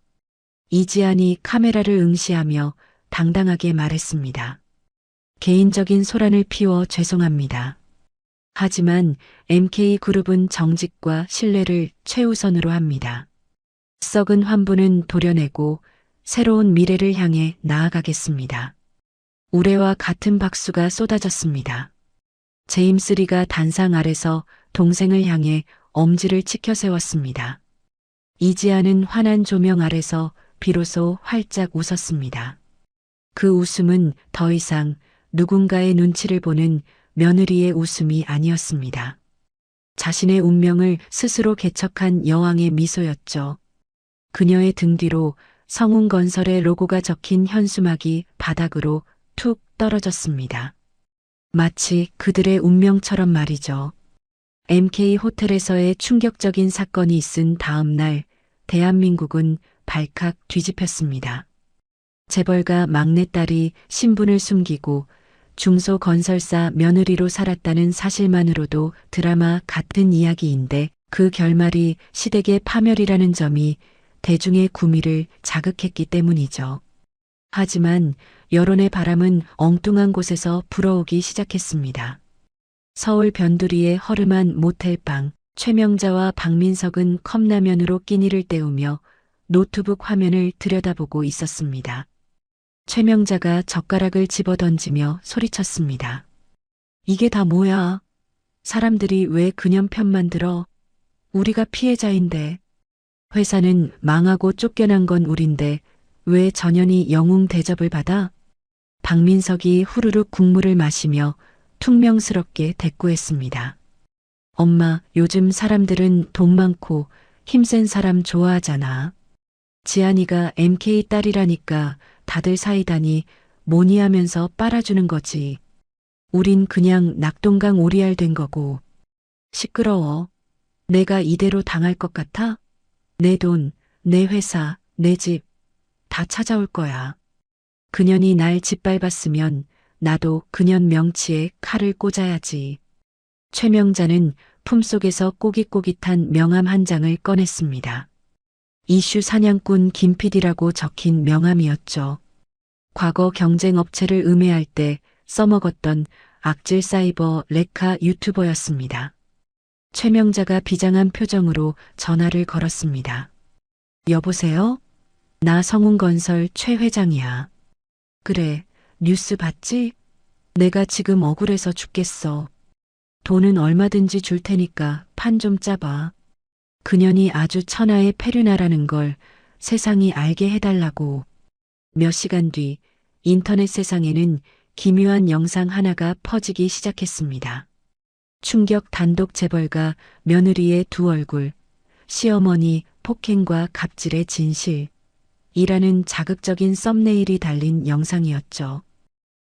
이지안이 카메라를 응시하며 당당하게 말했습니다. 개인적인 소란을 피워 죄송합니다. 하지만 MK그룹은 정직과 신뢰를 최우선으로 합니다. 썩은 환부는 도려내고 새로운 미래를 향해 나아가겠습니다. 우레와 같은 박수가 쏟아졌습니다. 제임스 리가 단상 아래서 동생을 향해 엄지를 치켜 세웠습니다. 이지아는 환한 조명 아래서 비로소 활짝 웃었습니다. 그 웃음은 더 이상 누군가의 눈치를 보는 며느리의 웃음이 아니었습니다. 자신의 운명을 스스로 개척한 여왕의 미소였죠. 그녀의 등 뒤로 성운건설의 로고가 적힌 현수막이 바닥으로 툭 떨어졌습니다. 마치 그들의 운명처럼 말이죠. MK 호텔에서의 충격적인 사건이 있은 다음 날 대한민국은 발칵 뒤집혔습니다. 재벌가 막내딸이 신분을 숨기고 중소건설사 며느리로 살았다는 사실만으로도 드라마 같은 이야기인데 그 결말이 시댁의 파멸이라는 점이 대중의 구미를 자극했기 때문이죠. 하지만 여론의 바람은 엉뚱한 곳에서 불어오기 시작했습니다. 서울 변두리의 허름한 모텔방, 최명자와 박민석은 컵라면으로 끼니를 때우며 노트북 화면을 들여다보고 있었습니다. 최명자가 젓가락을 집어던지며 소리쳤습니다. 이게 다 뭐야? 사람들이 왜 그년 편만 들어? 우리가 피해자인데. 회사는 망하고 쫓겨난 건 우린데 왜 전현이 영웅 대접을 받아? 박민석이 후루룩 국물을 마시며 퉁명스럽게 대꾸했습니다. 엄마, 요즘 사람들은 돈 많고 힘센 사람 좋아하잖아. 지안이가 MK 딸이라니까 다들 사이다니 뭐니 하면서 빨아주는 거지. 우린 그냥 낙동강 오리알 된 거고. 시끄러워. 내가 이대로 당할 것 같아? 내 돈, 내 회사, 내 집 다 찾아올 거야. 그년이 날 짓밟았으면 나도 그년 명치에 칼을 꽂아야지. 최명자는 품속에서 꼬깃꼬깃한 명함 한 장을 꺼냈습니다. 이슈 사냥꾼 김PD라고 적힌 명함이었죠. 과거 경쟁업체를 음해할 때 써먹었던 악질 사이버 레카 유튜버였습니다. 최명자가 비장한 표정으로 전화를 걸었습니다. 여보세요? 나 성운건설 최 회장이야. 그래, 뉴스 봤지? 내가 지금 억울해서 죽겠어. 돈은 얼마든지 줄 테니까 판 좀 짜봐. 그년이 아주 천하의 페르나라는 걸 세상이 알게 해달라고. 몇 시간 뒤 인터넷 세상에는 기묘한 영상 하나가 퍼지기 시작했습니다. 충격 단독 재벌가 며느리의 두 얼굴, 시어머니 폭행과 갑질의 진실. 이라는 자극적인 썸네일이 달린 영상이었죠.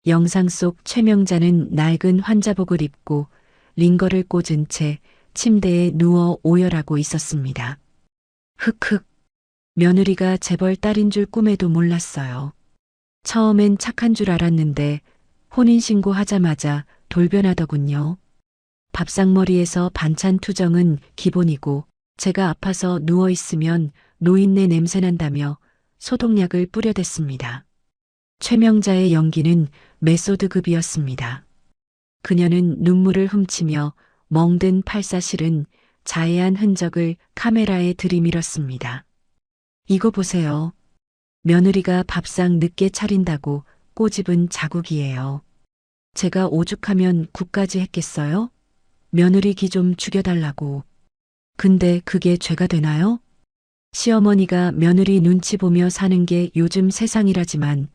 영상 속 최명자는 낡은 환자복을 입고 링거를 꽂은 채 침대에 누워 오열하고 있었습니다. 흑흑. 며느리가 재벌 딸인 줄 꿈에도 몰랐어요. 처음엔 착한 줄 알았는데 혼인신고 하자마자 돌변하더군요. 밥상머리에서 반찬 투정은 기본이고 제가 아파서 누워있으면 노인네 냄새난다며 소독약을 뿌려댔습니다. 최명자의 연기는 메소드급이었습니다. 그녀는 눈물을 훔치며 멍든 팔사실은 자해한 흔적을 카메라에 들이밀었습니다. 이거 보세요. 며느리가 밥상 늦게 차린다고 꼬집은 자국이에요. 제가 오죽하면 굿까지 했겠어요? 며느리 기 좀 죽여달라고. 근데 그게 죄가 되나요? 시어머니가 며느리 눈치 보며 사는 게 요즘 세상이라지만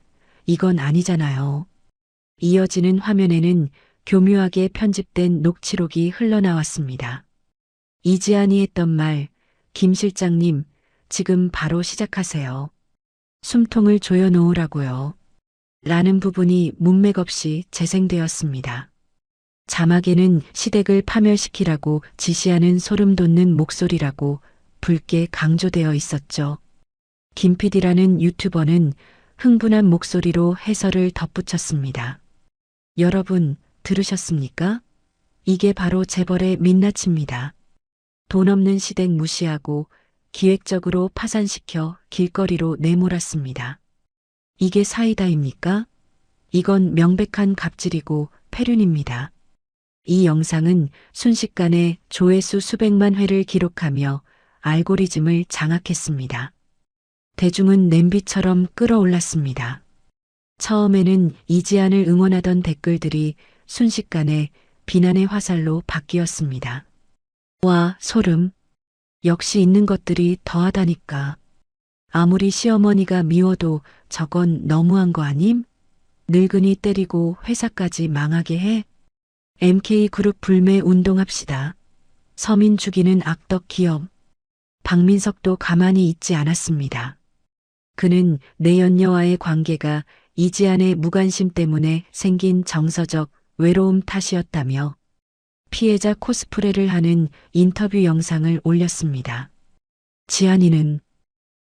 이건 아니잖아요. 이어지는 화면에는 교묘하게 편집된 녹취록이 흘러나왔습니다. 이지안이 했던 말, 김 실장님, 지금 바로 시작하세요. 숨통을 조여놓으라고요. 라는 부분이 문맥 없이 재생되었습니다. 자막에는 시댁을 파멸시키라고 지시하는 소름 돋는 목소리라고 붉게 강조되어 있었죠. 김 PD라는 유튜버는 흥분한 목소리로 해설을 덧붙였습니다. 여러분, 들으셨습니까? 이게 바로 재벌의 민낯입니다. 돈 없는 시댁 무시하고 기획적으로 파산시켜 길거리로 내몰았습니다. 이게 사이다입니까? 이건 명백한 갑질이고 폐륜입니다. 이 영상은 순식간에 조회수 수백만 회를 기록하며 알고리즘을 장악했습니다. 대중은 냄비처럼 끓어올랐습니다. 처음에는 이지안을 응원하던 댓글들이 순식간에 비난의 화살로 바뀌었습니다. 와, 소름. 역시 있는 것들이 더하다니까. 아무리 시어머니가 미워도 저건 너무한 거 아님? 늙은이 때리고 회사까지 망하게 해? MK그룹 불매 운동합시다. 서민 죽이는 악덕 기업. 박민석도 가만히 있지 않았습니다. 그는 내연녀와의 관계가 이지안의 무관심 때문에 생긴 정서적 외로움 탓이었다며 피해자 코스프레를 하는 인터뷰 영상을 올렸습니다. 지안이는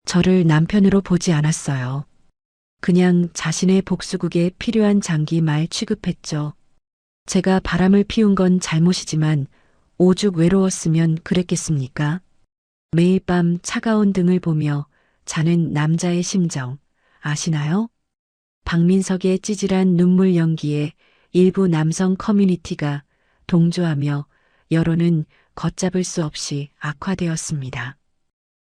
저를 남편으로 보지 않았어요. 그냥 자신의 복수극에 필요한 장기 말 취급했죠. 제가 바람을 피운 건 잘못이지만 오죽 외로웠으면 그랬겠습니까? 매일 밤 차가운 등을 보며 자는 남자의 심정 아시나요? 박민석의 찌질한 눈물 연기에 일부 남성 커뮤니티가 동조하며 여론은 걷잡을 수 없이 악화되었습니다.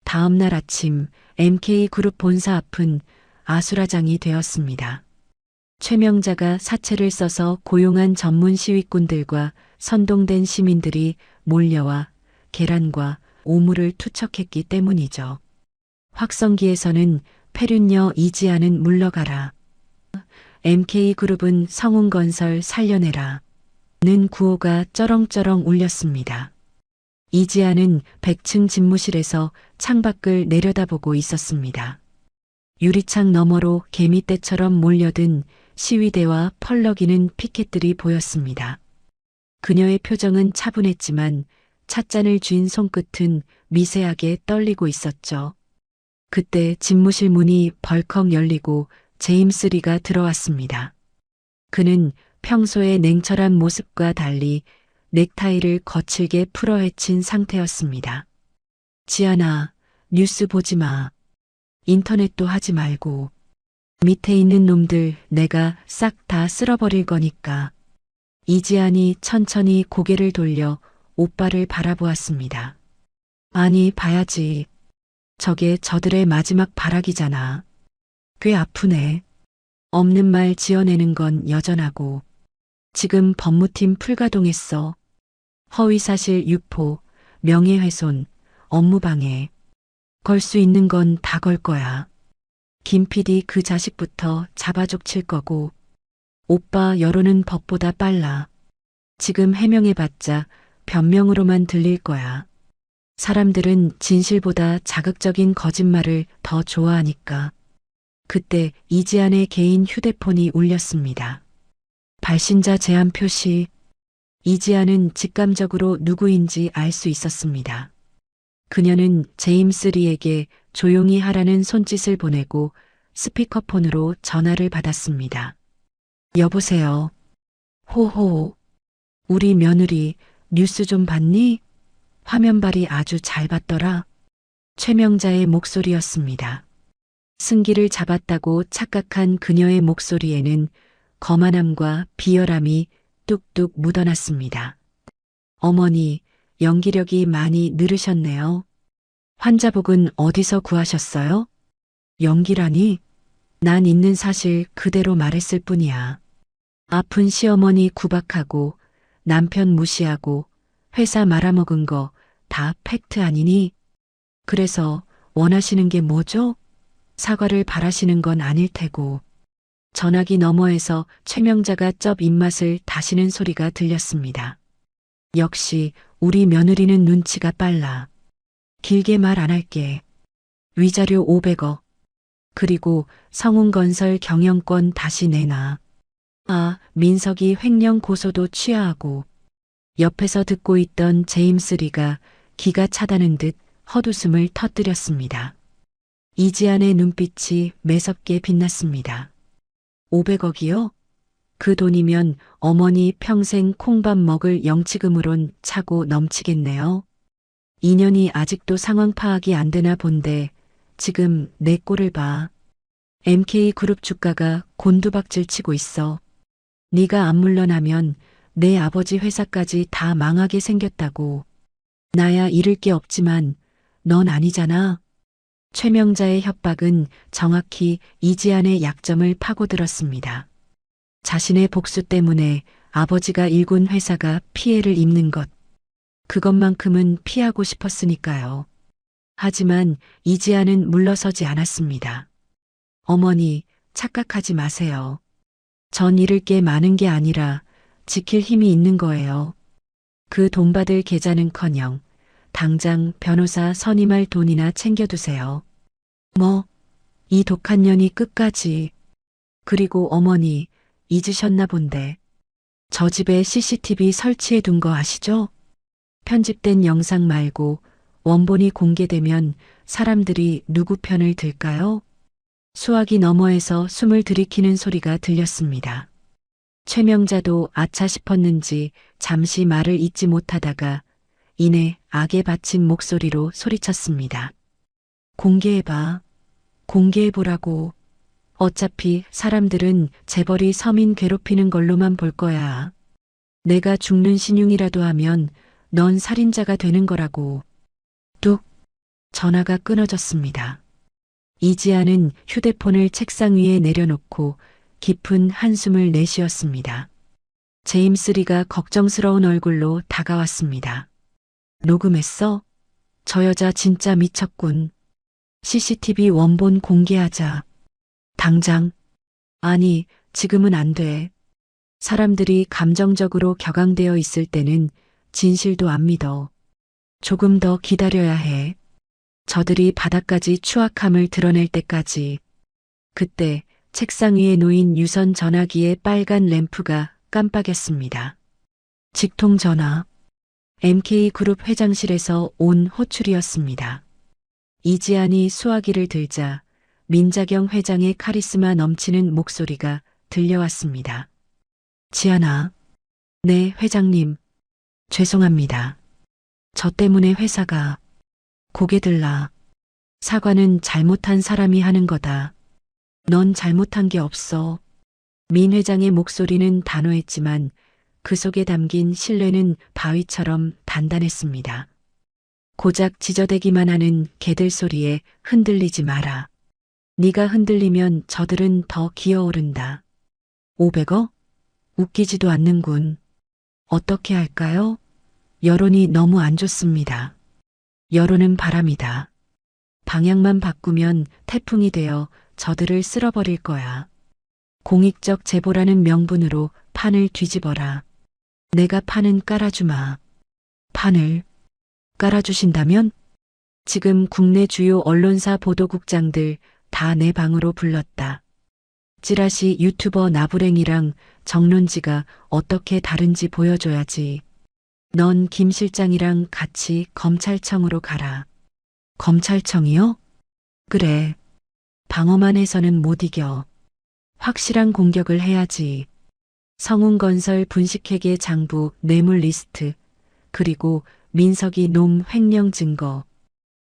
다음 날 아침 MK그룹 본사 앞은 아수라장이 되었습니다. 최명자가 사채를 써서 고용한 전문 시위꾼들과 선동된 시민들이 몰려와 계란과 오물을 투척했기 때문이죠. 확성기에서는 폐륜녀 이지안은 물러가라. MK그룹은 성운건설 살려내라. 는 구호가 쩌렁쩌렁 울렸습니다. 이지안은 100층 집무실에서 창밖을 내려다보고 있었습니다. 유리창 너머로 개미떼처럼 몰려든 시위대와 펄럭이는 피켓들이 보였습니다. 그녀의 표정은 차분했지만 찻잔을 쥔 손끝은 미세하게 떨리고 있었죠. 그때 집무실 문이 벌컥 열리고 제임스 리가 들어왔습니다. 그는 평소의 냉철한 모습과 달리 넥타이를 거칠게 풀어헤친 상태였습니다. 지안아, 뉴스 보지 마. 인터넷도 하지 말고. 밑에 있는 놈들 내가 싹 다 쓸어버릴 거니까. 이지안이 천천히 고개를 돌려 오빠를 바라보았습니다. 아니, 봐야지. 저게 저들의 마지막 발악이잖아. 꽤 아프네. 없는 말 지어내는 건 여전하고. 지금 법무팀 풀가동했어. 허위사실 유포, 명예훼손, 업무방해. 걸 수 있는 건 다 걸 거야. 김 PD 그 자식부터 잡아족칠 거고. 오빠 여론은 법보다 빨라. 지금 해명해봤자 변명으로만 들릴 거야. 사람들은 진실보다 자극적인 거짓말을 더 좋아하니까. 그때 이지안의 개인 휴대폰이 울렸습니다. 발신자 제한 표시. 이지안은 직감적으로 누구인지 알 수 있었습니다. 그녀는 제임스 리에게 조용히 하라는 손짓을 보내고 스피커폰으로 전화를 받았습니다. 여보세요. 호호. 우리 며느리 뉴스 좀 봤니? 화면발이 아주 잘 봤더라. 최명자의 목소리였습니다. 승기를 잡았다고 착각한 그녀의 목소리에는 거만함과 비열함이 뚝뚝 묻어났습니다. 어머니, 연기력이 많이 늘으셨네요. 환자복은 어디서 구하셨어요? 연기라니? 난 있는 사실 그대로 말했을 뿐이야. 아픈 시어머니 구박하고 남편 무시하고 회사 말아먹은 거 다 팩트 아니니? 그래서 원하시는 게 뭐죠? 사과를 바라시는 건 아닐 테고. 전화기 너머에서 최명자가 쩝 입맛을 다시는 소리가 들렸습니다. 역시 우리 며느리는 눈치가 빨라. 길게 말 안 할게. 위자료 500억. 그리고 성운건설 경영권 다시 내놔. 아, 민석이 횡령 고소도 취하하고. 옆에서 듣고 있던 제임스 리가 기가 차다는 듯 헛웃음을 터뜨렸습니다. 이지안의 눈빛이 매섭게 빛났습니다. 500억이요? 그 돈이면 어머니 평생 콩밥 먹을 영치금으론 차고 넘치겠네요. 2년이 아직도 상황 파악이 안 되나 본데 지금 내 꼴을 봐. MK그룹 주가가 곤두박질 치고 있어. 네가 안 물러나면 내 아버지 회사까지 다 망하게 생겼다고. 나야 잃을 게 없지만 넌 아니잖아. 최명자의 협박은 정확히 이지안의 약점을 파고들었습니다. 자신의 복수 때문에 아버지가 일군 회사가 피해를 입는 것. 그것만큼은 피하고 싶었으니까요. 하지만 이지안은 물러서지 않았습니다. 어머니, 착각하지 마세요. 전 잃을 게 많은 게 아니라 지킬 힘이 있는 거예요. 그 돈 받을 계좌는커녕 당장 변호사 선임할 돈이나 챙겨두세요. 뭐, 이 독한 년이 끝까지. 그리고 어머니, 잊으셨나 본데. 저 집에 CCTV 설치해 둔 거 아시죠? 편집된 영상 말고 원본이 공개되면 사람들이 누구 편을 들까요? 수화기 너머에서 숨을 들이키는 소리가 들렸습니다. 최명자도 아차 싶었는지 잠시 말을 잇지 못하다가 이내 악에 바친 목소리로 소리쳤습니다. 공개해봐. 공개해보라고. 어차피 사람들은 재벌이 서민 괴롭히는 걸로만 볼 거야. 내가 죽는 신용이라도 하면 넌 살인자가 되는 거라고. 뚝. 전화가 끊어졌습니다. 이지아는 휴대폰을 책상 위에 내려놓고 깊은 한숨을 내쉬었습니다. 제임스 리가 걱정스러운 얼굴로 다가왔습니다. 녹음했어? 저 여자 진짜 미쳤군. CCTV 원본 공개하자. 당장. 아니, 지금은 안 돼. 사람들이 감정적으로 격앙되어 있을 때는 진실도 안 믿어. 조금 더 기다려야 해. 저들이 바닥까지 추악함을 드러낼 때까지. 그때 책상 위에 놓인 유선 전화기의 빨간 램프가 깜빡였습니다. 직통 전화. MK그룹 회장실에서 온 호출이었습니다. 이지안이 수화기를 들자 민자경 회장의 카리스마 넘치는 목소리가 들려왔습니다. 지안아. 네, 회장님. 죄송합니다. 저 때문에 회사가. 고개 들라. 사과는 잘못한 사람이 하는 거다. 넌 잘못한 게 없어. 민 회장의 목소리는 단호했지만 그 속에 담긴 신뢰는 바위처럼 단단했습니다. 고작 지저대기만 하는 개들 소리에 흔들리지 마라. 네가 흔들리면 저들은 더 기어오른다. 500억? 웃기지도 않는군. 어떻게 할까요? 여론이 너무 안 좋습니다. 여론은 바람이다. 방향만 바꾸면 태풍이 되어 저들을 쓸어버릴 거야. 공익적 제보라는 명분으로 판을 뒤집어라. 내가 판은 깔아주마. 판을 깔아주신다면? 지금 국내 주요 언론사 보도국장들 다 내 방으로 불렀다. 찌라시 유튜버 나부랭이랑 정론지가 어떻게 다른지 보여줘야지. 넌 김 실장이랑 같이 검찰청으로 가라. 검찰청이요? 그래. 방어만 해서는 못 이겨. 확실한 공격을 해야지. 성운건설 분식회계 장부 뇌물 리스트, 그리고 민석이 놈 횡령 증거.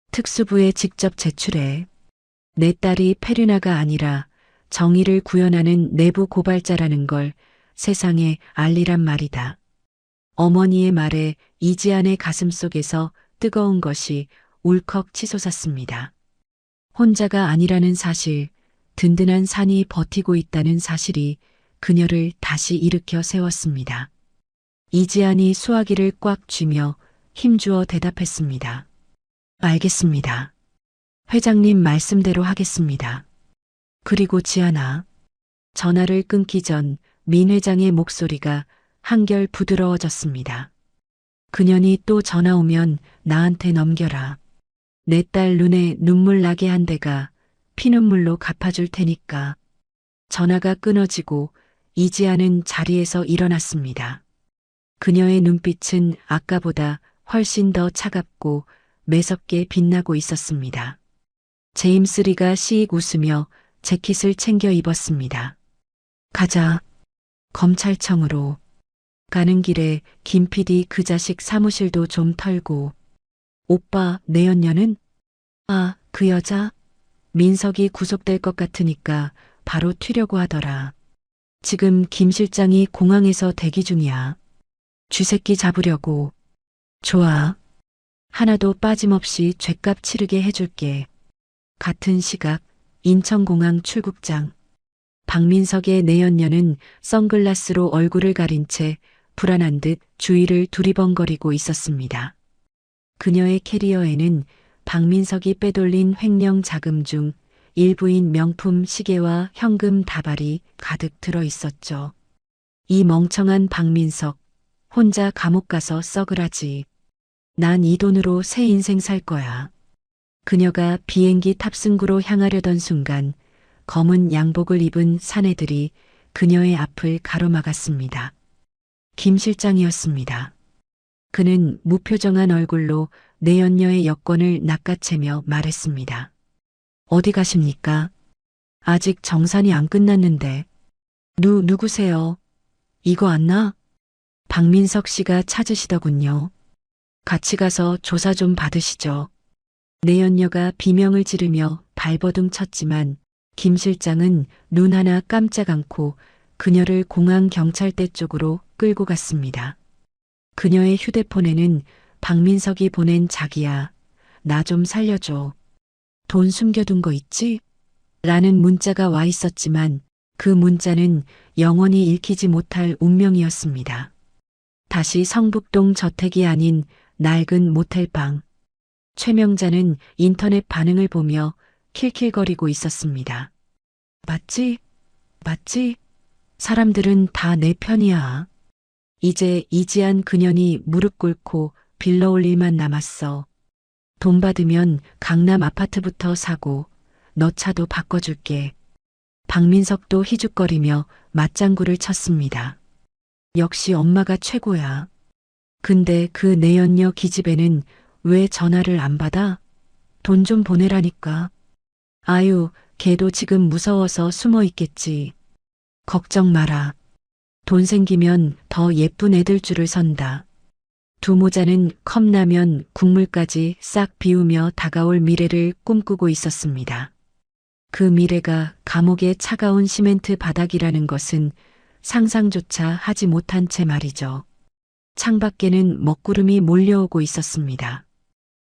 특수부에 직접 제출해. 내 딸이 페류나가 아니라 정의를 구현하는 내부 고발자라는 걸 세상에 알리란 말이다. 어머니의 말에 이지안의 가슴속에서 뜨거운 것이 울컥 치솟았습니다. 혼자가 아니라는 사실, 든든한 산이 버티고 있다는 사실이 그녀를 다시 일으켜 세웠습니다. 이지안이 수화기를 꽉 쥐며 힘주어 대답했습니다. 알겠습니다. 회장님 말씀대로 하겠습니다. 그리고 지안아. 전화를 끊기 전 민 회장의 목소리가 한결 부드러워졌습니다. 그년이 또 전화 오면 나한테 넘겨라. 내 딸 눈에 눈물 나게 한 데가 피눈물로 갚아줄 테니까. 전화가 끊어지고 이지아는 자리에서 일어났습니다. 그녀의 눈빛은 아까보다 훨씬 더 차갑고 매섭게 빛나고 있었습니다. 제임스 리가 씩 웃으며 재킷을 챙겨 입었습니다. 가자. 검찰청으로. 가는 길에 김 PD 그 자식 사무실도 좀 털고. 오빠, 내연녀는? 아, 그 여자? 민석이 구속될 것 같으니까 바로 튀려고 하더라. 지금 김 실장이 공항에서 대기 중이야. 쥐새끼 잡으려고. 좋아. 하나도 빠짐없이 죗값 치르게 해줄게. 같은 시각 인천공항 출국장. 박민석의 내연녀는 선글라스로 얼굴을 가린 채 불안한 듯 주위를 두리번거리고 있었습니다. 그녀의 캐리어에는 박민석이 빼돌린 횡령 자금 중 일부인 명품 시계와 현금 다발이 가득 들어 있었죠. 이 멍청한 박민석, 혼자 감옥 가서 썩으라지. 난 이 돈으로 새 인생 살 거야. 그녀가 비행기 탑승구로 향하려던 순간 검은 양복을 입은 사내들이 그녀의 앞을 가로막았습니다. 김 실장이었습니다. 그는 무표정한 얼굴로 내연녀의 여권을 낚아채며 말했습니다. 어디 가십니까? 아직 정산이 안 끝났는데. 누구세요? 이거 안 나? 박민석 씨가 찾으시더군요. 같이 가서 조사 좀 받으시죠. 내연녀가 비명을 지르며 발버둥 쳤지만 김 실장은 눈 하나 깜짝 않고 그녀를 공항 경찰대 쪽으로 끌고 갔습니다. 그녀의 휴대폰에는 박민석이 보낸 자기야, 나 좀 살려줘. 돈 숨겨둔 거 있지? 라는 문자가 와 있었지만 그 문자는 영원히 읽히지 못할 운명이었습니다. 다시 성북동 저택이 아닌 낡은 모텔방. 최명자는 인터넷 반응을 보며 킬킬거리고 있었습니다. 맞지? 맞지? 사람들은 다 내 편이야. 이제 이지한 그년이 무릎 꿇고 빌러 올 일만 남았어. 돈 받으면 강남 아파트부터 사고 너 차도 바꿔줄게. 박민석도 희죽거리며 맞장구를 쳤습니다. 역시 엄마가 최고야. 근데 그 내연녀 기집애는 왜 전화를 안 받아? 돈 좀 보내라니까. 아유, 걔도 지금 무서워서 숨어 있겠지. 걱정 마라. 돈 생기면 더 예쁜 애들 줄을 선다. 두 모자는 컵라면 국물까지 싹 비우며 다가올 미래를 꿈꾸고 있었습니다. 그 미래가 감옥의 차가운 시멘트 바닥이라는 것은 상상조차 하지 못한 채 말이죠. 창밖에는 먹구름이 몰려오고 있었습니다.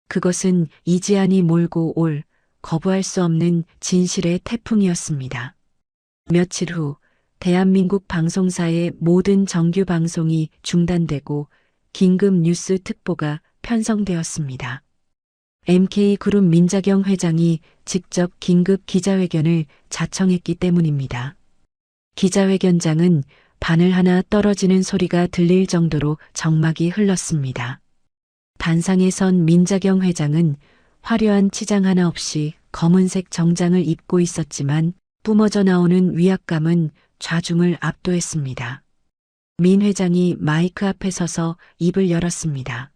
그것은 이지안이 몰고 올 거부할 수 없는 진실의 태풍이었습니다. 며칠 후 대한민국 방송사의 모든 정규 방송이 중단되고 긴급 뉴스 특보가 편성되었습니다. MK그룹 민자경 회장이 직접 긴급 기자회견을 자청했기 때문입니다. 기자회견장은 바늘 하나 떨어지는 소리가 들릴 정도로 정막이 흘렀습니다. 단상에 선 민자경 회장은 화려한 치장 하나 없이 검은색 정장을 입고 있었지만 뿜어져 나오는 위압감은 좌중을 압도했습니다. 민 회장이 마이크 앞에 서서 입을 열었습니다.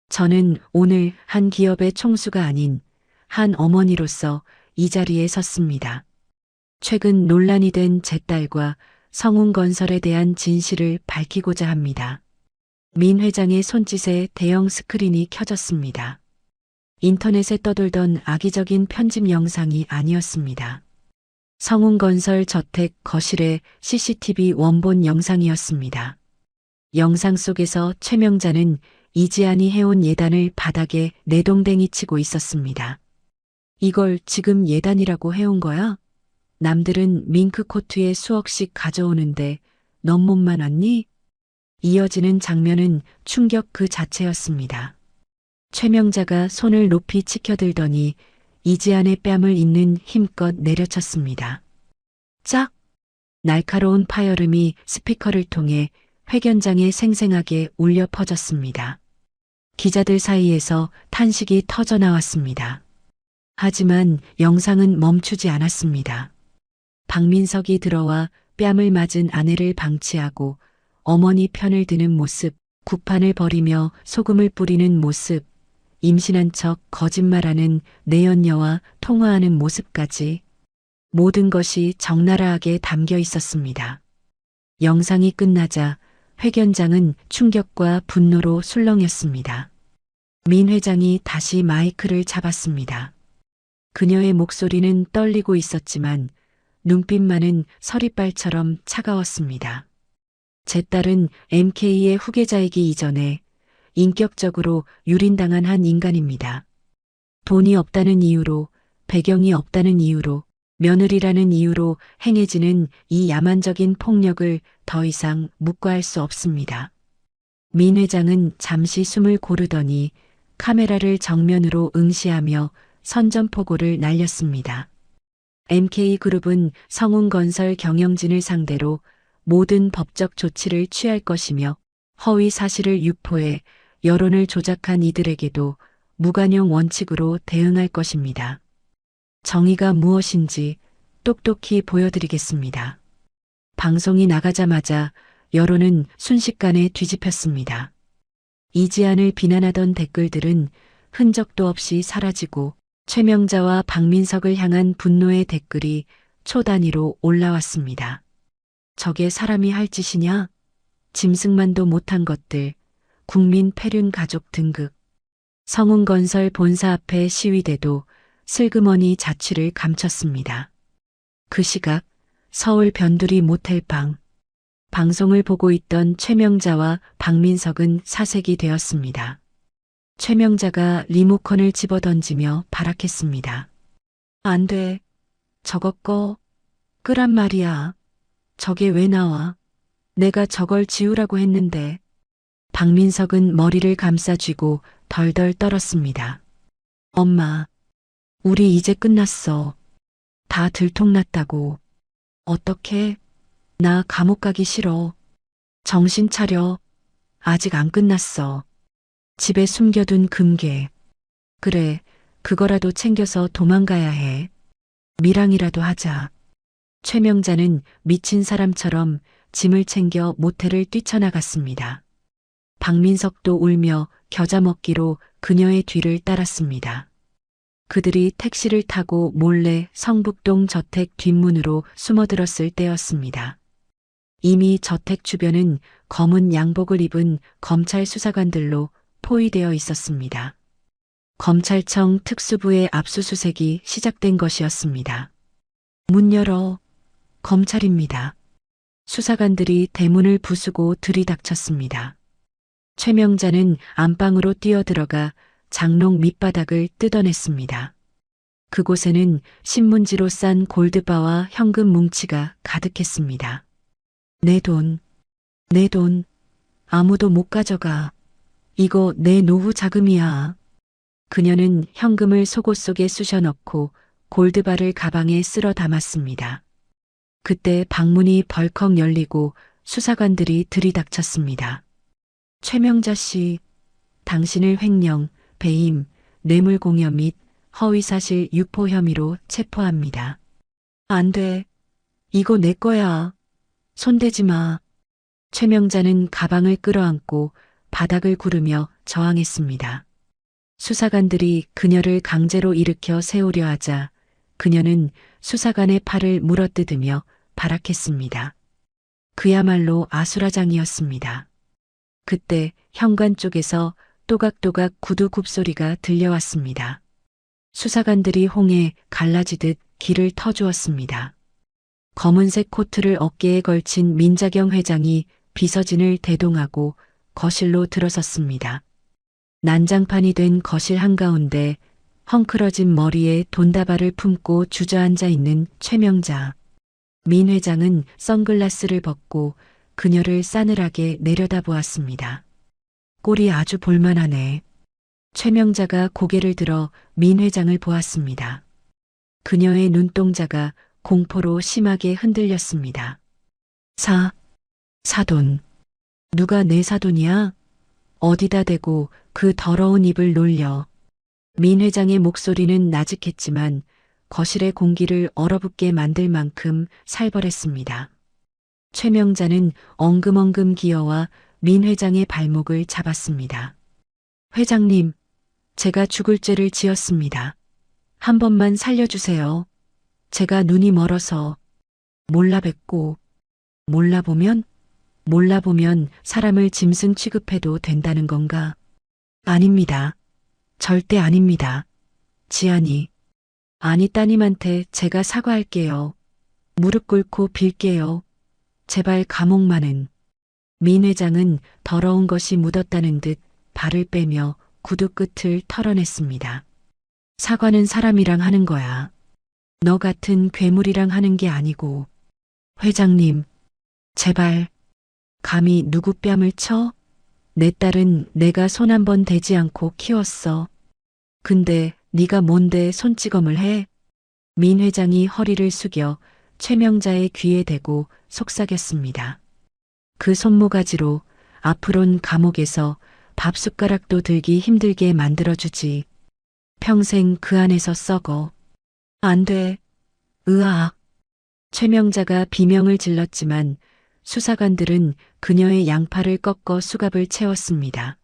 저는 오늘 한 기업의 총수가 아닌 한 어머니로서 이 자리에 섰습니다. 최근 논란이 된 제 딸과 성운건설에 대한 진실을 밝히고자 합니다. 민 회장의 손짓에 대형 스크린이 켜졌습니다. 인터넷에 떠돌던 악의적인 편집 영상이 아니었습니다. 성운건설 저택 거실의 CCTV 원본 영상이었습니다. 영상 속에서 최명자는 이지안이 해온 예단을 바닥에 내동댕이 치고 있었습니다. 이걸 지금 예단이라고 해온 거야? 남들은 밍크 코트에 수억씩 가져오는데 넌 몸만 왔니? 이어지는 장면은 충격 그 자체였습니다. 최명자가 손을 높이 치켜들더니 이지안의 뺨을 잇는 힘껏 내려쳤습니다. 짝! 날카로운 파열음이 스피커를 통해 회견장에 생생하게 울려 퍼졌습니다. 기자들 사이에서 탄식이 터져 나왔습니다. 하지만 영상은 멈추지 않았습니다. 박민석이 들어와 뺨을 맞은 아내를 방치하고 어머니 편을 드는 모습, 구판을 벌이며 소금을 뿌리는 모습, 임신한 척 거짓말하는 내연녀와 통화하는 모습까지 모든 것이 적나라하게 담겨 있었습니다. 영상이 끝나자 회견장은 충격과 분노로 술렁였습니다. 민 회장이 다시 마이크를 잡았습니다. 그녀의 목소리는 떨리고 있었지만 눈빛만은 서리발처럼 차가웠습니다. 제 딸은 MK의 후계자이기 이전에 인격적으로 유린당한 한 인간입니다. 돈이 없다는 이유로, 배경이 없다는 이유로, 며느리라는 이유로 행해지는 이 야만적인 폭력을 더 이상 묵과할 수 없습니다. 민 회장은 잠시 숨을 고르더니 카메라를 정면으로 응시하며 선전포고를 날렸습니다. MK그룹은 성운건설 경영진을 상대로 모든 법적 조치를 취할 것이며 허위 사실을 유포해 여론을 조작한 이들에게도 무관용 원칙으로 대응할 것입니다. 정의가 무엇인지 똑똑히 보여드리겠습니다. 방송이 나가자마자 여론은 순식간에 뒤집혔습니다. 이지안을 비난하던 댓글들은 흔적도 없이 사라지고 최명자와 박민석을 향한 분노의 댓글이 초 단위로 올라왔습니다. 저게 사람이 할 짓이냐? 짐승만도 못한 것들, 국민 패륜 가족 등극. 성운건설 본사 앞에 시위대도 슬그머니 자취를 감췄습니다. 그 시각 서울 변두리 모텔방. 방송을 보고 있던 최명자와 박민석은 사색이 되었습니다. 최명자가 리모컨을 집어던지며 발악했습니다. 안 돼. 저거 끄란 말이야. 저게 왜 나와? 내가 저걸 지우라고 했는데. 박민석은 머리를 감싸쥐고 덜덜 떨었습니다. 엄마, 우리 이제 끝났어. 다 들통났다고. 어떡해? 나 감옥 가기 싫어. 정신 차려. 아직 안 끝났어. 집에 숨겨둔 금괴. 그래, 그거라도 챙겨서 도망가야 해. 밀항이라도 하자. 최명자는 미친 사람처럼 짐을 챙겨 모텔을 뛰쳐나갔습니다. 박민석도 울며 겨자 먹기로 그녀의 뒤를 따랐습니다. 그들이 택시를 타고 몰래 성북동 저택 뒷문으로 숨어들었을 때였습니다. 이미 저택 주변은 검은 양복을 입은 검찰 수사관들로 포위되어 있었습니다. 검찰청 특수부의 압수수색이 시작된 것이었습니다. 문 열어. 검찰입니다. 수사관들이 대문을 부수고 들이닥쳤습니다. 최명자는 안방으로 뛰어들어가 장롱 밑바닥을 뜯어냈습니다. 그곳에는 신문지로 싼 골드바와 현금 뭉치가 가득했습니다. 내 돈, 내 돈, 아무도 못 가져가. 이거 내 노후 자금이야. 그녀는 현금을 속옷 속에 쑤셔 넣고 골드바를 가방에 쓸어 담았습니다. 그때 방문이 벌컥 열리고 수사관들이 들이닥쳤습니다. 최명자 씨, 당신을 횡령, 배임, 뇌물공여 및 허위사실 유포 혐의로 체포합니다. 안 돼. 이거 내 거야. 손대지 마. 최명자는 가방을 끌어안고 바닥을 구르며 저항했습니다. 수사관들이 그녀를 강제로 일으켜 세우려 하자 그녀는 수사관의 팔을 물어뜯으며 발악했습니다. 그야말로 아수라장이었습니다. 그때 현관 쪽에서 또각또각 구두 굽소리가 들려왔습니다. 수사관들이 홍해 갈라지듯 길을 터주었습니다. 검은색 코트를 어깨에 걸친 민자경 회장이 비서진을 대동하고 거실로 들어섰습니다. 난장판이 된 거실 한가운데 헝클어진 머리에 돈다발을 품고 주저앉아 있는 최명자. 민 회장은 선글라스를 벗고 그녀를 싸늘하게 내려다보았습니다. 꼴이 아주 볼만하네. 최명자가 고개를 들어 민 회장을 보았습니다. 그녀의 눈동자가 공포로 심하게 흔들렸습니다. 사돈. 누가 내 사돈이야? 어디다 대고 그 더러운 입을 놀려. 민 회장의 목소리는 나직했지만 거실의 공기를 얼어붙게 만들 만큼 살벌했습니다. 최명자는 엉금엉금 기어와 민 회장의 발목을 잡았습니다. 회장님, 제가 죽을 죄를 지었습니다. 한 번만 살려주세요. 제가 눈이 멀어서 몰라뵙고 몰라보면 사람을 짐승 취급해도 된다는 건가? 아닙니다. 절대 아닙니다. 지안이. 아니 따님한테 제가 사과할게요. 무릎 꿇고 빌게요. 제발 감옥만은. 민 회장은 더러운 것이 묻었다는 듯 발을 빼며 구두 끝을 털어냈습니다. 사과는 사람이랑 하는 거야. 너 같은 괴물이랑 하는 게 아니고. 회장님, 제발. 감히 누구 뺨을 쳐? 내 딸은 내가 손 한 번 대지 않고 키웠어. 근데 네가 뭔데 손찌검을 해? 민 회장이 허리를 숙여 최명자의 귀에 대고 속삭였습니다. 그 손모가지로 앞으론 감옥에서 밥숟가락도 들기 힘들게 만들어주지. 평생 그 안에서 썩어. 안 돼. 으악. 최명자가 비명을 질렀지만 수사관들은 그녀의 양팔을 꺾어 수갑을 채웠습니다.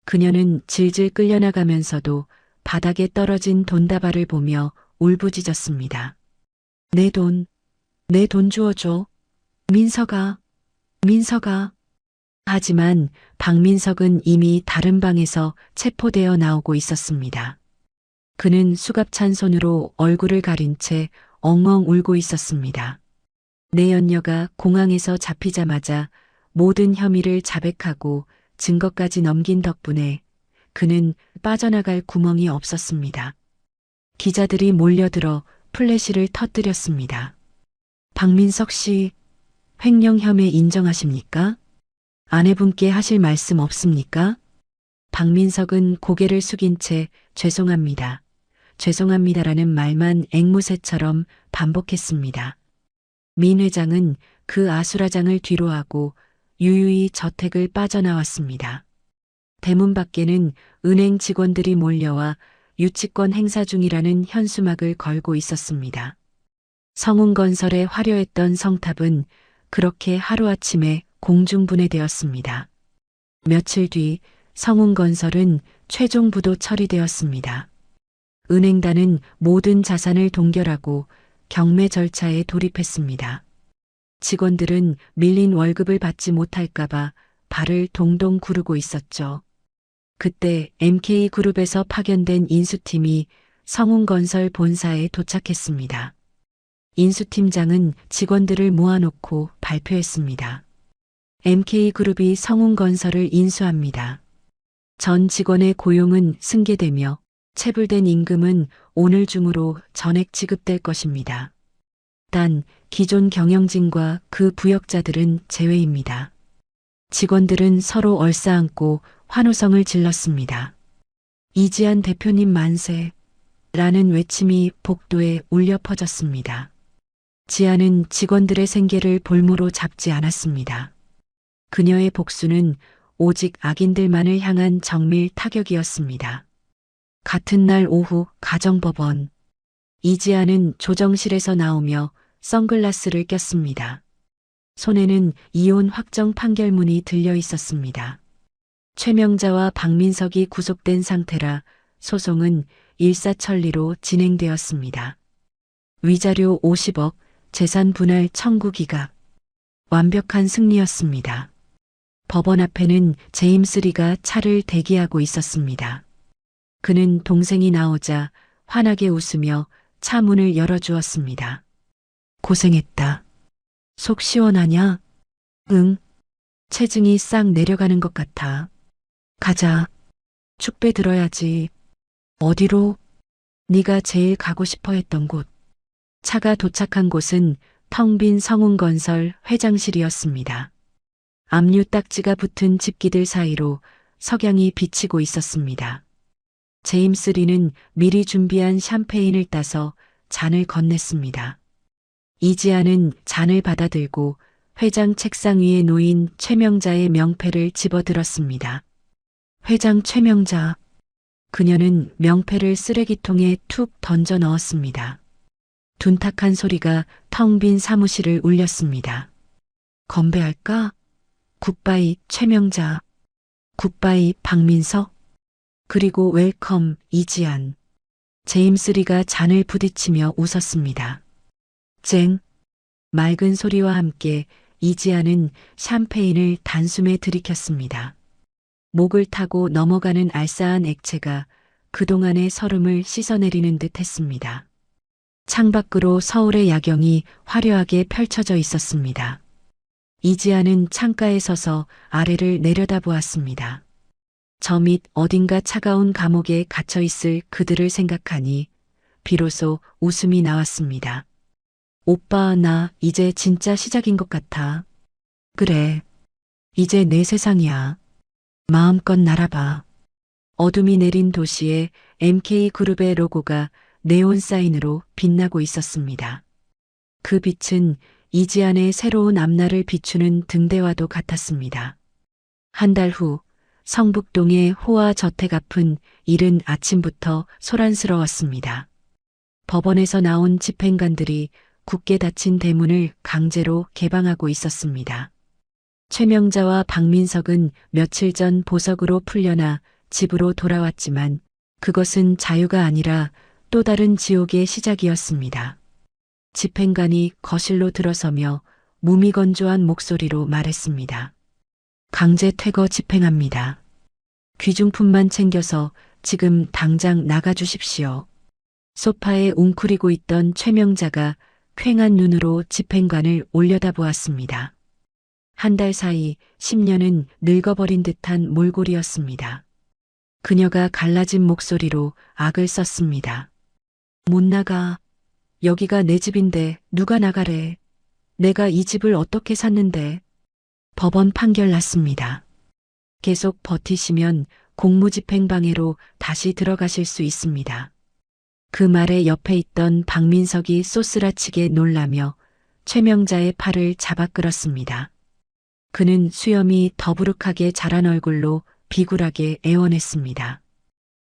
그녀는 질질 끌려나가면서도 바닥에 떨어진 돈다발을 보며 울부짖었습니다. 내 돈 주워줘. 민서가. 하지만 박민석은 이미 다른 방에서 체포되어 나오고 있었습니다. 그는 수갑찬 손으로 얼굴을 가린 채 엉엉 울고 있었습니다. 내연녀가 공항에서 잡히자마자 모든 혐의를 자백하고 증거까지 넘긴 덕분에 그는 빠져나갈 구멍이 없었습니다. 기자들이 몰려들어 플래시를 터뜨렸습니다. 박민석 씨, 횡령 혐의 인정하십니까? 아내분께 하실 말씀 없습니까? 박민석은 고개를 숙인 채 죄송합니다라는 말만 앵무새처럼 반복했습니다. 민 회장은 그 아수라장을 뒤로하고 유유히 저택을 빠져나왔습니다. 대문 밖에는 은행 직원들이 몰려와 유치권 행사 중이라는 현수막을 걸고 있었습니다. 성운건설의 화려했던 성탑은 그렇게 하루아침에 공중분해되었습니다. 며칠 뒤 성운건설은 최종 부도 처리되었습니다. 은행단은 모든 자산을 동결하고 경매 절차에 돌입했습니다. 직원들은 밀린 월급을 받지 못할까봐 발을 동동 구르고 있었죠. 그때 MK그룹에서 파견된 인수팀이 성운건설 본사에 도착했습니다. 인수팀장은 직원들을 모아놓고 발표했습니다. MK그룹이 성운건설을 인수합니다. 전 직원의 고용은 승계되며 체불된 임금은 오늘 중으로 전액 지급될 것입니다. 단 기존 경영진과 그 부역자들은 제외입니다. 직원들은 서로 얼싸안고 환호성을 질렀습니다. 이지한 대표님 만세! 라는 외침이 복도에 울려 퍼졌습니다. 지아는 직원들의 생계를 볼모로 잡지 않았습니다. 그녀의 복수는 오직 악인들만을 향한 정밀 타격이었습니다. 같은 날 오후 가정법원. 이지아는 조정실에서 나오며 선글라스를 꼈습니다. 손에는 이혼 확정 판결문이 들려 있었습니다. 최명자와 박민석이 구속된 상태라 소송은 일사천리로 진행되었습니다. 위자료 50억, 재산 분할 청구 기각. 완벽한 승리였습니다. 법원 앞에는 제임스 리가 차를 대기하고 있었습니다. 그는 동생이 나오자 환하게 웃으며 차 문을 열어주었습니다. 고생했다. 속 시원하냐? 응. 체증이 싹 내려가는 것 같아. 가자. 축배 들어야지. 어디로? 네가 제일 가고 싶어 했던 곳. 차가 도착한 곳은 텅 빈 성운건설 회장실이었습니다. 압류 딱지가 붙은 집기들 사이로 석양이 비치고 있었습니다. 제임스 리는 미리 준비한 샴페인을 따서 잔을 건넸습니다. 이지아는 잔을 받아들고 회장 책상 위에 놓인 최명자의 명패를 집어들었습니다. 회장 최명자. 그녀는 명패를 쓰레기통에 툭 던져 넣었습니다. 둔탁한 소리가 텅 빈 사무실을 울렸습니다. 건배할까? 굿바이 최명자. 굿바이 박민석. 그리고 웰컴 이지안. 제임스 리가 잔을 부딪히며 웃었습니다. 쨍. 맑은 소리와 함께 이지안은 샴페인을 단숨에 들이켰습니다. 목을 타고 넘어가는 알싸한 액체가 그동안의 서름을 씻어내리는 듯 했습니다. 창밖으로 서울의 야경이 화려하게 펼쳐져 있었습니다. 이지아는 창가에 서서 아래를 내려다보았습니다. 저 밑 어딘가 차가운 감옥에 갇혀 있을 그들을 생각하니 비로소 웃음이 나왔습니다. 오빠, 나 이제 진짜 시작인 것 같아. 그래. 이제 내 세상이야. 마음껏 날아봐. 어둠이 내린 도시에 MK그룹의 로고가 네온 사인으로 빛나고 있었습니다. 그 빛은 이지안의 새로운 앞날을 비추는 등대와도 같았습니다. 한 달 후 성북동의 호화 저택 앞은 이른 아침부터 소란스러웠습니다. 법원에서 나온 집행관들이 굳게 닫힌 대문을 강제로 개방하고 있었습니다. 최명자와 박민석은 며칠 전 보석으로 풀려나 집으로 돌아왔지만 그것은 자유가 아니라 또 다른 지옥의 시작이었습니다. 집행관이 거실로 들어서며 무미건조한 목소리로 말했습니다. 강제 퇴거 집행합니다. 귀중품만 챙겨서 지금 당장 나가주십시오. 소파에 웅크리고 있던 최명자가 퀭한 눈으로 집행관을 올려다보았습니다. 한 달 사이 10년은 늙어버린 듯한 몰골이었습니다. 그녀가 갈라진 목소리로 악을 썼습니다. 못 나가. 여기가 내 집인데 누가 나가래. 내가 이 집을 어떻게 샀는데. 법원 판결 났습니다. 계속 버티시면 공무집행방해로 다시 들어가실 수 있습니다. 그 말에 옆에 있던 박민석이 쏘스라치게 놀라며 최명자의 팔을 잡아 끌었습니다. 그는 수염이 더부룩하게 자란 얼굴로 비굴하게 애원했습니다.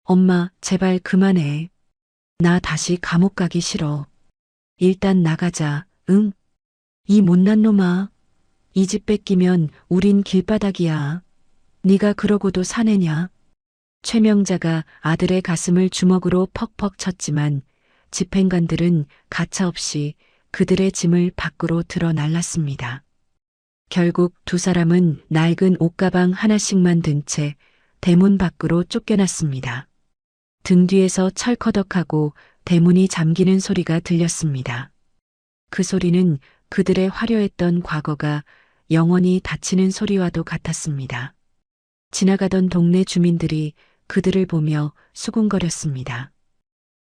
엄마, 제발 그만해. 나 다시 감옥 가기 싫어. 일단 나가자, 응? 이 못난 놈아. 이 집 뺏기면 우린 길바닥이야. 네가 그러고도 사내냐? 최명자가 아들의 가슴을 주먹으로 퍽퍽 쳤지만 집행관들은 가차없이 그들의 짐을 밖으로 들어 날랐습니다. 결국 두 사람은 낡은 옷가방 하나씩만 든 채 대문 밖으로 쫓겨났습니다. 등 뒤에서 철커덕하고 대문이 잠기는 소리가 들렸습니다. 그 소리는 그들의 화려했던 과거가 영원히 닫히는 소리와도 같았습니다. 지나가던 동네 주민들이 그들을 보며 수군거렸습니다.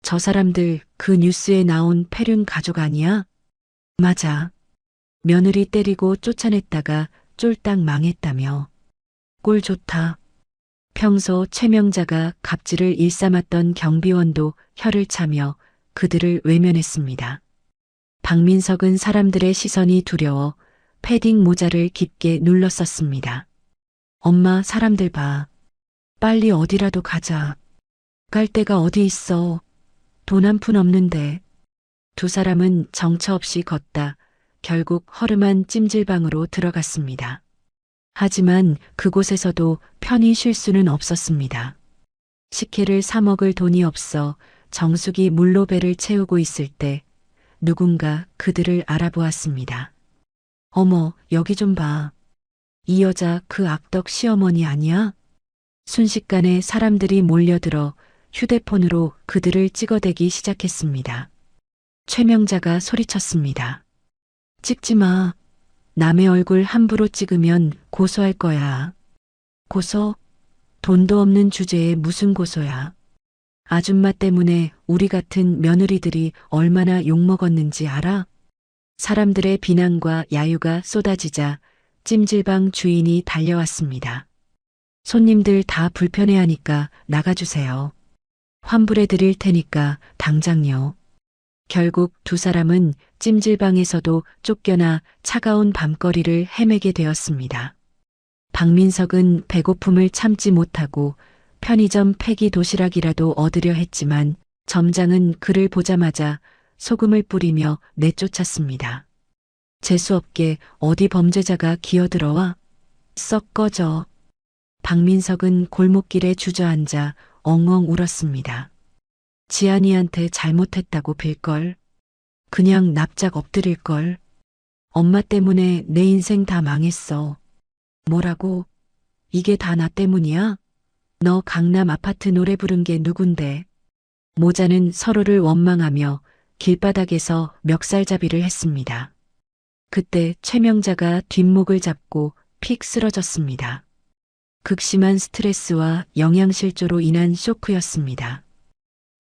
저 사람들 그 뉴스에 나온 패륜 가족 아니야? 맞아. 며느리 때리고 쫓아냈다가 쫄딱 망했다며. 꼴 좋다. 평소 최명자가 갑질을 일삼았던 경비원도 혀를 차며 그들을 외면했습니다. 박민석은 사람들의 시선이 두려워 패딩 모자를 깊게 눌렀었습니다. 엄마, 사람들 봐. 빨리 어디라도 가자. 갈 데가 어디 있어. 돈 한 푼 없는데. 두 사람은 정처 없이 걷다 결국 허름한 찜질방으로 들어갔습니다. 하지만 그곳에서도 편히 쉴 수는 없었습니다. 식혜를 사 먹을 돈이 없어 정숙이 물로 배를 채우고 있을 때 누군가 그들을 알아보았습니다. 어머, 여기 좀 봐. 이 여자 그 악덕 시어머니 아니야? 순식간에 사람들이 몰려들어 휴대폰으로 그들을 찍어대기 시작했습니다. 최명자가 소리쳤습니다. 찍지 마. 남의 얼굴 함부로 찍으면 고소할 거야. 고소? 돈도 없는 주제에 무슨 고소야. 아줌마 때문에 우리 같은 며느리들이 얼마나 욕먹었는지 알아? 사람들의 비난과 야유가 쏟아지자 찜질방 주인이 달려왔습니다. 손님들 다 불편해하니까 나가주세요. 환불해 드릴 테니까 당장요. 결국 두 사람은 찜질방에서도 쫓겨나 차가운 밤거리를 헤매게 되었습니다. 박민석은 배고픔을 참지 못하고 편의점 폐기 도시락이라도 얻으려 했지만 점장은 그를 보자마자 소금을 뿌리며 내쫓았습니다. 재수없게 어디 범죄자가 기어들어와? 썩 꺼져. 박민석은 골목길에 주저앉아 엉엉 울었습니다. 지안이한테 잘못했다고 빌걸. 그냥 납작 엎드릴걸. 엄마 때문에 내 인생 다 망했어. 뭐라고? 이게 다 나 때문이야? 너 강남 아파트 노래 부른 게 누군데? 모자는 서로를 원망하며 길바닥에서 멱살잡이를 했습니다. 그때 최명자가 뒷목을 잡고 픽 쓰러졌습니다. 극심한 스트레스와 영양실조로 인한 쇼크였습니다.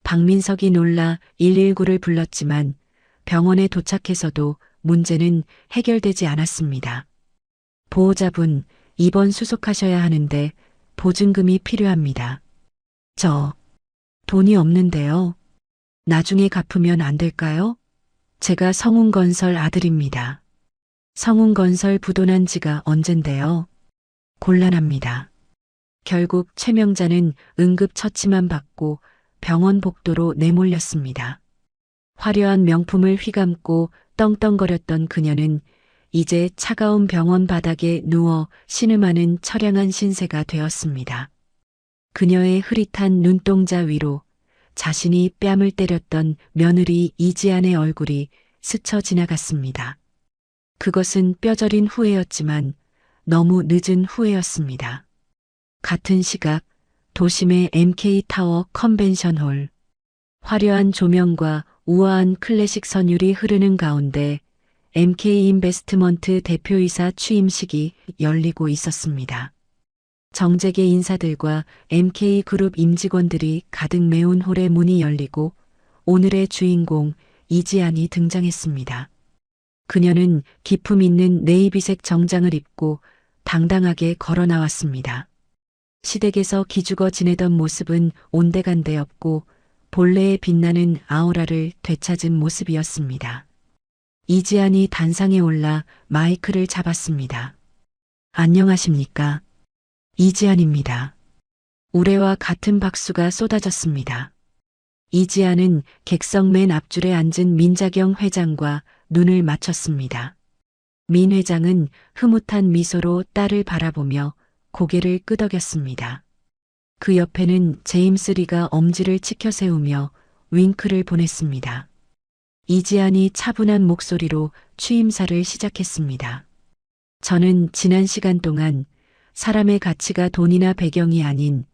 박민석이 놀라 119를 불렀지만 병원에 도착해서도 문제는 해결되지 않았습니다. 보호자분, 입원 수속하셔야 하는데 보증금이 필요합니다. 저 돈이 없는데요. 나중에 갚으면 안 될까요? 제가 성운건설 아들입니다. 성운건설 부도난 지가 언젠데요. 곤란합니다. 결국 최명자는 응급처치만 받고 병원 복도로 내몰렸습니다. 화려한 명품을 휘감고 떵떵거렸던 그녀는 이제 차가운 병원 바닥에 누워 신음하는 처량한 신세가 되었습니다. 그녀의 흐릿한 눈동자 위로 자신이 뺨을 때렸던 며느리 이지안의 얼굴이 스쳐 지나갔습니다. 그것은 뼈저린 후회였지만 너무 늦은 후회였습니다. 같은 시각 도심의 MK타워 컨벤션홀. 화려한 조명과 우아한 클래식 선율이 흐르는 가운데 MK인베스트먼트 대표이사 취임식이 열리고 있었습니다. 정재계 인사들과 MK그룹 임직원들이 가득 메운 홀의 문이 열리고 오늘의 주인공 이지안이 등장했습니다. 그녀는 기품 있는 네이비색 정장을 입고 당당하게 걸어 나왔습니다. 시댁에서 기죽어 지내던 모습은 온데간데 없고 본래의 빛나는 아우라를 되찾은 모습이었습니다. 이지안이 단상에 올라 마이크를 잡았습니다. 안녕하십니까? 이지안입니다. 우레와 같은 박수가 쏟아졌습니다. 이지안은 객석 맨 앞줄에 앉은 민자경 회장과 눈을 맞췄습니다. 민 회장은 흐뭇한 미소로 딸을 바라보며 고개를 끄덕였습니다. 그 옆에는 제임스 리가 엄지를 치켜 세우며 윙크를 보냈습니다. 이지안이 차분한 목소리로 취임사를 시작했습니다. 저는 지난 시간 동안 사람의 가치가 돈이나 배경이 아닌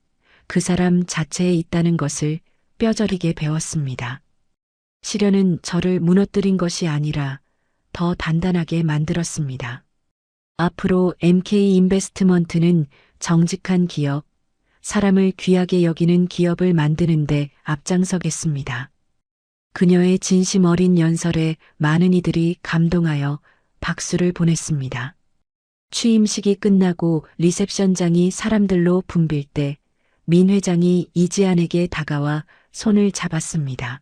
그 사람 자체에 있다는 것을 뼈저리게 배웠습니다. 시련은 저를 무너뜨린 것이 아니라 더 단단하게 만들었습니다. 앞으로 MK인베스트먼트는 정직한 기업, 사람을 귀하게 여기는 기업을 만드는데 앞장서겠습니다. 그녀의 진심 어린 연설에 많은 이들이 감동하여 박수를 보냈습니다. 취임식이 끝나고 리셉션장이 사람들로 붐빌 때 민 회장이 이지안에게 다가와 손을 잡았습니다.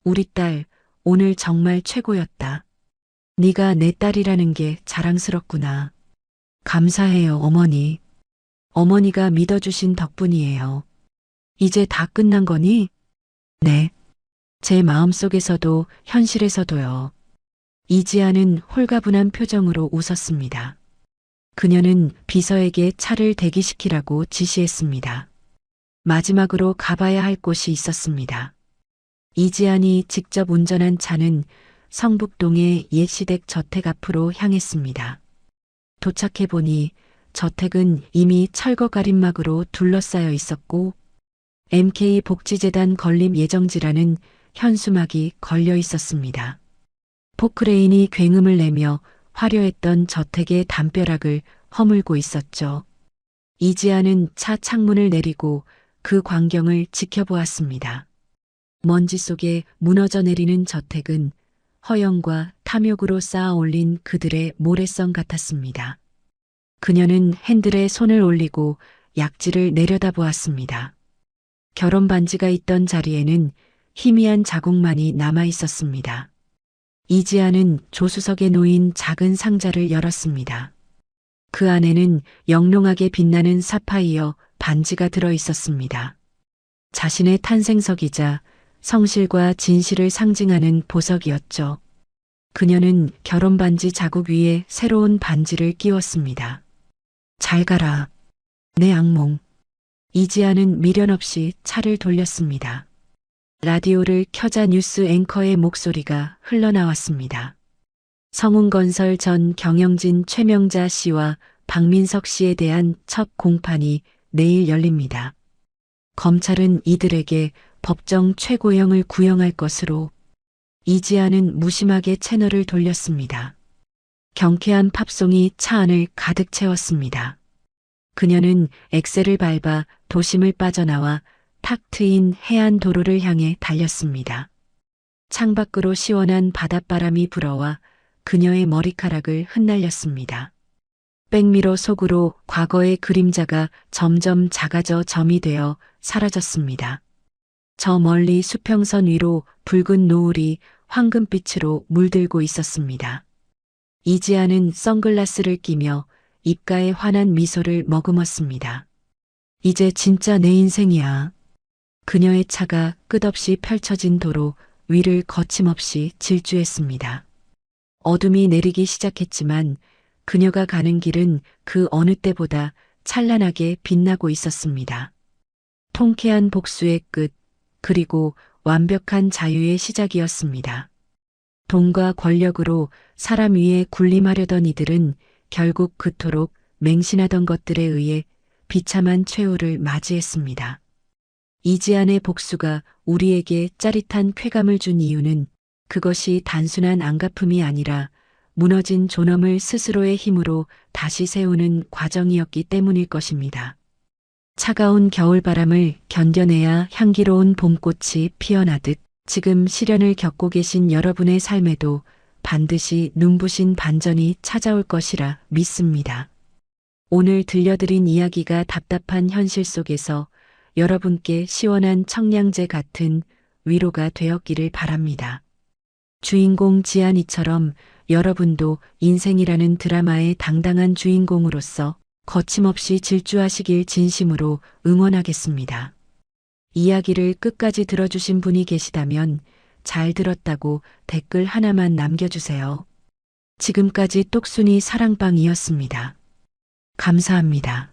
우리 딸, 오늘 정말 최고였다. 네가 내 딸이라는 게 자랑스럽구나. 감사해요, 어머니. 어머니가 믿어주신 덕분이에요. 이제 다 끝난 거니? 네. 제 마음속에서도 현실에서도요. 이지아는 홀가분한 표정으로 웃었습니다. 그녀는 비서에게 차를 대기시키라고 지시했습니다. 마지막으로 가봐야 할 곳이 있었습니다. 이지안이 직접 운전한 차는 성북동의 옛시댁 저택 앞으로 향했습니다. 도착해보니 저택은 이미 철거 가림막으로 둘러싸여 있었고 MK 복지재단 건립 예정지라는 현수막이 걸려 있었습니다. 포크레인이 굉음을 내며 화려했던 저택의 담벼락을 허물고 있었죠. 이지아는 차 창문을 내리고 그 광경을 지켜보았습니다. 먼지 속에 무너져 내리는 저택은 허영과 탐욕으로 쌓아 올린 그들의 모래성 같았습니다. 그녀는 핸들에 손을 올리고 약지를 내려다보았습니다. 결혼 반지가 있던 자리에는 희미한 자국만이 남아 있었습니다. 이지아는 조수석에 놓인 작은 상자를 열었습니다. 그 안에는 영롱하게 빛나는 사파이어 반지가 들어 있었습니다. 자신의 탄생석이자 성실과 진실을 상징하는 보석이었죠. 그녀는 결혼 반지 자국 위에 새로운 반지를 끼웠습니다. 잘 가라, 내 악몽. 이지아는 미련 없이 차를 돌렸습니다. 라디오를 켜자 뉴스 앵커의 목소리가 흘러나왔습니다. 성운건설 전 경영진 최명자 씨와 박민석 씨에 대한 첫 공판이 내일 열립니다. 검찰은 이들에게 법정 최고형을 구형할 것으로. 이지아는 무심하게 채널을 돌렸습니다. 경쾌한 팝송이 차 안을 가득 채웠습니다. 그녀는 엑셀을 밟아 도심을 빠져나와 탁 트인 해안 도로를 향해 달렸습니다. 창밖으로 시원한 바닷바람이 불어와 그녀의 머리카락을 흩날렸습니다. 백미러 속으로 과거의 그림자가 점점 작아져 점이 되어 사라졌습니다. 저 멀리 수평선 위로 붉은 노을이 황금빛으로 물들고 있었습니다. 이지아는 선글라스를 끼며 입가에 환한 미소를 머금었습니다. 이제 진짜 내 인생이야. 그녀의 차가 끝없이 펼쳐진 도로 위를 거침없이 질주했습니다. 어둠이 내리기 시작했지만 그녀가 가는 길은 그 어느 때보다 찬란하게 빛나고 있었습니다. 통쾌한 복수의 끝, 그리고 완벽한 자유의 시작이었습니다. 돈과 권력으로 사람 위에 군림하려던 이들은 결국 그토록 맹신하던 것들에 의해 비참한 최후를 맞이했습니다. 이지안의 복수가 우리에게 짜릿한 쾌감을 준 이유는 그것이 단순한 안갚음이 아니라 무너진 존엄을 스스로의 힘으로 다시 세우는 과정이었기 때문일 것입니다. 차가운 겨울바람을 견뎌내야 향기로운 봄꽃이 피어나듯 지금 시련을 겪고 계신 여러분의 삶에도 반드시 눈부신 반전이 찾아올 것이라 믿습니다. 오늘 들려드린 이야기가 답답한 현실 속에서 여러분께 시원한 청량제 같은 위로가 되었기를 바랍니다. 주인공 지안이처럼 여러분도 인생이라는 드라마의 당당한 주인공으로서 거침없이 질주하시길 진심으로 응원하겠습니다. 이야기를 끝까지 들어주신 분이 계시다면 잘 들었다고 댓글 하나만 남겨주세요. 지금까지 똑순이 사랑방이었습니다. 감사합니다.